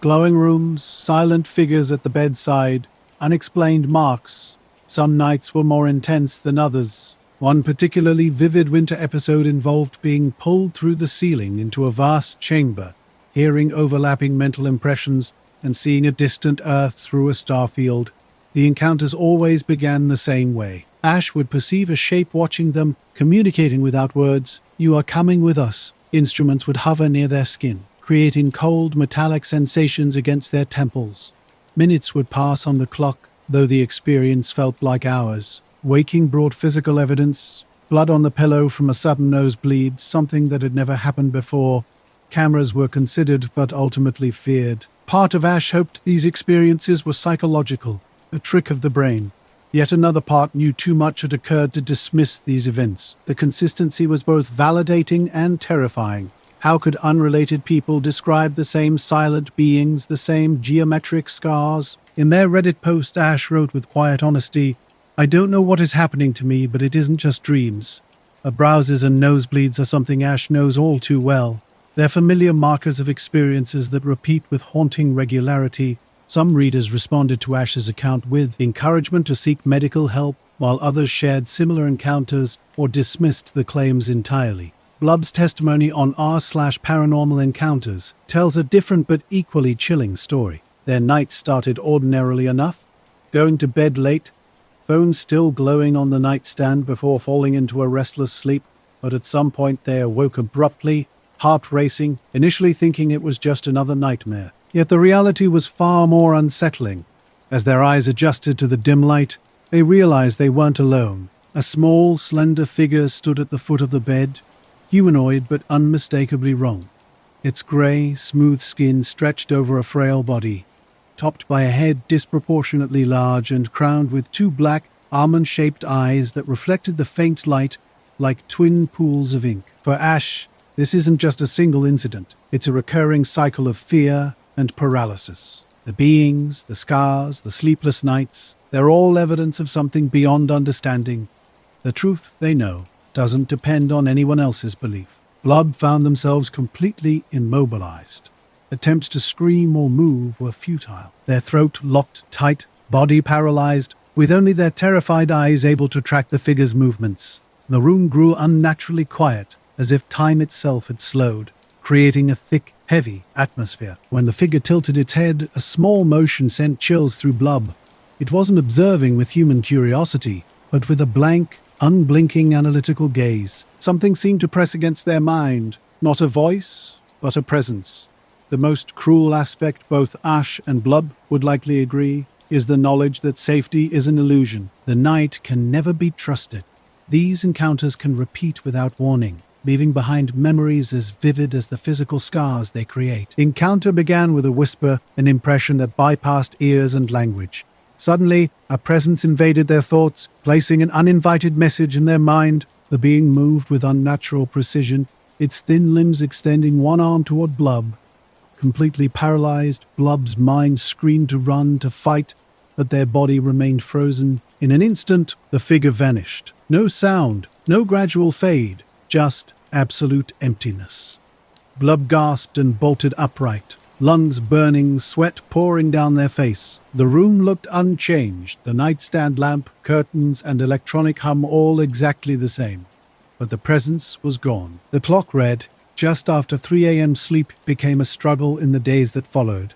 glowing rooms, silent figures at the bedside, unexplained marks. Some nights were more intense than others, One particularly vivid winter episode involved being pulled through the ceiling into a vast chamber, hearing overlapping mental impressions and seeing a distant Earth through a star field. The encounters always began the same way. Ash would perceive a shape watching them, communicating without words. "You are coming with us." Instruments would hover near their skin, creating cold, metallic sensations against their temples. Minutes would pass on the clock, though the experience felt like hours. Waking brought physical evidence: blood on the pillow from a sudden nosebleed, something that had never happened before. Cameras were considered, but ultimately feared. Part of Ash hoped these experiences were psychological, a trick of the brain. Yet another part knew too much had occurred to dismiss these events. The consistency was both validating and terrifying. How could unrelated people describe the same silent beings, the same geometric scars? In their Reddit post, Ash wrote with quiet honesty, "I don't know what is happening to me, but it isn't just dreams." Browses and nosebleeds are something Ash knows all too well. They're familiar markers of experiences that repeat with haunting regularity. Some readers responded to Ash's account with encouragement to seek medical help, while others shared similar encounters or dismissed the claims entirely. Blub's testimony on r/paranormal encounters tells a different but equally chilling story. Their night started ordinarily enough, going to bed late, phone still glowing on the nightstand before falling into a restless sleep, but at some point they awoke abruptly, heart racing, initially thinking it was just another nightmare. Yet the reality was far more unsettling. As their eyes adjusted to the dim light, they realized they weren't alone. A small, slender figure stood at the foot of the bed, humanoid but unmistakably wrong. Its grey, smooth skin stretched over a frail body, topped by a head disproportionately large and crowned with two black, almond-shaped eyes that reflected the faint light like twin pools of ink. For Ash, this isn't just a single incident. It's a recurring cycle of fear and paralysis. The beings, the scars, the sleepless nights, they're all evidence of something beyond understanding. The truth, they know, doesn't depend on anyone else's belief. Blub found themselves completely immobilized. Attempts to scream or move were futile. Their throat locked tight, body paralyzed, with only their terrified eyes able to track the figure's movements. The room grew unnaturally quiet, as if time itself had slowed, creating a thick, heavy atmosphere. When the figure tilted its head, a small motion sent chills through Blub. It wasn't observing with human curiosity, but with a blank, unblinking analytical gaze. Something seemed to press against their mind, not a voice, but a presence. The most cruel aspect, both Ash and Blub would likely agree, is the knowledge that safety is an illusion. The night can never be trusted. These encounters can repeat without warning, leaving behind memories as vivid as the physical scars they create. The encounter began with a whisper, an impression that bypassed ears and language. Suddenly, a presence invaded their thoughts, placing an uninvited message in their mind. The being moved with unnatural precision, its thin limbs extending one arm toward Blub. Completely paralyzed, Blub's mind screamed to run, to fight, but their body remained frozen. In an instant, the figure vanished. No sound, no gradual fade, just absolute emptiness. Blub gasped and bolted upright, lungs burning, sweat pouring down their face. The room looked unchanged, the nightstand lamp, curtains, and electronic hum all exactly the same. But the presence was gone. The clock read, just after 3 a.m. sleep became a struggle in the days that followed.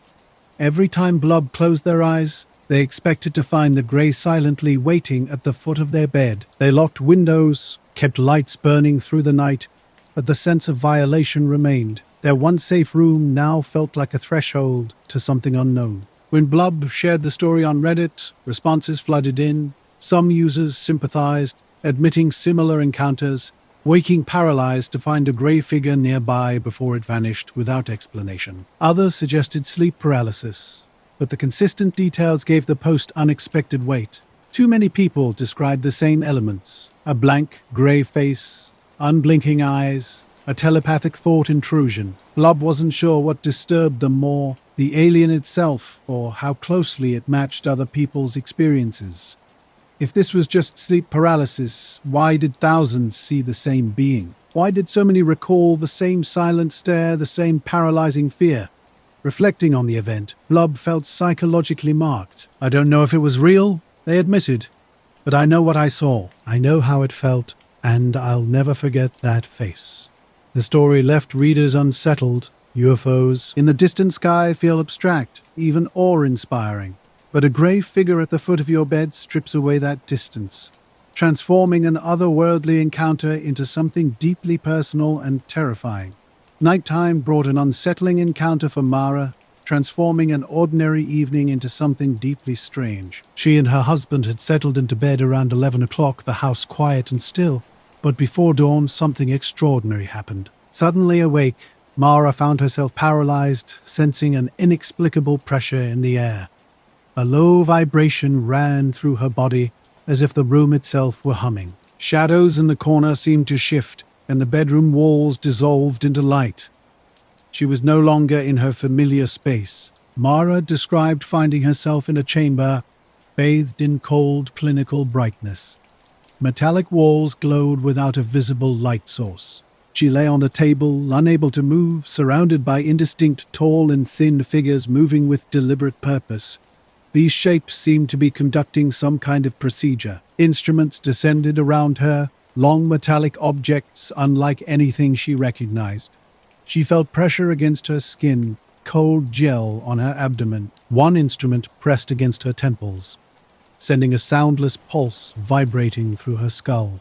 Every time Blub closed their eyes, they expected to find the grey silently waiting at the foot of their bed. They locked windows, kept lights burning through the night, but the sense of violation remained. Their once safe room now felt like a threshold to something unknown. When Blub shared the story on Reddit, responses flooded in. Some users sympathized, admitting similar encounters, waking paralyzed to find a grey figure nearby before it vanished without explanation. Others suggested sleep paralysis, but the consistent details gave the post unexpected weight. Too many people described the same elements: a blank, grey face, unblinking eyes, a telepathic thought intrusion. Blub wasn't sure what disturbed them more, the alien itself, or how closely it matched other people's experiences. If this was just sleep paralysis, why did thousands see the same being? Why did so many recall the same silent stare, the same paralyzing fear? Reflecting on the event, Blub felt psychologically marked. "I don't know if it was real," they admitted, But I know what I saw, I know how it felt, and I'll never forget that face. The story left readers unsettled. UFOs in the distant sky feel abstract, even awe-inspiring. But a grey figure at the foot of your bed strips away that distance, transforming an otherworldly encounter into something deeply personal and terrifying. Nighttime brought an unsettling encounter for Mara, transforming an ordinary evening into something deeply strange. She and her husband had settled into bed around 11 o'clock, the house quiet and still. But before dawn, something extraordinary happened. Suddenly awake, Mara found herself paralyzed, sensing an inexplicable pressure in the air. A low vibration ran through her body, as if the room itself were humming. Shadows in the corner seemed to shift, and the bedroom walls dissolved into light. She was no longer in her familiar space. Mara described finding herself in a chamber bathed in cold, clinical brightness. Metallic walls glowed without a visible light source. She lay on a table, unable to move, surrounded by indistinct tall and thin figures moving with deliberate purpose. These shapes seemed to be conducting some kind of procedure. Instruments descended around her, long metallic objects unlike anything she recognized. She felt pressure against her skin, cold gel on her abdomen. One instrument pressed against her temples, sending a soundless pulse vibrating through her skull.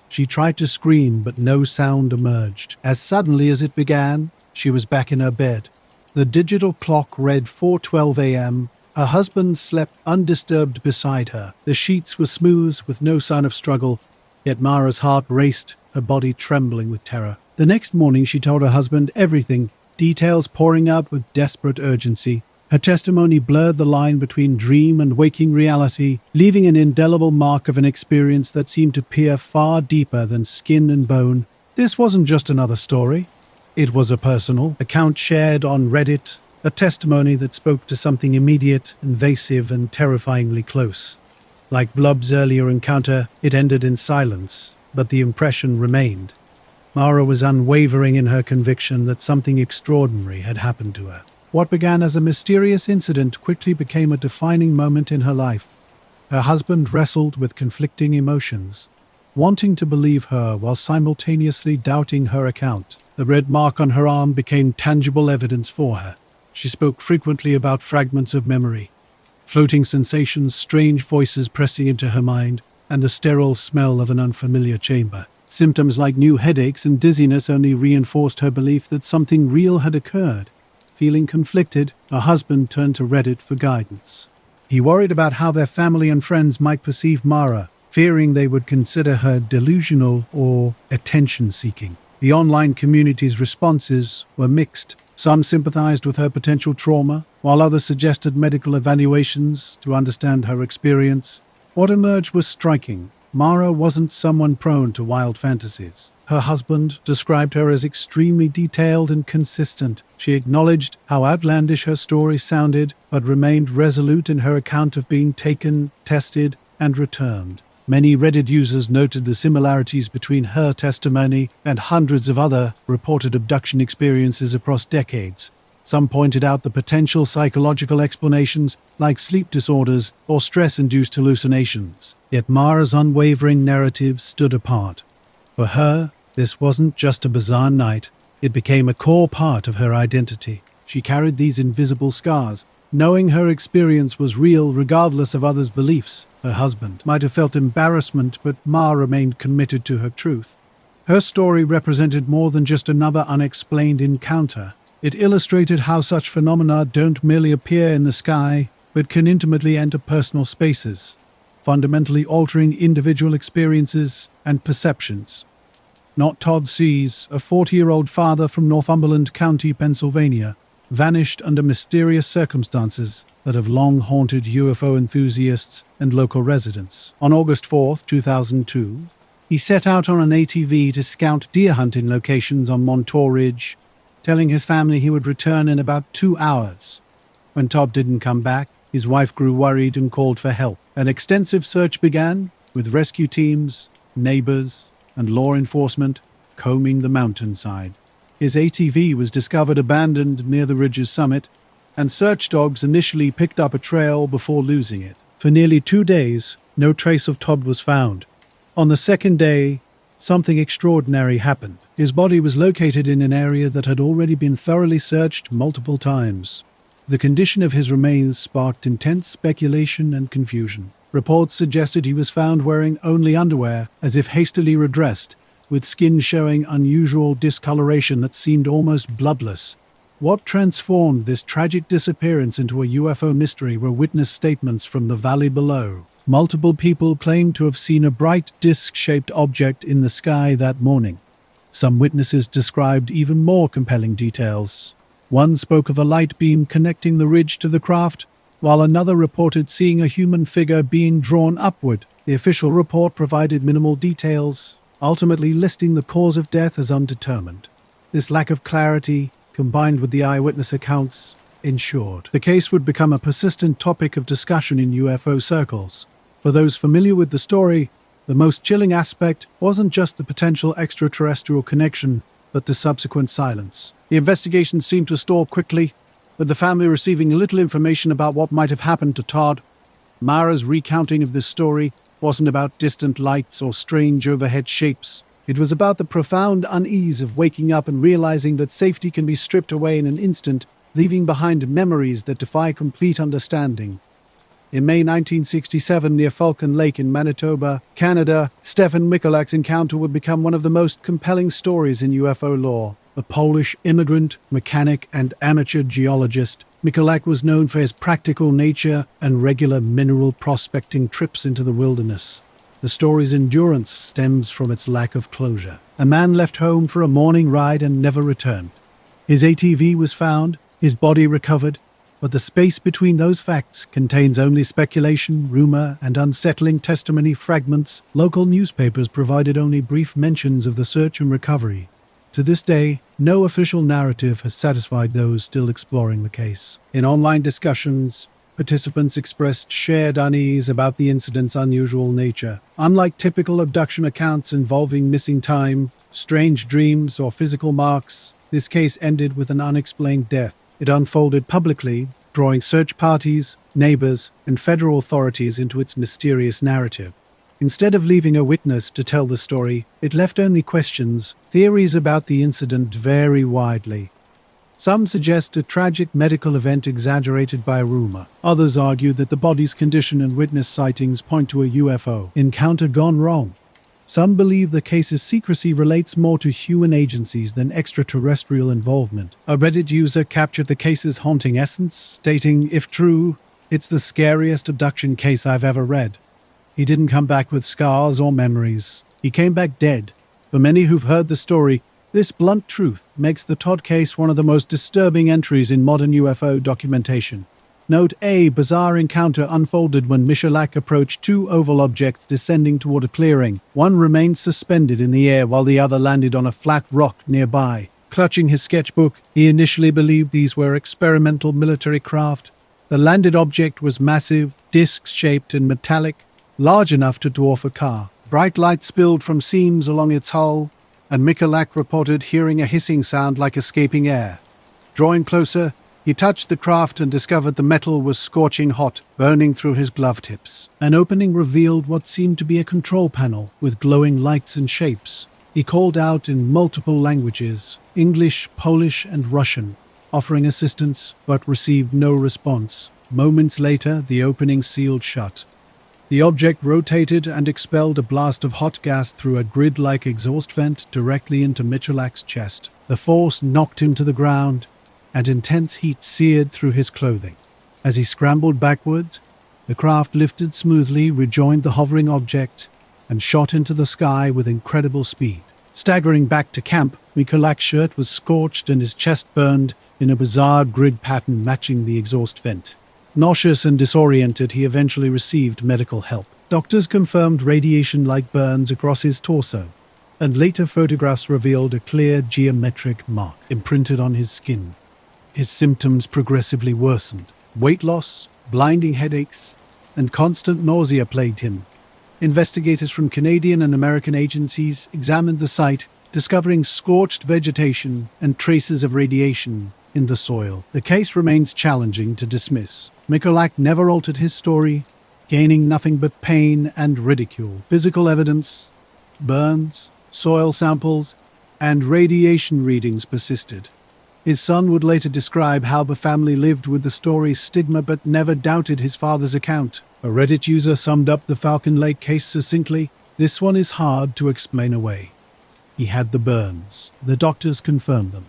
She tried to scream, but no sound emerged. As suddenly as it began, she was back in her bed. The digital clock read 4:12 a.m. Her husband slept undisturbed beside her. The sheets were smooth, with no sign of struggle, yet Mara's heart raced, her body trembling with terror. The next morning she told her husband everything, details pouring out with desperate urgency. Her testimony blurred the line between dream and waking reality, leaving an indelible mark of an experience that seemed to peer far deeper than skin and bone. This wasn't just another story. It was a personal account shared on Reddit, a testimony that spoke to something immediate, invasive, and terrifyingly close. Like Blub's earlier encounter, it ended in silence, but the impression remained. Mara was unwavering in her conviction that something extraordinary had happened to her. What began as a mysterious incident quickly became a defining moment in her life. Her husband wrestled with conflicting emotions, wanting to believe her while simultaneously doubting her account. The red mark on her arm became tangible evidence for her. She spoke frequently about fragments of memory, floating sensations, strange voices pressing into her mind, and the sterile smell of an unfamiliar chamber. Symptoms like new headaches and dizziness only reinforced her belief that something real had occurred. Feeling conflicted, her husband turned to Reddit for guidance. He worried about how their family and friends might perceive Mara, fearing they would consider her delusional or attention-seeking. The online community's responses were mixed. Some sympathized with her potential trauma, while others suggested medical evaluations to understand her experience. What emerged was striking. Mara wasn't someone prone to wild fantasies. Her husband described her as extremely detailed and consistent. She acknowledged how outlandish her story sounded, but remained resolute in her account of being taken, tested, and returned. Many Reddit users noted the similarities between her testimony and hundreds of other reported abduction experiences across decades. Some pointed out the potential psychological explanations like sleep disorders or stress-induced hallucinations. Yet Mara's unwavering narrative stood apart. For her, this wasn't just a bizarre night. It became a core part of her identity. She carried these invisible scars, knowing her experience was real regardless of others' beliefs. Her husband might have felt embarrassment, but Ma remained committed to her truth. Her story represented more than just another unexplained encounter. It illustrated how such phenomena don't merely appear in the sky, but can intimately enter personal spaces, fundamentally altering individual experiences and perceptions. Not Todd Sees, a 40-year-old father from Northumberland County, Pennsylvania, vanished under mysterious circumstances that have long haunted UFO enthusiasts and local residents. On August 4, 2002, he set out on an ATV to scout deer hunting locations on Montour Ridge, telling his family he would return in about 2 hours. When Todd didn't come back, his wife grew worried and called for help. An extensive search began, with rescue teams, neighbors, and law enforcement combing the mountainside. His ATV was discovered abandoned near the ridge's summit, and search dogs initially picked up a trail before losing it. For nearly 2 days, no trace of Todd was found. On the second day, something extraordinary happened. His body was located in an area that had already been thoroughly searched multiple times. The condition of his remains sparked intense speculation and confusion. Reports suggested he was found wearing only underwear, as if hastily redressed, with skin showing unusual discoloration that seemed almost bloodless. What transformed this tragic disappearance into a UFO mystery were witness statements from the valley below. Multiple people claimed to have seen a bright disc-shaped object in the sky that morning. Some witnesses described even more compelling details. One spoke of a light beam connecting the ridge to the craft, while another reported seeing a human figure being drawn upward. The official report provided minimal details, ultimately listing the cause of death as undetermined. This lack of clarity, combined with the eyewitness accounts, ensured the case would become a persistent topic of discussion in UFO circles. For those familiar with the story, the most chilling aspect wasn't just the potential extraterrestrial connection, but the subsequent silence. The investigation seemed to stall quickly, with the family receiving little information about what might have happened to Todd. Mara's recounting of this story wasn't about distant lights or strange overhead shapes. It was about the profound unease of waking up and realizing that safety can be stripped away in an instant, leaving behind memories that defy complete understanding. In May 1967, near Falcon Lake in Manitoba, Canada, Stefan Michalak's encounter would become one of the most compelling stories in UFO lore. A Polish immigrant, mechanic, and amateur geologist, Michalak was known for his practical nature and regular mineral prospecting trips into the wilderness. The story's endurance stems from its lack of closure. A man left home for a morning ride and never returned. His ATV was found, his body recovered, but the space between those facts contains only speculation, rumor, and unsettling testimony fragments. Local newspapers provided only brief mentions of the search and recovery. To this day, no official narrative has satisfied those still exploring the case. In online discussions, participants expressed shared unease about the incident's unusual nature. Unlike typical abduction accounts involving missing time, strange dreams, or physical marks, this case ended with an unexplained death. It unfolded publicly, drawing search parties, neighbors, and federal authorities into its mysterious narrative. Instead of leaving a witness to tell the story, it left only questions. Theories about the incident vary widely. Some suggest a tragic medical event exaggerated by rumor. Others argue that the body's condition and witness sightings point to a UFO encounter gone wrong. Some believe the case's secrecy relates more to human agencies than extraterrestrial involvement. A Reddit user captured the case's haunting essence, stating, "If true, it's the scariest abduction case I've ever read. He didn't come back with scars or memories. He came back dead." For many who've heard the story, this blunt truth makes the Todd case one of the most disturbing entries in modern UFO documentation. Note A bizarre encounter unfolded when Michalak approached two oval objects descending toward a clearing. One remained suspended in the air while the other landed on a flat rock nearby. Clutching his sketchbook, he initially believed these were experimental military craft. The landed object was massive, disc-shaped and metallic, large enough to dwarf a car. Bright light spilled from seams along its hull, and Michalak reported hearing a hissing sound like escaping air. Drawing closer, he touched the craft and discovered the metal was scorching hot, burning through his glove tips. An opening revealed what seemed to be a control panel with glowing lights and shapes. He called out in multiple languages, English, Polish, and Russian, offering assistance, but received no response. Moments later, the opening sealed shut. The object rotated and expelled a blast of hot gas through a grid-like exhaust vent directly into Michalak's chest. The force knocked him to the ground, and intense heat seared through his clothing. As he scrambled backward, the craft lifted smoothly, rejoined the hovering object, and shot into the sky with incredible speed. Staggering back to camp, Michalak's shirt was scorched and his chest burned in a bizarre grid pattern matching the exhaust vent. Nauseous and disoriented, he eventually received medical help. Doctors confirmed radiation-like burns across his torso, and later photographs revealed a clear geometric mark imprinted on his skin. His symptoms progressively worsened. Weight loss, blinding headaches, and constant nausea plagued him. Investigators from Canadian and American agencies examined the site, discovering scorched vegetation and traces of radiation in the soil. The case remains challenging to dismiss. Michalak never altered his story, gaining nothing but pain and ridicule. Physical evidence, burns, soil samples, and radiation readings persisted. His son would later describe how the family lived with the story's stigma but never doubted his father's account. A Reddit user summed up the Falcon Lake case succinctly: "This one is hard to explain away. He had the burns. The doctors confirmed them.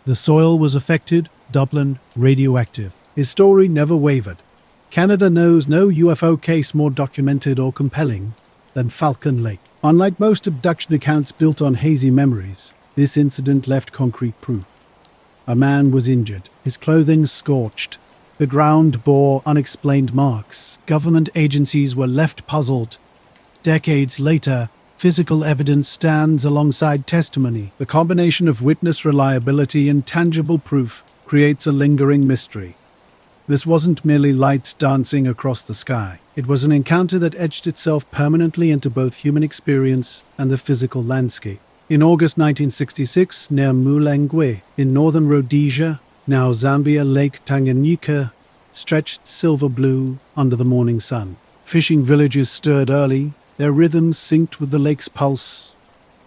The soil was affected, Dublin, radioactive." His story never wavered. Canada knows no UFO case more documented or compelling than Falcon Lake. Unlike most abduction accounts built on hazy memories, this incident left concrete proof. A man was injured, his clothing scorched. The ground bore unexplained marks. Government agencies were left puzzled. Decades later, physical evidence stands alongside testimony. The combination of witness reliability and tangible proof creates a lingering mystery. This wasn't merely lights dancing across the sky. It was an encounter that etched itself permanently into both human experience and the physical landscape. In August 1966, near Mulangwe, in northern Rhodesia, now Zambia, Lake Tanganyika stretched silver blue under the morning sun. Fishing villages stirred early, their rhythms synced with the lake's pulse.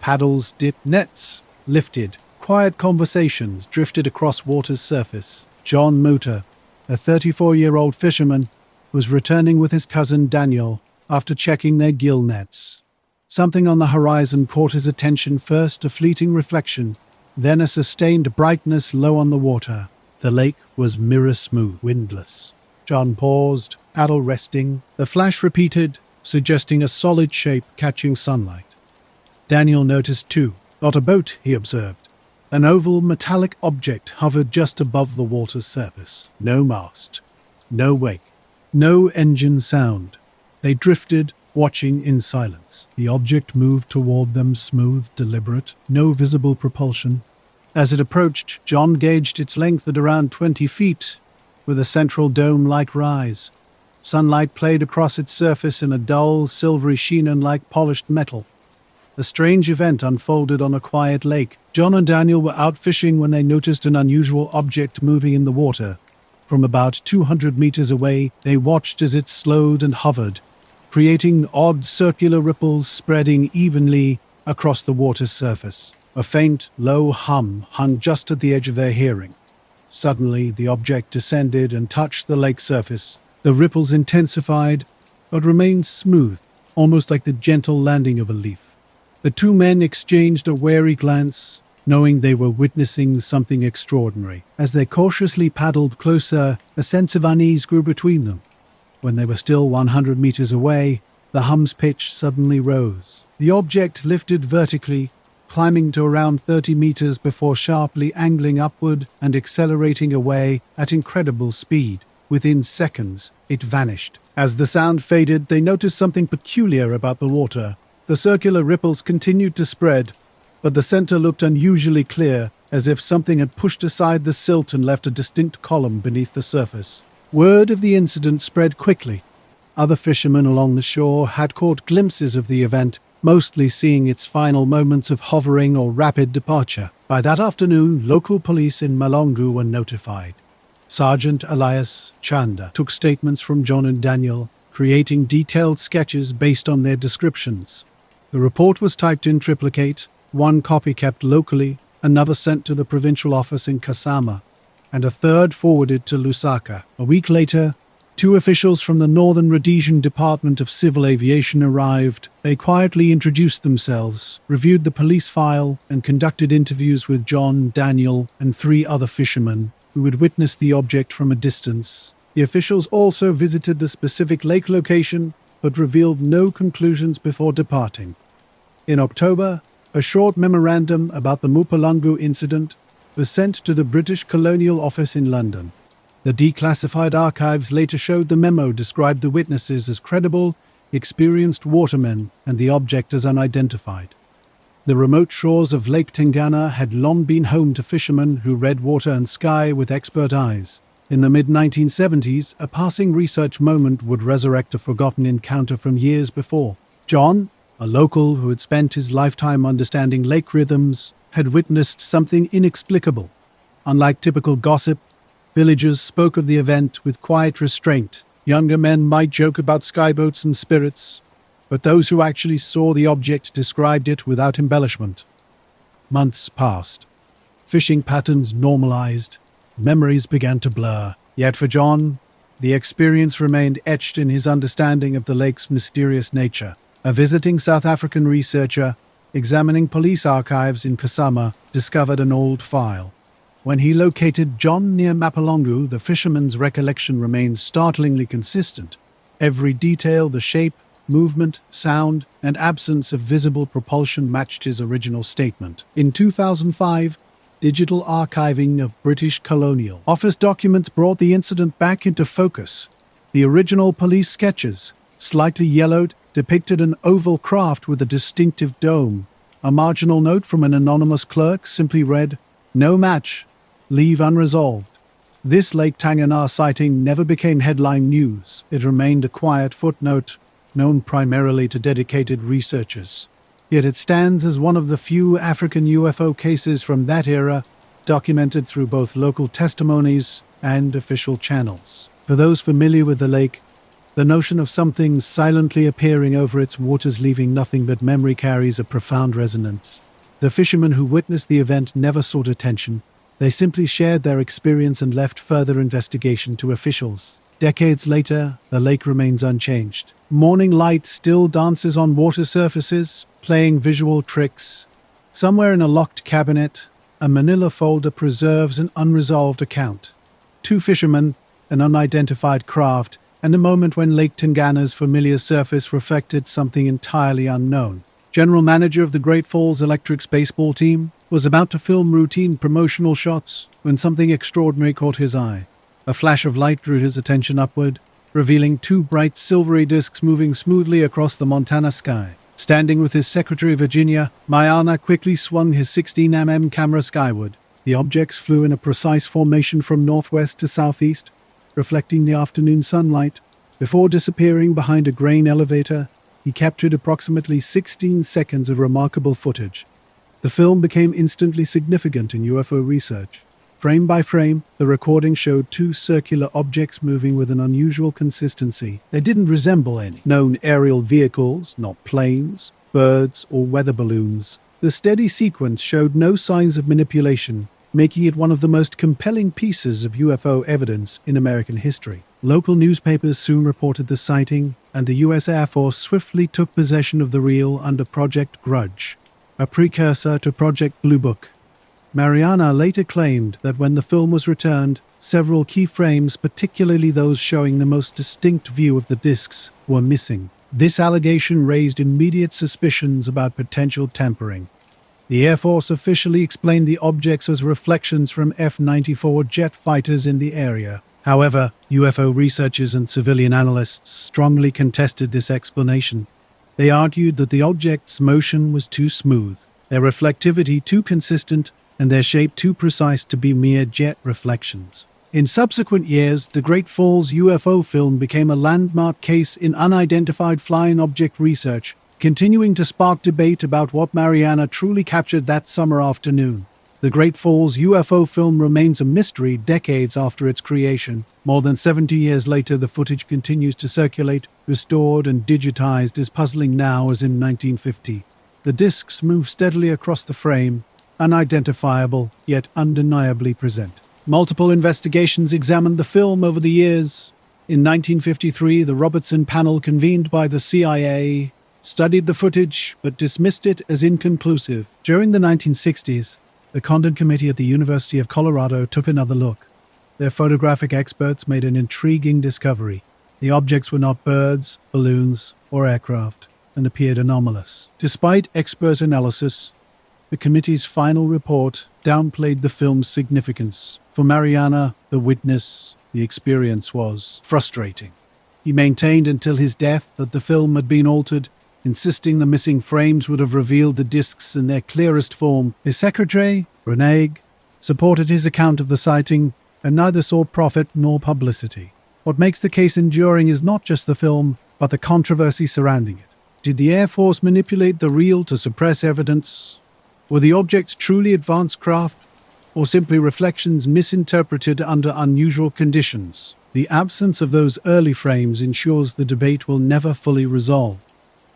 Paddles dipped, nets lifted. Quiet conversations drifted across water's surface. John Mutter, a 34-year-old fisherman, was returning with his cousin Daniel after checking their gill nets. Something on the horizon caught his attention, first a fleeting reflection, then a sustained brightness low on the water. The lake was mirror-smooth, windless. John paused, paddle resting. The flash repeated, suggesting a solid shape catching sunlight. Daniel noticed too. Not a boat, he observed. An oval metallic object hovered just above the water's surface. No mast, no wake, no engine sound. They drifted, watching in silence. The object moved toward them, smooth, deliberate, no visible propulsion. As it approached, John gauged its length at around 20 feet, with a central dome-like rise. Sunlight played across its surface in a dull, silvery sheen unlike polished metal. A strange event unfolded on a quiet lake. John and Daniel were out fishing when they noticed an unusual object moving in the water. From about 200 meters away, they watched as it slowed and hovered, creating odd circular ripples spreading evenly across the water's surface. A faint, low hum hung just at the edge of their hearing. Suddenly, the object descended and touched the lake surface. The ripples intensified, but remained smooth, almost like the gentle landing of a leaf. The two men exchanged a wary glance, knowing they were witnessing something extraordinary. As they cautiously paddled closer, a sense of unease grew between them. When they were still 100 meters away, the hum's pitch suddenly rose. The object lifted vertically, climbing to around 30 meters before sharply angling upward and accelerating away at incredible speed. Within seconds, it vanished. As the sound faded, they noticed something peculiar about the water. The circular ripples continued to spread, but the center looked unusually clear, as if something had pushed aside the silt and left a distinct column beneath the surface. Word of the incident spread quickly. Other fishermen along the shore had caught glimpses of the event, mostly seeing its final moments of hovering or rapid departure. By that afternoon, local police in Malongu were notified. Sergeant Elias Chanda took statements from John and Daniel, creating detailed sketches based on their descriptions. The report was typed in triplicate, one copy kept locally, another sent to the provincial office in Kasama, and a third forwarded to Lusaka. A week later, two officials from the Northern Rhodesian Department of Civil Aviation arrived. They quietly introduced themselves, reviewed the police file, and conducted interviews with John, Daniel, and 3 other fishermen who had witnessed the object from a distance. The officials also visited the specific lake location, but revealed no conclusions before departing. In October, a short memorandum about the Mupalungu incident was sent to the British Colonial Office in London. The declassified archives later showed the memo described the witnesses as credible, experienced watermen and the object as unidentified. The remote shores of Lake Tingana had long been home to fishermen who read water and sky with expert eyes. In the mid-1970s, a passing research moment would resurrect a forgotten encounter from years before. John, a local who had spent his lifetime understanding lake rhythms, had witnessed something inexplicable. Unlike typical gossip, villagers spoke of the event with quiet restraint, Younger men might joke about skyboats and spirits, but those who actually saw the object described it without embellishment. Months passed. Fishing patterns normalized. Memories began to blur. Yet for John, the experience remained etched in his understanding of the lake's mysterious nature. A visiting South African researcher, examining police archives in Kasama, discovered an old file. When he located John near Mapalongu, the fisherman's recollection remained startlingly consistent. Every detail, the shape, movement, sound, and absence of visible propulsion matched his original statement. In 2005, digital archiving of British colonial office documents brought the incident back into focus. The original police sketches, slightly yellowed, depicted an oval craft with a distinctive dome. A marginal note from an anonymous clerk simply read, "No match. Leave unresolved." This Lake Tanganyika sighting never became headline news. It remained a quiet footnote, known primarily to dedicated researchers. Yet it stands as one of the few African UFO cases from that era documented through both local testimonies and official channels. For those familiar with the lake, the notion of something silently appearing over its waters leaving nothing but memory carries a profound resonance. The fishermen who witnessed the event never sought attention. They simply shared their experience and left further investigation to officials. Decades later, the lake remains unchanged. Morning light still dances on water surfaces, playing visual tricks. Somewhere in a locked cabinet, a manila folder preserves an unresolved account. Two fishermen, an unidentified craft, and a moment when Lake Tanganyika's familiar surface reflected something entirely unknown. General manager of the Great Falls Electric's baseball team was about to film routine promotional shots when something extraordinary caught his eye. A flash of light drew his attention upward, revealing two bright silvery discs moving smoothly across the Montana sky. Standing with his secretary Virginia, Mayana quickly swung his 16mm camera skyward. The objects flew in a precise formation from northwest to southeast, reflecting the afternoon sunlight. Before disappearing behind a grain elevator, he captured approximately 16 seconds of remarkable footage. The film became instantly significant in UFO research. Frame by frame, the recording showed two circular objects moving with an unusual consistency. They didn't resemble any known aerial vehicles, not planes, birds, or weather balloons. The steady sequence showed no signs of manipulation, making it one of the most compelling pieces of UFO evidence in American history. Local newspapers soon reported the sighting, and the U.S. Air Force swiftly took possession of the reel under Project Grudge, a precursor to Project Blue Book. Mariana later claimed that when the film was returned, several key frames, particularly those showing the most distinct view of the discs, were missing. This allegation raised immediate suspicions about potential tampering. The Air Force officially explained the objects as reflections from F-94 jet fighters in the area. However, UFO researchers and civilian analysts strongly contested this explanation. They argued that the objects' motion was too smooth, their reflectivity too consistent, and their shape too precise to be mere jet reflections. In subsequent years, the Great Falls UFO film became a landmark case in unidentified flying object research, continuing to spark debate about what Mariana truly captured that summer afternoon. The Great Falls UFO film remains a mystery decades after its creation. More than 70 years later, the footage continues to circulate, restored and digitized, as puzzling now as in 1950. The discs move steadily across the frame, unidentifiable, yet undeniably present. Multiple investigations examined the film over the years. In 1953, the Robertson panel, convened by the CIA, studied the footage but dismissed it as inconclusive. During the 1960s, the Condon Committee at the University of Colorado took another look. Their photographic experts made an intriguing discovery. The objects were not birds, balloons, or aircraft, and appeared anomalous. Despite expert analysis, the committee's final report downplayed the film's significance. For Mariana, the witness, the experience was frustrating. He maintained until his death that the film had been altered, insisting the missing frames would have revealed the discs in their clearest form. His secretary, Reneg, supported his account of the sighting and neither saw profit nor publicity. What makes the case enduring is not just the film, but the controversy surrounding it. Did the Air Force manipulate the reel to suppress evidence? Were the objects truly advanced craft, or simply reflections misinterpreted under unusual conditions? The absence of those early frames ensures the debate will never fully resolve.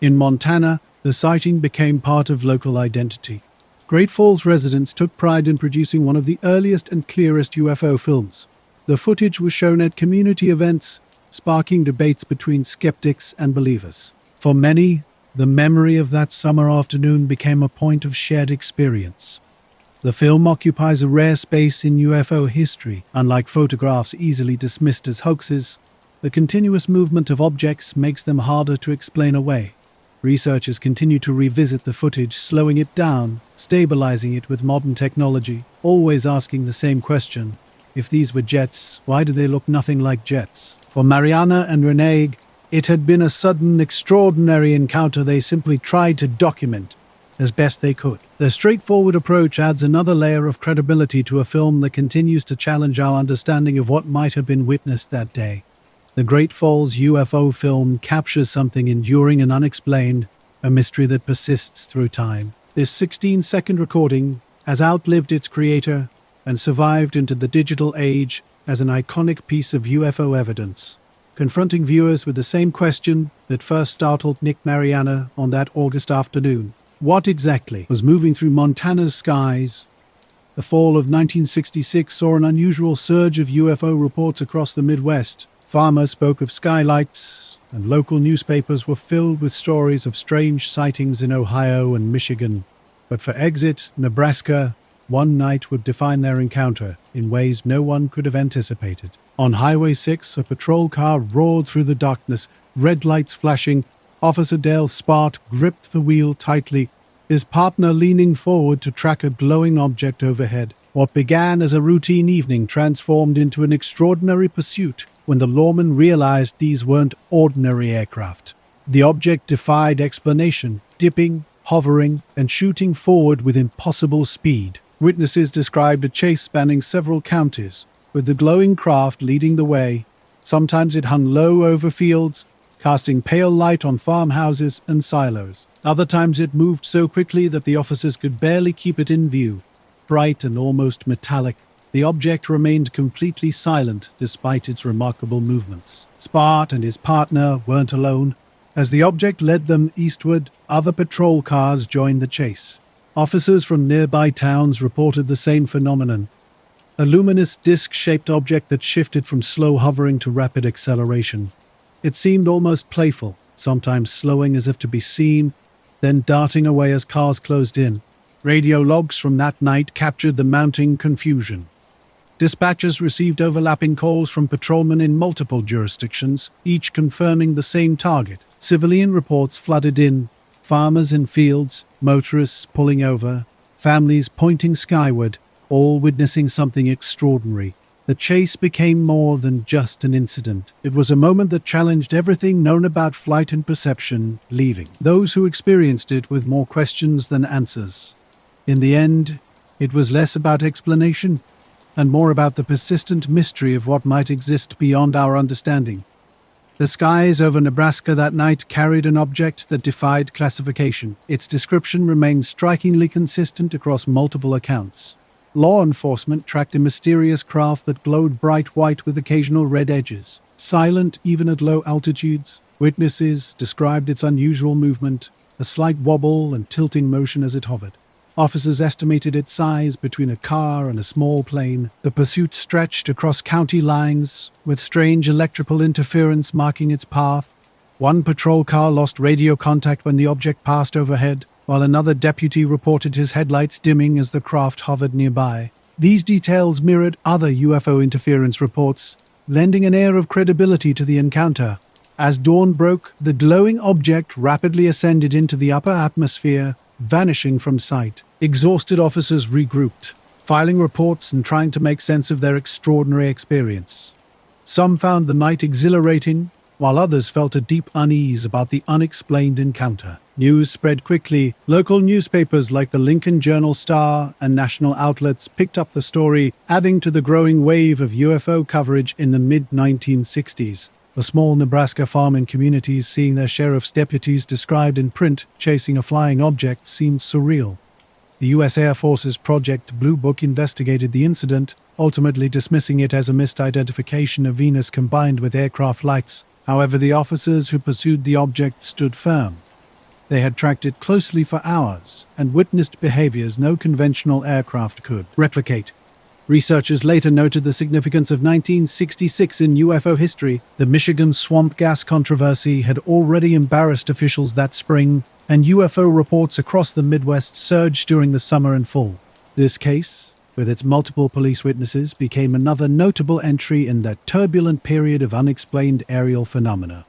In Montana, the sighting became part of local identity. Great Falls residents took pride in producing one of the earliest and clearest UFO films. The footage was shown at community events, sparking debates between skeptics and believers. For many, the memory of that summer afternoon became a point of shared experience. The film occupies a rare space in UFO history. Unlike photographs easily dismissed as hoaxes, the continuous movement of objects makes them harder to explain away. Researchers continue to revisit the footage, slowing it down, stabilizing it with modern technology, always asking the same question: if these were jets, why do they look nothing like jets? For Mariana and Renee, it had been a sudden, extraordinary encounter they simply tried to document as best they could. Their straightforward approach adds another layer of credibility to a film that continues to challenge our understanding of what might have been witnessed that day. The Great Falls UFO film captures something enduring and unexplained, a mystery that persists through time. This 16-second recording has outlived its creator and survived into the digital age as an iconic piece of UFO evidence, confronting viewers with the same question that first startled Nick Mariana on that August afternoon. What exactly was moving through Montana's skies? The fall of 1966 saw an unusual surge of UFO reports across the Midwest. Farmers spoke of skylights, and local newspapers were filled with stories of strange sightings in Ohio and Michigan. But for Exit, Nebraska, one night would define their encounter in ways no one could have anticipated. On Highway 6, a patrol car roared through the darkness, red lights flashing. Officer Dale Spart gripped the wheel tightly, his partner leaning forward to track a glowing object overhead. What began as a routine evening transformed into an extraordinary pursuit when the lawman realized these weren't ordinary aircraft. The object defied explanation, dipping, hovering, and shooting forward with impossible speed. Witnesses described a chase spanning several counties, with the glowing craft leading the way. Sometimes it hung low over fields, casting pale light on farmhouses and silos. Other times it moved so quickly that the officers could barely keep it in view. Bright and almost metallic, the object remained completely silent despite its remarkable movements. Spart and his partner weren't alone. As the object led them eastward, other patrol cars joined the chase. Officers from nearby towns reported the same phenomenon: a luminous disc-shaped object that shifted from slow hovering to rapid acceleration. It seemed almost playful, sometimes slowing as if to be seen, then darting away as cars closed in. Radio logs from that night captured the mounting confusion. Dispatchers received overlapping calls from patrolmen in multiple jurisdictions, each confirming the same target. Civilian reports flooded in: farmers in fields, motorists pulling over, families pointing skyward, all witnessing something extraordinary. The chase became more than just an incident. It was a moment that challenged everything known about flight and perception, leaving those who experienced it with more questions than answers. In the end, it was less about explanation and more about the persistent mystery of what might exist beyond our understanding. The skies over Nebraska that night carried an object that defied classification. Its description remained strikingly consistent across multiple accounts. Law enforcement tracked a mysterious craft that glowed bright white with occasional red edges. Silent even at low altitudes, witnesses described its unusual movement, a slight wobble and tilting motion as it hovered. Officers estimated its size between a car and a small plane. The pursuit stretched across county lines, with strange electrical interference marking its path. One patrol car lost radio contact when the object passed overhead, while another deputy reported his headlights dimming as the craft hovered nearby. These details mirrored other UFO interference reports, lending an air of credibility to the encounter. As dawn broke, the glowing object rapidly ascended into the upper atmosphere, vanishing from sight. Exhausted officers regrouped, filing reports and trying to make sense of their extraordinary experience. Some found the night exhilarating, while others felt a deep unease about the unexplained encounter. News spread quickly. Local newspapers like the Lincoln Journal-Star and national outlets picked up the story, adding to the growing wave of UFO coverage in the mid-1960s. The small Nebraska farming communities seeing their sheriff's deputies described in print chasing a flying object seemed surreal. The U.S. Air Force's Project Blue Book investigated the incident, ultimately dismissing it as a misidentification of Venus combined with aircraft lights. However, the officers who pursued the object stood firm. They had tracked it closely for hours and witnessed behaviors no conventional aircraft could replicate. Researchers later noted the significance of 1966 in UFO history. The Michigan swamp gas controversy had already embarrassed officials that spring, and UFO reports across the Midwest surged during the summer and fall. This case, with its multiple police witnesses, became another notable entry in that turbulent period of unexplained aerial phenomena.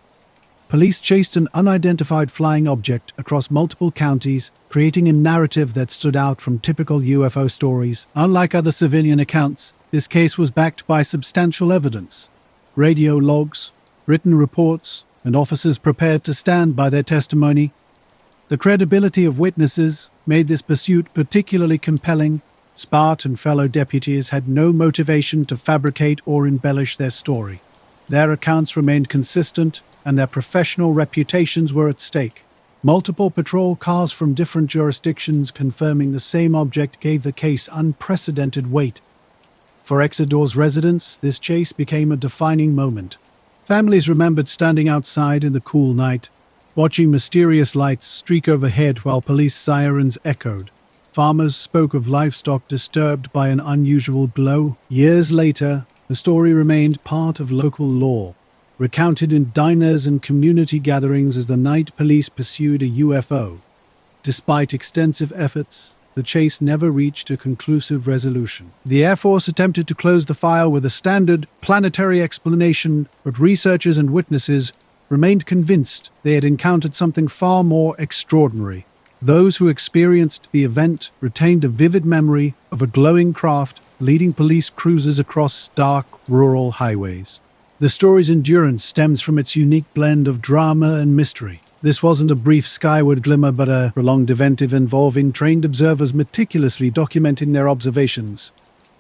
Police chased an unidentified flying object across multiple counties, creating a narrative that stood out from typical UFO stories. Unlike other civilian accounts, this case was backed by substantial evidence: radio logs, written reports, and officers prepared to stand by their testimony. The credibility of witnesses made this pursuit particularly compelling. Spart and fellow deputies had no motivation to fabricate or embellish their story. Their accounts remained consistent, and their professional reputations were at stake. Multiple patrol cars from different jurisdictions confirming the same object gave the case unprecedented weight. For Exodor's residents, this chase became a defining moment. Families remembered standing outside in the cool night, watching mysterious lights streak overhead while police sirens echoed. Farmers spoke of livestock disturbed by an unusual glow. Years later, the story remained part of local lore, recounted in diners and community gatherings as the night police pursued a UFO. Despite extensive efforts, the chase never reached a conclusive resolution. The Air Force attempted to close the file with a standard planetary explanation, but researchers and witnesses remained convinced they had encountered something far more extraordinary. Those who experienced the event retained a vivid memory of a glowing craft leading police cruisers across dark, rural highways. The story's endurance stems from its unique blend of drama and mystery. This wasn't a brief skyward glimmer, but a prolonged event involving trained observers meticulously documenting their observations.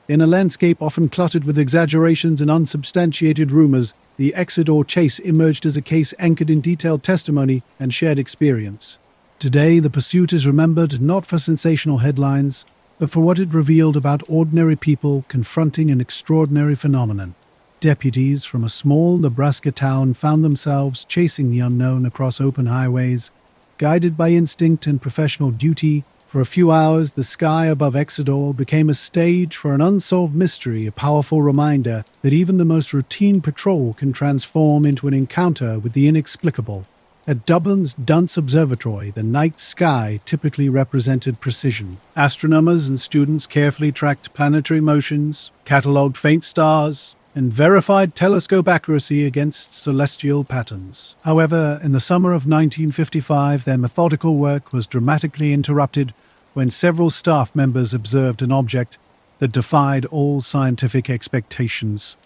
In a landscape often cluttered with exaggerations and unsubstantiated rumors, the Exodor chase emerged as a case anchored in detailed testimony and shared experience. Today, the pursuit is remembered not for sensational headlines, but for what it revealed about ordinary people confronting an extraordinary phenomenon. Deputies from a small Nebraska town found themselves chasing the unknown across open highways, guided by instinct and professional duty. For a few hours, the sky above Exodor became a stage for an unsolved mystery, a powerful reminder that even the most routine patrol can transform into an encounter with the inexplicable. At Dublin's Dunce Observatory, the night sky typically represented precision. Astronomers and students carefully tracked planetary motions, catalogued faint stars, and verified telescope accuracy against celestial patterns. However, in the summer of 1955, their methodical work was dramatically interrupted when several staff members observed an object that defied all scientific expectations.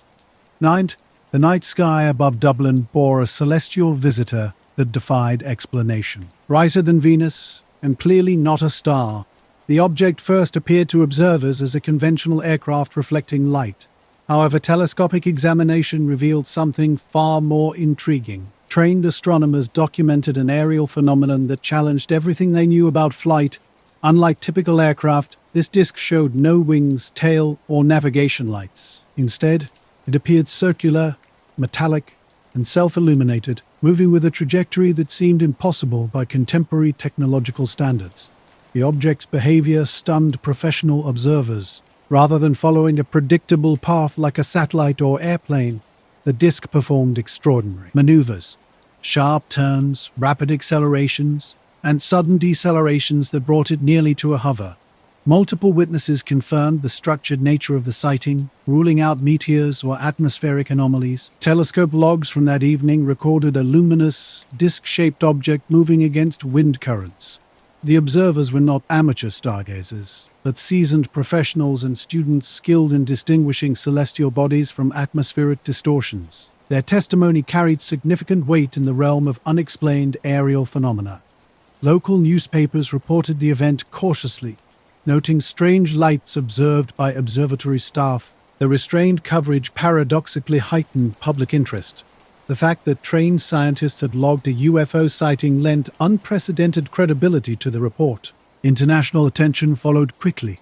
The night sky above Dublin bore a celestial visitor that defied explanation. Brighter than Venus, and clearly not a star, the object first appeared to observers as a conventional aircraft reflecting light. However, telescopic examination revealed something far more intriguing. Trained astronomers documented an aerial phenomenon that challenged everything they knew about flight. Unlike typical aircraft, this disk showed no wings, tail, or navigation lights. Instead, it appeared circular, metallic, and self-illuminated, moving with a trajectory that seemed impossible by contemporary technological standards. The object's behavior stunned professional observers. Rather than following a predictable path like a satellite or airplane, the disk performed extraordinary maneuvers, sharp turns, rapid accelerations, and sudden decelerations that brought it nearly to a hover. Multiple witnesses confirmed the structured nature of the sighting, ruling out meteors or atmospheric anomalies. Telescope logs from that evening recorded a luminous, disc-shaped object moving against wind currents. The observers were not amateur stargazers, but seasoned professionals and students skilled in distinguishing celestial bodies from atmospheric distortions. Their testimony carried significant weight in the realm of unexplained aerial phenomena. Local newspapers reported the event cautiously, noting strange lights observed by observatory staff. The restrained coverage paradoxically heightened public interest. The fact that trained scientists had logged a UFO sighting lent unprecedented credibility to the report. International attention followed quickly.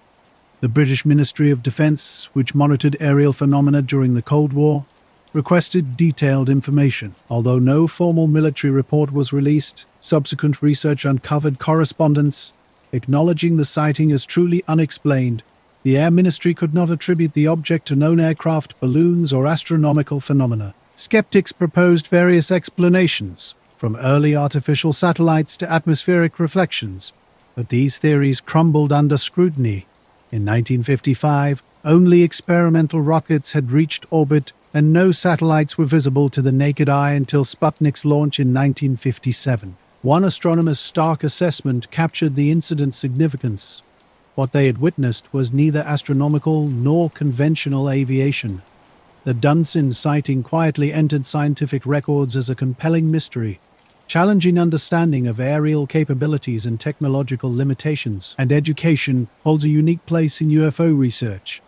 The British Ministry of Defence, which monitored aerial phenomena during the Cold War, requested detailed information. Although no formal military report was released, subsequent research uncovered correspondence acknowledging the sighting as truly unexplained. The Air Ministry could not attribute the object to known aircraft, balloons, or astronomical phenomena. Skeptics proposed various explanations, from early artificial satellites to atmospheric reflections, but these theories crumbled under scrutiny. In 1955, only experimental rockets had reached orbit and no satellites were visible to the naked eye until Sputnik's launch in 1957. One astronomer's stark assessment captured the incident's significance. What they had witnessed was neither astronomical nor conventional aviation. The Dunsin sighting quietly entered scientific records as a compelling mystery, challenging understanding of aerial capabilities and technological limitations. And education holds a unique place in UFO research.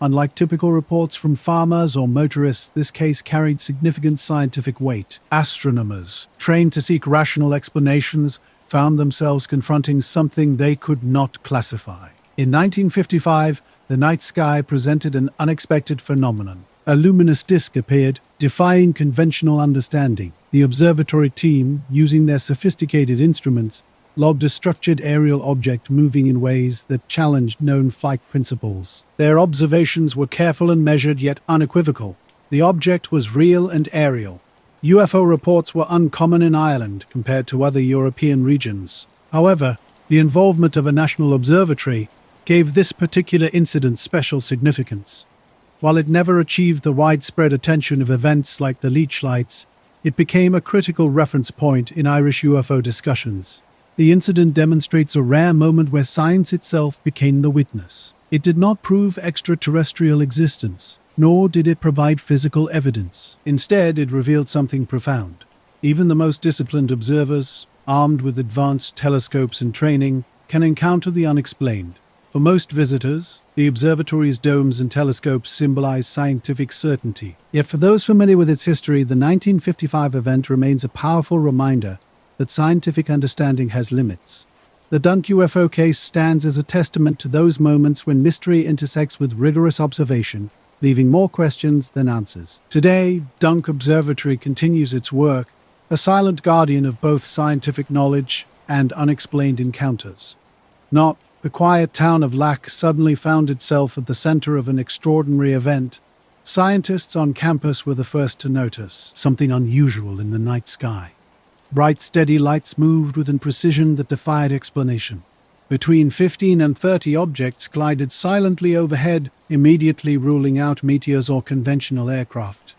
Unlike typical reports from farmers or motorists, this case carried significant scientific weight. Astronomers, trained to seek rational explanations, found themselves confronting something they could not classify. In 1955, the night sky presented an unexpected phenomenon. A luminous disk appeared, defying conventional understanding. The observatory team, using their sophisticated instruments, logged a structured aerial object moving in ways that challenged known flight principles. Their observations were careful and measured, yet unequivocal. The object was real and aerial. UFO reports were uncommon in Ireland compared to other European regions. However, the involvement of a national observatory gave this particular incident special significance. While it never achieved the widespread attention of events like the Leech Lights, it became a critical reference point in Irish UFO discussions. The incident demonstrates a rare moment where science itself became the witness. It did not prove extraterrestrial existence, nor did it provide physical evidence. Instead, it revealed something profound. Even the most disciplined observers, armed with advanced telescopes and training, can encounter the unexplained. For most visitors, the observatory's domes and telescopes symbolize scientific certainty. Yet for those familiar with its history, the 1955 event remains a powerful reminder that scientific understanding has limits. The Dunk UFO case stands as a testament to those moments when mystery intersects with rigorous observation, leaving more questions than answers. Today, Dunk Observatory continues its work, a silent guardian of both scientific knowledge and unexplained encounters. Not the quiet town of Lac suddenly found itself at the center of an extraordinary event. Scientists on campus were the first to notice something unusual in the night sky. Bright, steady lights moved with a precision that defied explanation. Between 15 and 30 objects glided silently overhead, immediately ruling out meteors or conventional aircraft.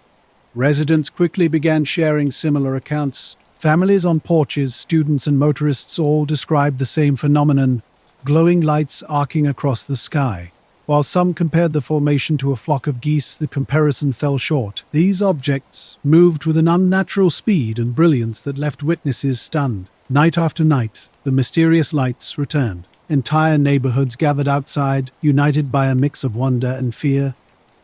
Residents quickly began sharing similar accounts. Families on porches, students and motorists all described the same phenomenon, glowing lights arcing across the sky. While some compared the formation to a flock of geese, the comparison fell short. These objects moved with an unnatural speed and brilliance that left witnesses stunned. Night after night, the mysterious lights returned. Entire neighborhoods gathered outside, united by a mix of wonder and fear.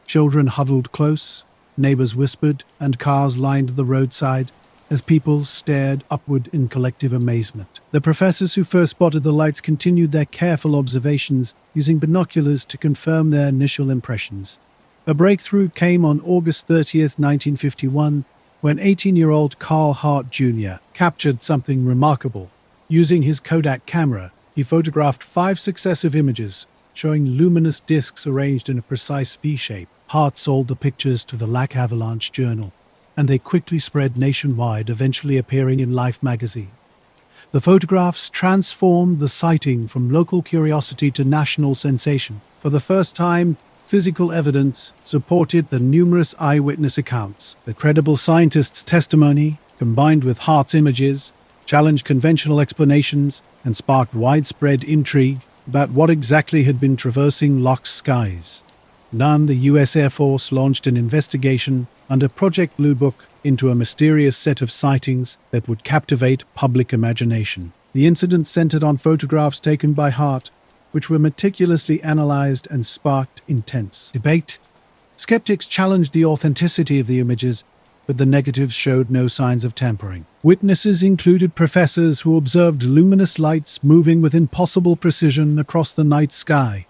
Children huddled close, neighbors whispered, and cars lined the roadside as people stared upward in collective amazement. The professors who first spotted the lights continued their careful observations, using binoculars to confirm their initial impressions. A breakthrough came on August 30th, 1951, when 18-year-old Carl Hart Jr. captured something remarkable. Using his Kodak camera, he photographed 5 successive images, showing luminous discs arranged in a precise V-shape. Hart sold the pictures to the Lac Avalanche Journal, and they quickly spread nationwide, eventually appearing in Life magazine. The photographs transformed the sighting from local curiosity to national sensation. For the first time, physical evidence supported the numerous eyewitness accounts. The credible scientists' testimony, combined with Hart's images, challenged conventional explanations and sparked widespread intrigue about what exactly had been traversing Locke's skies. The U.S. Air Force launched an investigation under Project Blue Book into a mysterious set of sightings that would captivate public imagination. The incident centered on photographs taken by Hart, which were meticulously analyzed and sparked intense debate. Skeptics challenged the authenticity of the images, but the negatives showed no signs of tampering. Witnesses included professors who observed luminous lights moving with impossible precision across the night sky.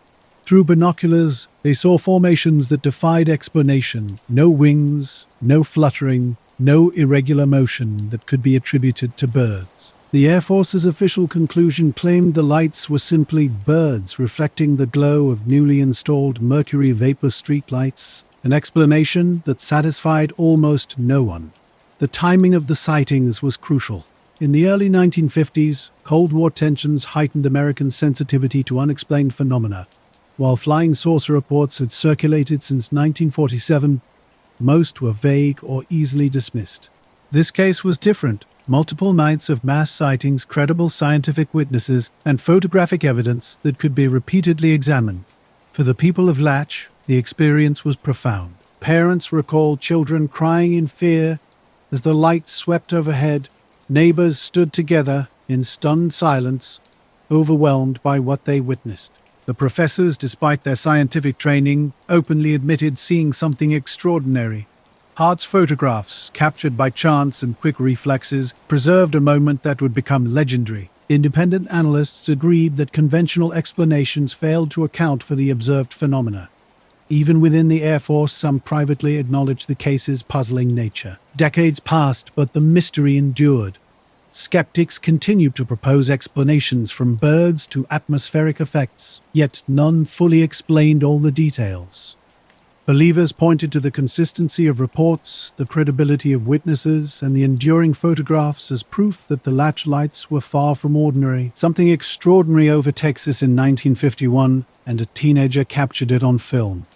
Through binoculars, they saw formations that defied explanation. No wings, no fluttering, no irregular motion that could be attributed to birds. The Air Force's official conclusion claimed the lights were simply birds reflecting the glow of newly installed mercury vapor streetlights, an explanation that satisfied almost no one. The timing of the sightings was crucial. In the early 1950s, Cold War tensions heightened American sensitivity to unexplained phenomena. While flying saucer reports had circulated since 1947, most were vague or easily dismissed. This case was different. Multiple nights of mass sightings, credible scientific witnesses, and photographic evidence that could be repeatedly examined. For the people of Latch, the experience was profound. Parents recalled children crying in fear as the lights swept overhead. Neighbors stood together in stunned silence, overwhelmed by what they witnessed. The professors, despite their scientific training, openly admitted seeing something extraordinary. Hart's photographs, captured by chance and quick reflexes, preserved a moment that would become legendary. Independent analysts agreed that conventional explanations failed to account for the observed phenomena. Even within the Air Force, some privately acknowledged the case's puzzling nature. Decades passed, but the mystery endured. Skeptics continued to propose explanations from birds to atmospheric effects, yet none fully explained all the details. Believers pointed to the consistency of reports, the credibility of witnesses, and the enduring photographs as proof that the Latch lights were far from ordinary. Something extraordinary over Texas in 1951, and a teenager captured it on film.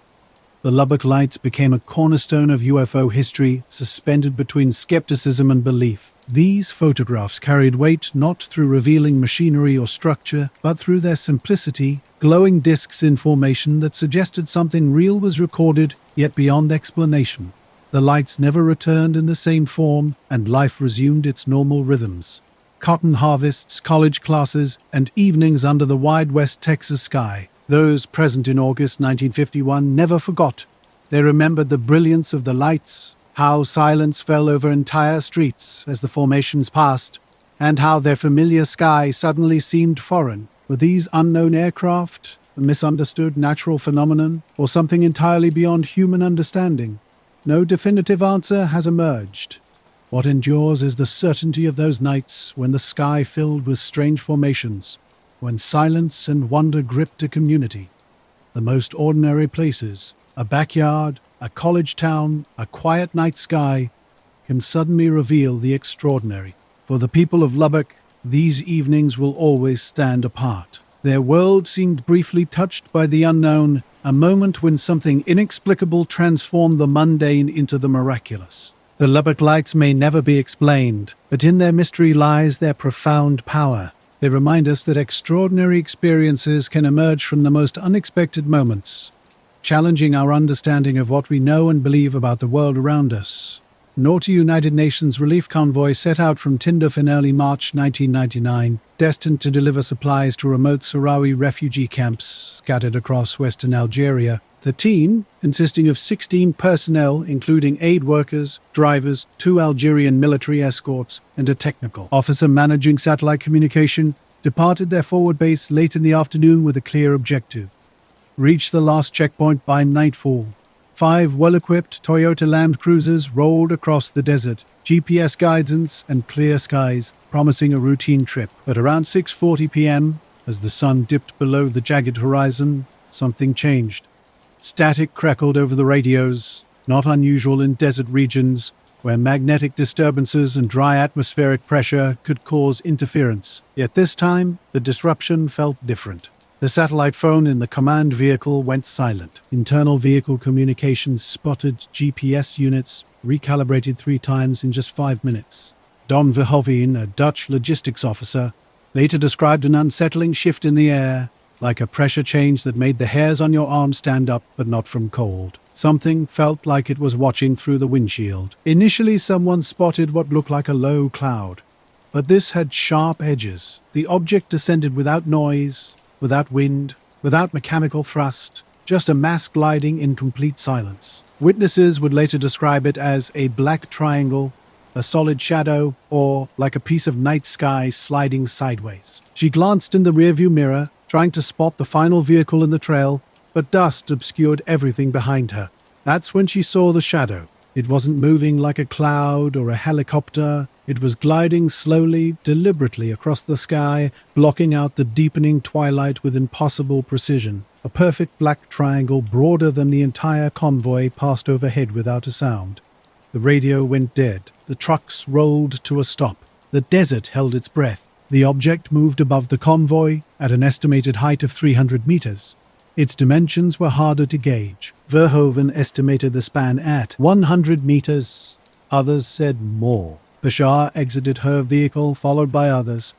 The Lubbock lights became a cornerstone of UFO history, suspended between skepticism and belief. These photographs carried weight not through revealing machinery or structure, but through their simplicity, glowing discs in formation that suggested something real was recorded, yet beyond explanation. The lights never returned in the same form, and life resumed its normal rhythms. Cotton harvests, college classes, and evenings under the wide West Texas sky. Those present in August 1951 never forgot. They remembered the brilliance of the lights, how silence fell over entire streets as the formations passed, and how their familiar sky suddenly seemed foreign. Were these unknown aircraft a misunderstood natural phenomenon, or something entirely beyond human understanding? No definitive answer has emerged. What endures is the certainty of those nights when the sky filled with strange formations, when silence and wonder gripped a community. The most ordinary places, a backyard, a college town, a quiet night sky, can suddenly reveal the extraordinary. For the people of Lubbock, these evenings will always stand apart. Their world seemed briefly touched by the unknown, a moment when something inexplicable transformed the mundane into the miraculous. The Lubbock lights may never be explained, but in their mystery lies their profound power. They remind us that extraordinary experiences can emerge from the most unexpected moments, challenging our understanding of what we know and believe about the world around us. Naughty United Nations relief convoy set out from Tindouf in early March 1999, destined to deliver supplies to remote Sahrawi refugee camps scattered across western Algeria. The team, consisting of 16 personnel including aid workers, drivers, 2 Algerian military escorts, and a technical officer managing satellite communication, departed their forward base late in the afternoon with a clear objective: reach the last checkpoint by nightfall. 5 well-equipped Toyota Land Cruisers rolled across the desert, GPS guidance and clear skies, promising a routine trip. But around 6:40 p.m., as the sun dipped below the jagged horizon, something changed. Static crackled over the radios, not unusual in desert regions, where magnetic disturbances and dry atmospheric pressure could cause interference. Yet this time, the disruption felt different. The satellite phone in the command vehicle went silent. Internal vehicle communications spotted GPS units recalibrated 3 times in just 5 minutes. Don Verhoeven, a Dutch logistics officer, later described an unsettling shift in the air, like a pressure change that made the hairs on your arm stand up, but not from cold. Something felt like it was watching through the windshield. Initially, someone spotted what looked like a low cloud, but this had sharp edges. The object descended without noise, without wind, without mechanical thrust, just a mass gliding in complete silence. Witnesses would later describe it as a black triangle, a solid shadow, or like a piece of night sky sliding sideways. She glanced in the rearview mirror, trying to spot the final vehicle in the trail, but dust obscured everything behind her. That's when she saw the shadow. It wasn't moving like a cloud or a helicopter. It was gliding slowly, deliberately across the sky, blocking out the deepening twilight with impossible precision. A perfect black triangle broader than the entire convoy passed overhead without a sound. The radio went dead. The trucks rolled to a stop. The desert held its breath. The object moved above the convoy at an estimated height of 300 meters. Its dimensions were harder to gauge. Verhoeven estimated the span at 100 meters. Others said more. Bashar exited her vehicle, followed by others.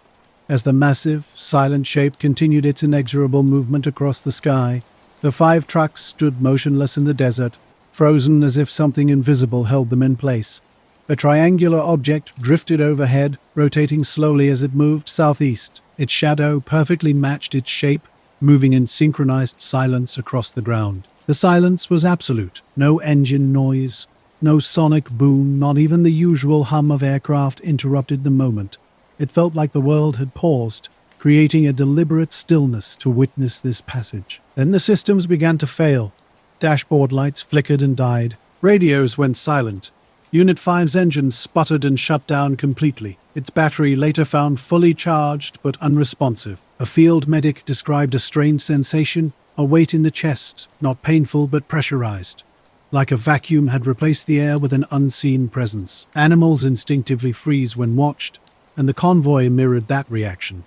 As the massive, silent shape continued its inexorable movement across the sky, the 5 trucks stood motionless in the desert, frozen as if something invisible held them in place. A triangular object drifted overhead, rotating slowly as it moved southeast. Its shadow perfectly matched its shape, moving in synchronized silence across the ground. The silence was absolute. No engine noise, no sonic boom, not even the usual hum of aircraft interrupted the moment. It felt like the world had paused, creating a deliberate stillness to witness this passage. Then the systems began to fail. Dashboard lights flickered and died. Radios went silent. Unit 5's engines sputtered and shut down completely. Its battery later found fully charged but unresponsive. A field medic described a strange sensation, a weight in the chest, not painful but pressurized. Like a vacuum had replaced the air with an unseen presence. Animals instinctively freeze when watched, and the convoy mirrored that reaction.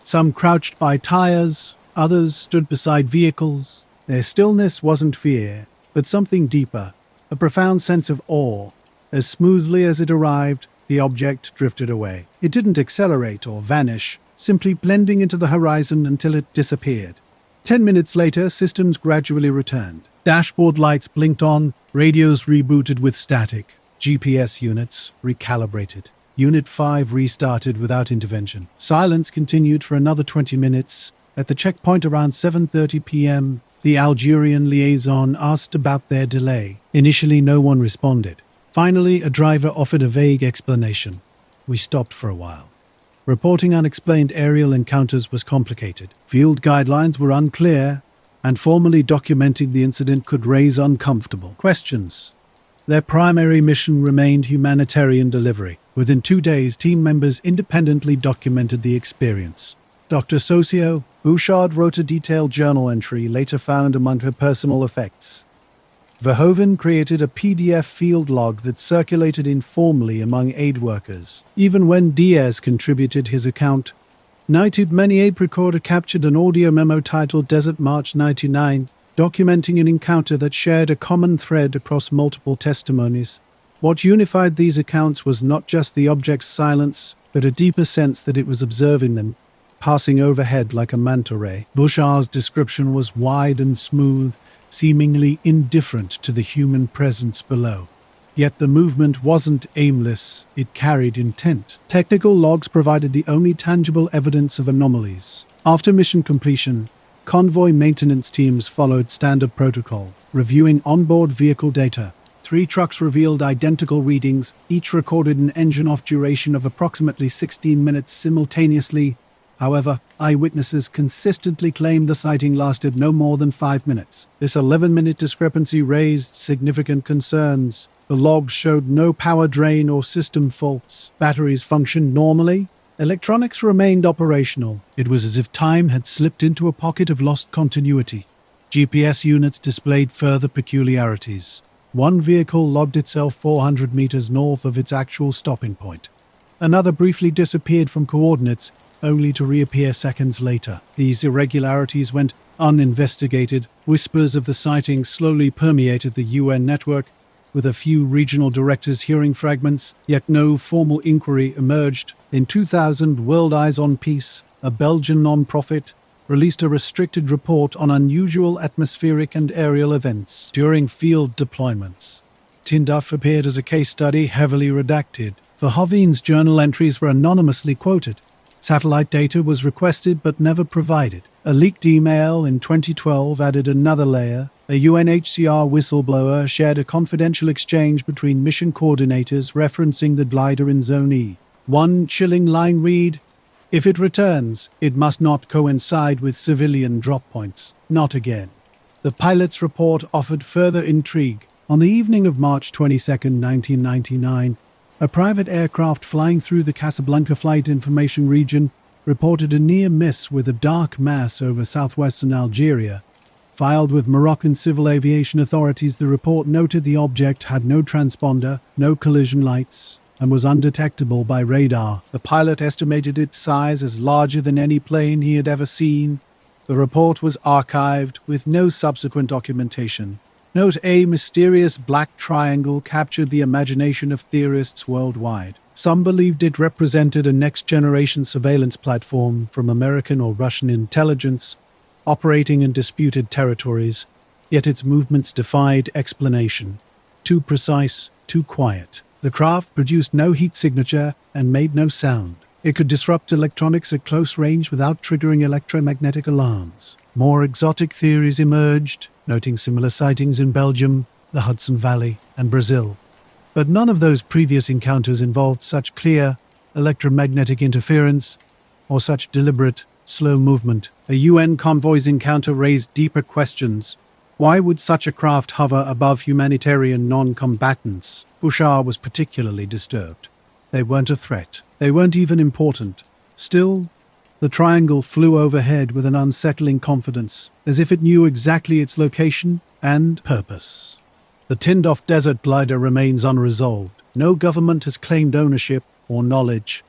Some crouched by tires, others stood beside vehicles. Their stillness wasn't fear, but something deeper, a profound sense of awe. As smoothly as it arrived, the object drifted away. It didn't accelerate or vanish, simply blending into the horizon until it disappeared. 10 minutes later, systems gradually returned. Dashboard lights blinked on, radios rebooted with static, GPS units recalibrated. Unit 5 restarted without intervention. Silence continued for another 20 minutes. At the checkpoint around 7:30 p.m., the Algerian liaison asked about their delay. Initially, no one responded. Finally, a driver offered a vague explanation. We stopped for a while. Reporting unexplained aerial encounters was complicated. Field guidelines were unclear, and formally documenting the incident could raise uncomfortable questions. Their primary mission remained humanitarian delivery. Within 2 days, team members independently documented the experience. Dr. Socio Bouchard wrote a detailed journal entry later found among her personal effects. Verhoeven created a PDF field log that circulated informally among aid workers. Even when Diaz contributed his account, Nighted Many Aid Recorder captured an audio memo titled Desert March 99, documenting an encounter that shared a common thread across multiple testimonies. What unified these accounts was not just the object's silence, but a deeper sense that it was observing them, passing overhead like a manta ray. Bouchard's description was wide and smooth, seemingly indifferent to the human presence below. Yet the movement wasn't aimless, it carried intent. Technical logs provided the only tangible evidence of anomalies. After mission completion, convoy maintenance teams followed standard protocol, reviewing onboard vehicle data. 3 trucks revealed identical readings, each recorded an engine-off duration of approximately 16 minutes simultaneously. However, eyewitnesses consistently claimed the sighting lasted no more than 5 minutes. This 11-minute discrepancy raised significant concerns. The logs showed no power drain or system faults. Batteries functioned normally. Electronics remained operational. It was as if time had slipped into a pocket of lost continuity. GPS units displayed further peculiarities. One vehicle logged itself 400 meters north of its actual stopping point. Another briefly disappeared from coordinates, only to reappear seconds later. These irregularities went uninvestigated. Whispers of the sighting slowly permeated the UN network, with a few regional directors hearing fragments, yet no formal inquiry emerged. In 2000, World Eyes on Peace, a Belgian non-profit, released a restricted report on unusual atmospheric and aerial events during field deployments. Tinduff appeared as a case study, heavily redacted. Verhoeven's journal entries were anonymously quoted. Satellite data was requested but never provided. A leaked email in 2012 added another layer. A UNHCR whistleblower shared a confidential exchange between mission coordinators referencing the glider in Zone E. One chilling line read, "If it returns, it must not coincide with civilian drop points. Not again." The pilot's report offered further intrigue. On the evening of March 22, 1999, a private aircraft flying through the Casablanca Flight Information Region reported a near miss with a dark mass over southwestern Algeria. Filed with Moroccan civil aviation authorities, the report noted the object had no transponder, no collision lights, and was undetectable by radar. The pilot estimated its size as larger than any plane he had ever seen. The report was archived with no subsequent documentation. Note: a mysterious black triangle captured the imagination of theorists worldwide. Some believed it represented a next-generation surveillance platform from American or Russian intelligence operating in disputed territories, yet its movements defied explanation. Too precise, too quiet. The craft produced no heat signature and made no sound. It could disrupt electronics at close range without triggering electromagnetic alarms. More exotic theories emerged, noting similar sightings in Belgium, the Hudson Valley, and Brazil. But none of those previous encounters involved such clear electromagnetic interference or such deliberate, slow movement. A UN convoy's encounter raised deeper questions. Why would such a craft hover above humanitarian non-combatants? Bouchard was particularly disturbed. They weren't a threat. They weren't even important. Still, the triangle flew overhead with an unsettling confidence, as if it knew exactly its location and purpose. The Tindouf desert glider remains unresolved. No government has claimed ownership or knowledge.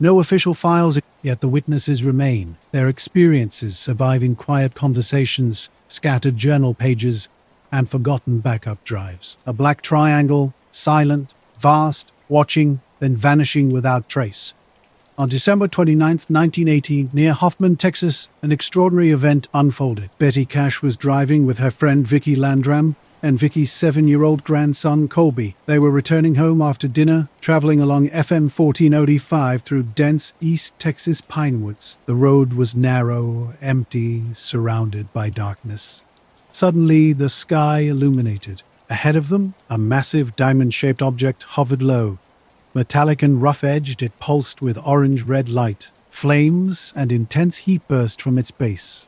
No official files, yet the witnesses remain. Their experiences survive in quiet conversations, scattered journal pages, and forgotten backup drives. A black triangle, silent, vast, watching, then vanishing without trace. On December 29, 1980, near Hoffman, Texas, an extraordinary event unfolded. Betty Cash was driving with her friend Vicky Landrum and Vicky's 7-year-old grandson Colby. They were returning home after dinner, traveling along FM 1405 through dense East Texas pine woods. The road was narrow, empty, surrounded by darkness. Suddenly, the sky illuminated. Ahead of them, a massive diamond-shaped object hovered low. Metallic and rough-edged, it pulsed with orange-red light. Flames and intense heat burst from its base.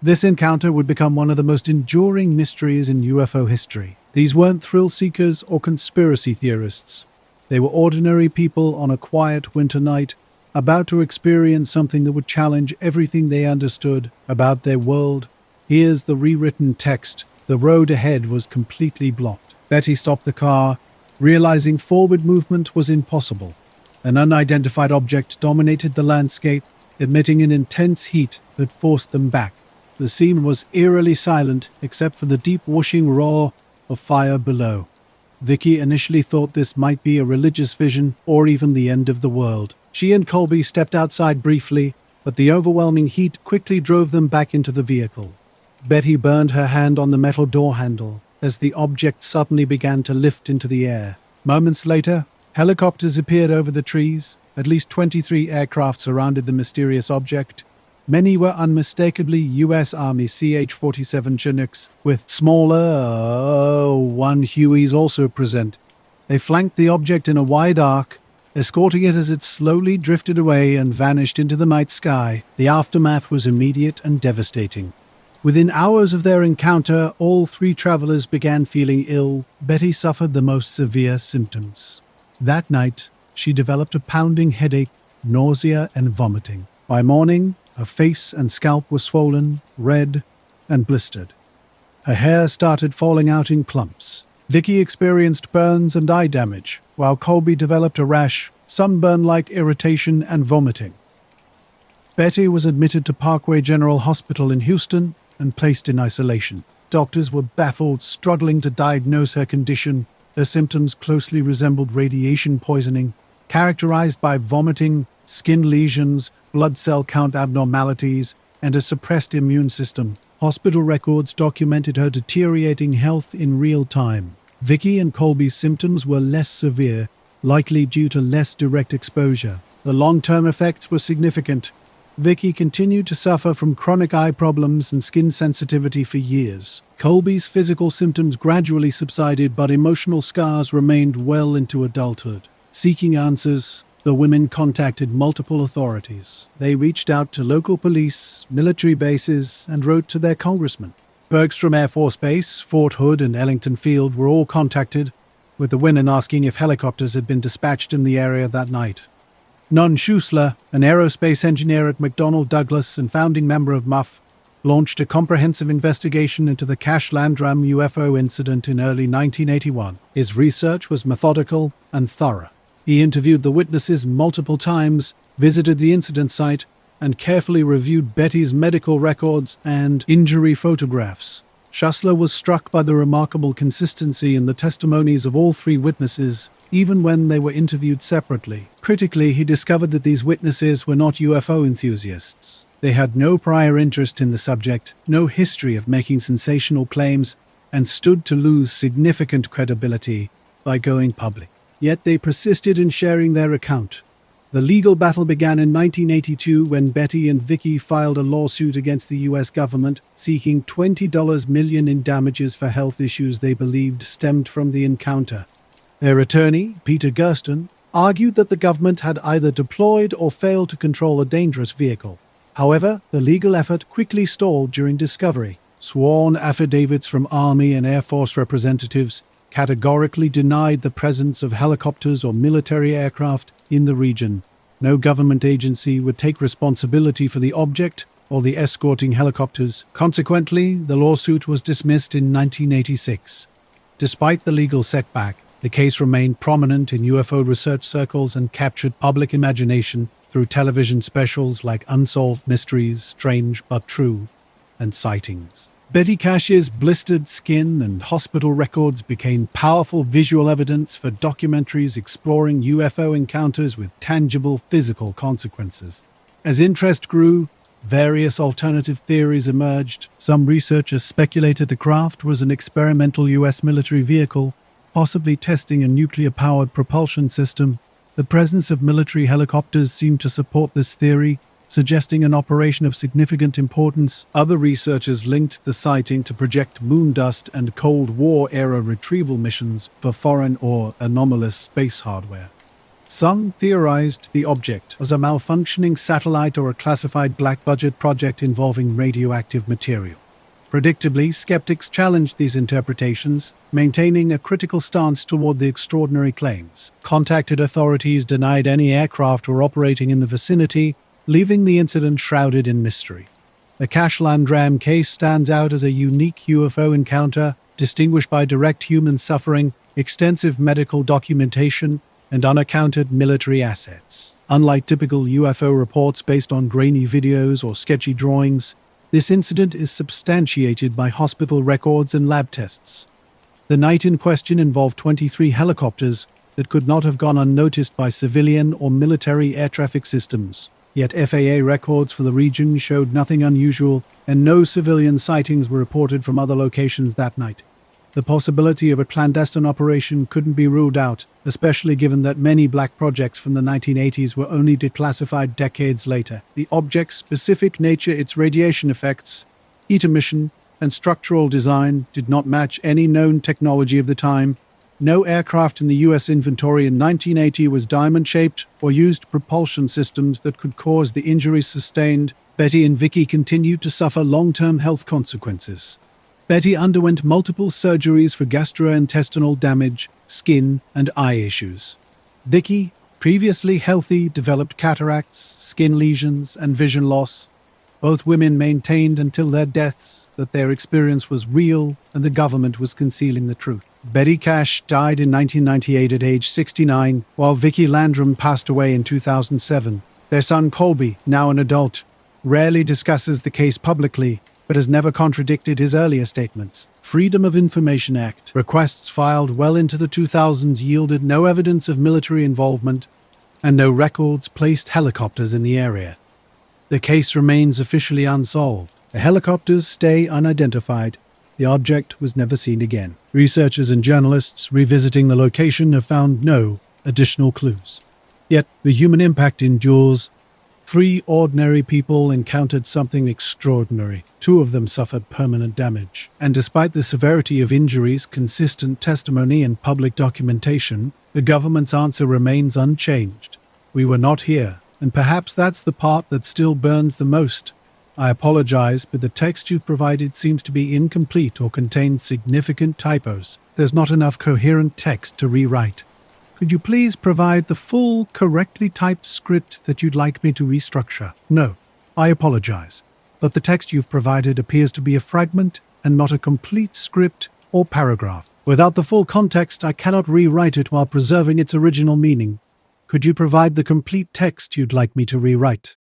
This encounter would become one of the most enduring mysteries in UFO history. These weren't thrill-seekers or conspiracy theorists. They were ordinary people on a quiet winter night, about to experience something that would challenge everything they understood about their world. Here's the rewritten text. The road ahead was completely blocked. Betty stopped the car, realizing forward movement was impossible. An unidentified object dominated the landscape, emitting an intense heat that forced them back. The scene was eerily silent, except for the deep whooshing roar of fire below. Vicky initially thought this might be a religious vision or even the end of the world. She and Colby stepped outside briefly, but the overwhelming heat quickly drove them back into the vehicle. Betty burned her hand on the metal door handle as the object suddenly began to lift into the air. Moments later, helicopters appeared over the trees. At least 23 aircraft surrounded the mysterious object. Many were unmistakably U.S. Army CH-47 Chinooks, with smaller one Hueys also present. They flanked the object in a wide arc, escorting it as it slowly drifted away and vanished into the night sky. The aftermath was immediate and devastating. Within hours of their encounter, all three travelers began feeling ill. Betty suffered the most severe symptoms. That night, she developed a pounding headache, nausea, and vomiting. By morning, her face and scalp were swollen, red, and blistered. Her hair started falling out in clumps. Vicky experienced burns and eye damage, while Colby developed a rash, sunburn-like irritation, and vomiting. Betty was admitted to Parkway General Hospital in Houston and placed in isolation. Doctors were baffled, struggling to diagnose her condition. Her symptoms closely resembled radiation poisoning, characterized by vomiting, skin lesions, blood cell count abnormalities, and a suppressed immune system. Hospital records documented her deteriorating health in real time. Vicky and Colby's symptoms were less severe, likely due to less direct exposure. The long-term effects were significant. Vicky continued to suffer from chronic eye problems and skin sensitivity for years. Colby's physical symptoms gradually subsided, but emotional scars remained well into adulthood. Seeking answers, the women contacted multiple authorities. They reached out to local police, military bases, and wrote to their congressmen. Bergstrom Air Force Base, Fort Hood, and Ellington Field were all contacted, with the women asking if helicopters had been dispatched in the area that night. Non Schuessler, an aerospace engineer at McDonnell Douglas and founding member of MUF, launched a comprehensive investigation into the Cash Landrum UFO incident in early 1981. His research was methodical and thorough. He interviewed the witnesses multiple times, visited the incident site, and carefully reviewed Betty's medical records and injury photographs. Schuessler was struck by the remarkable consistency in the testimonies of all three witnesses, even when they were interviewed separately. Critically, he discovered that these witnesses were not UFO enthusiasts. They had no prior interest in the subject, no history of making sensational claims, and stood to lose significant credibility by going public. Yet they persisted in sharing their account. The legal battle began in 1982 when Betty and Vicky filed a lawsuit against the U.S. government seeking $20 million in damages for health issues they believed stemmed from the encounter. Their attorney, Peter Gersten, argued that the government had either deployed or failed to control a dangerous vehicle. However, the legal effort quickly stalled during discovery. Sworn affidavits from Army and Air Force representatives categorically denied the presence of helicopters or military aircraft in the region. No government agency would take responsibility for the object or the escorting helicopters. Consequently, the lawsuit was dismissed in 1986. Despite the legal setback, the case remained prominent in UFO research circles and captured public imagination through television specials like Unsolved Mysteries, Strange But True, and Sightings. Betty Cash's blistered skin and hospital records became powerful visual evidence for documentaries exploring UFO encounters with tangible physical consequences. As interest grew, various alternative theories emerged. Some researchers speculated the craft was an experimental U.S. military vehicle, possibly testing a nuclear-powered propulsion system. The presence of military helicopters seemed to support this theory, suggesting an operation of significant importance. Other researchers linked the sighting to project moon dust and Cold War-era retrieval missions for foreign or anomalous space hardware. Some theorized the object was a malfunctioning satellite or a classified black-budget project involving radioactive material. Predictably, skeptics challenged these interpretations, maintaining a critical stance toward the extraordinary claims. Contacted authorities denied any aircraft were operating in the vicinity, leaving the incident shrouded in mystery. The Cash Landrum case stands out as a unique UFO encounter, distinguished by direct human suffering, extensive medical documentation, and unaccounted military assets. Unlike typical UFO reports based on grainy videos or sketchy drawings, this incident is substantiated by hospital records and lab tests. The night in question involved 23 helicopters that could not have gone unnoticed by civilian or military air traffic systems. Yet FAA records for the region showed nothing unusual, and no civilian sightings were reported from other locations that night. The possibility of a clandestine operation couldn't be ruled out, especially given that many black projects from the 1980s were only declassified decades later. The object's specific nature, its radiation effects, heat emission, and structural design did not match any known technology of the time. No aircraft in the U.S. inventory in 1980 was diamond-shaped or used propulsion systems that could cause the injuries sustained. Betty and Vicky continued to suffer long-term health consequences. Betty underwent multiple surgeries for gastrointestinal damage, skin, and eye issues. Vicky, previously healthy, developed cataracts, skin lesions, and vision loss. Both women maintained until their deaths that their experience was real and the government was concealing the truth. Betty Cash died in 1998 at age 69, while Vicky Landrum passed away in 2007. Their son Colby, now an adult, rarely discusses the case publicly, but has never contradicted his earlier statements. Freedom of Information Act requests filed well into the 2000s yielded no evidence of military involvement, and no records placed helicopters in the area. The case remains officially unsolved. The helicopters stay unidentified. The object was never seen again. Researchers and journalists revisiting the location have found no additional clues. Yet the human impact endures. 3 ordinary people encountered something extraordinary. 2 of them suffered permanent damage. And despite the severity of injuries, consistent testimony, and public documentation, the government's answer remains unchanged. We were not here. And perhaps that's the part that still burns the most. I apologize, but the text you've provided seems to be incomplete or contains significant typos. There's not enough coherent text to rewrite. Could you please provide the full, correctly typed script that you'd like me to restructure? No, I apologize, but the text you've provided appears to be a fragment and not a complete script or paragraph. Without the full context, I cannot rewrite it while preserving its original meaning. Could you provide the complete text you'd like me to rewrite?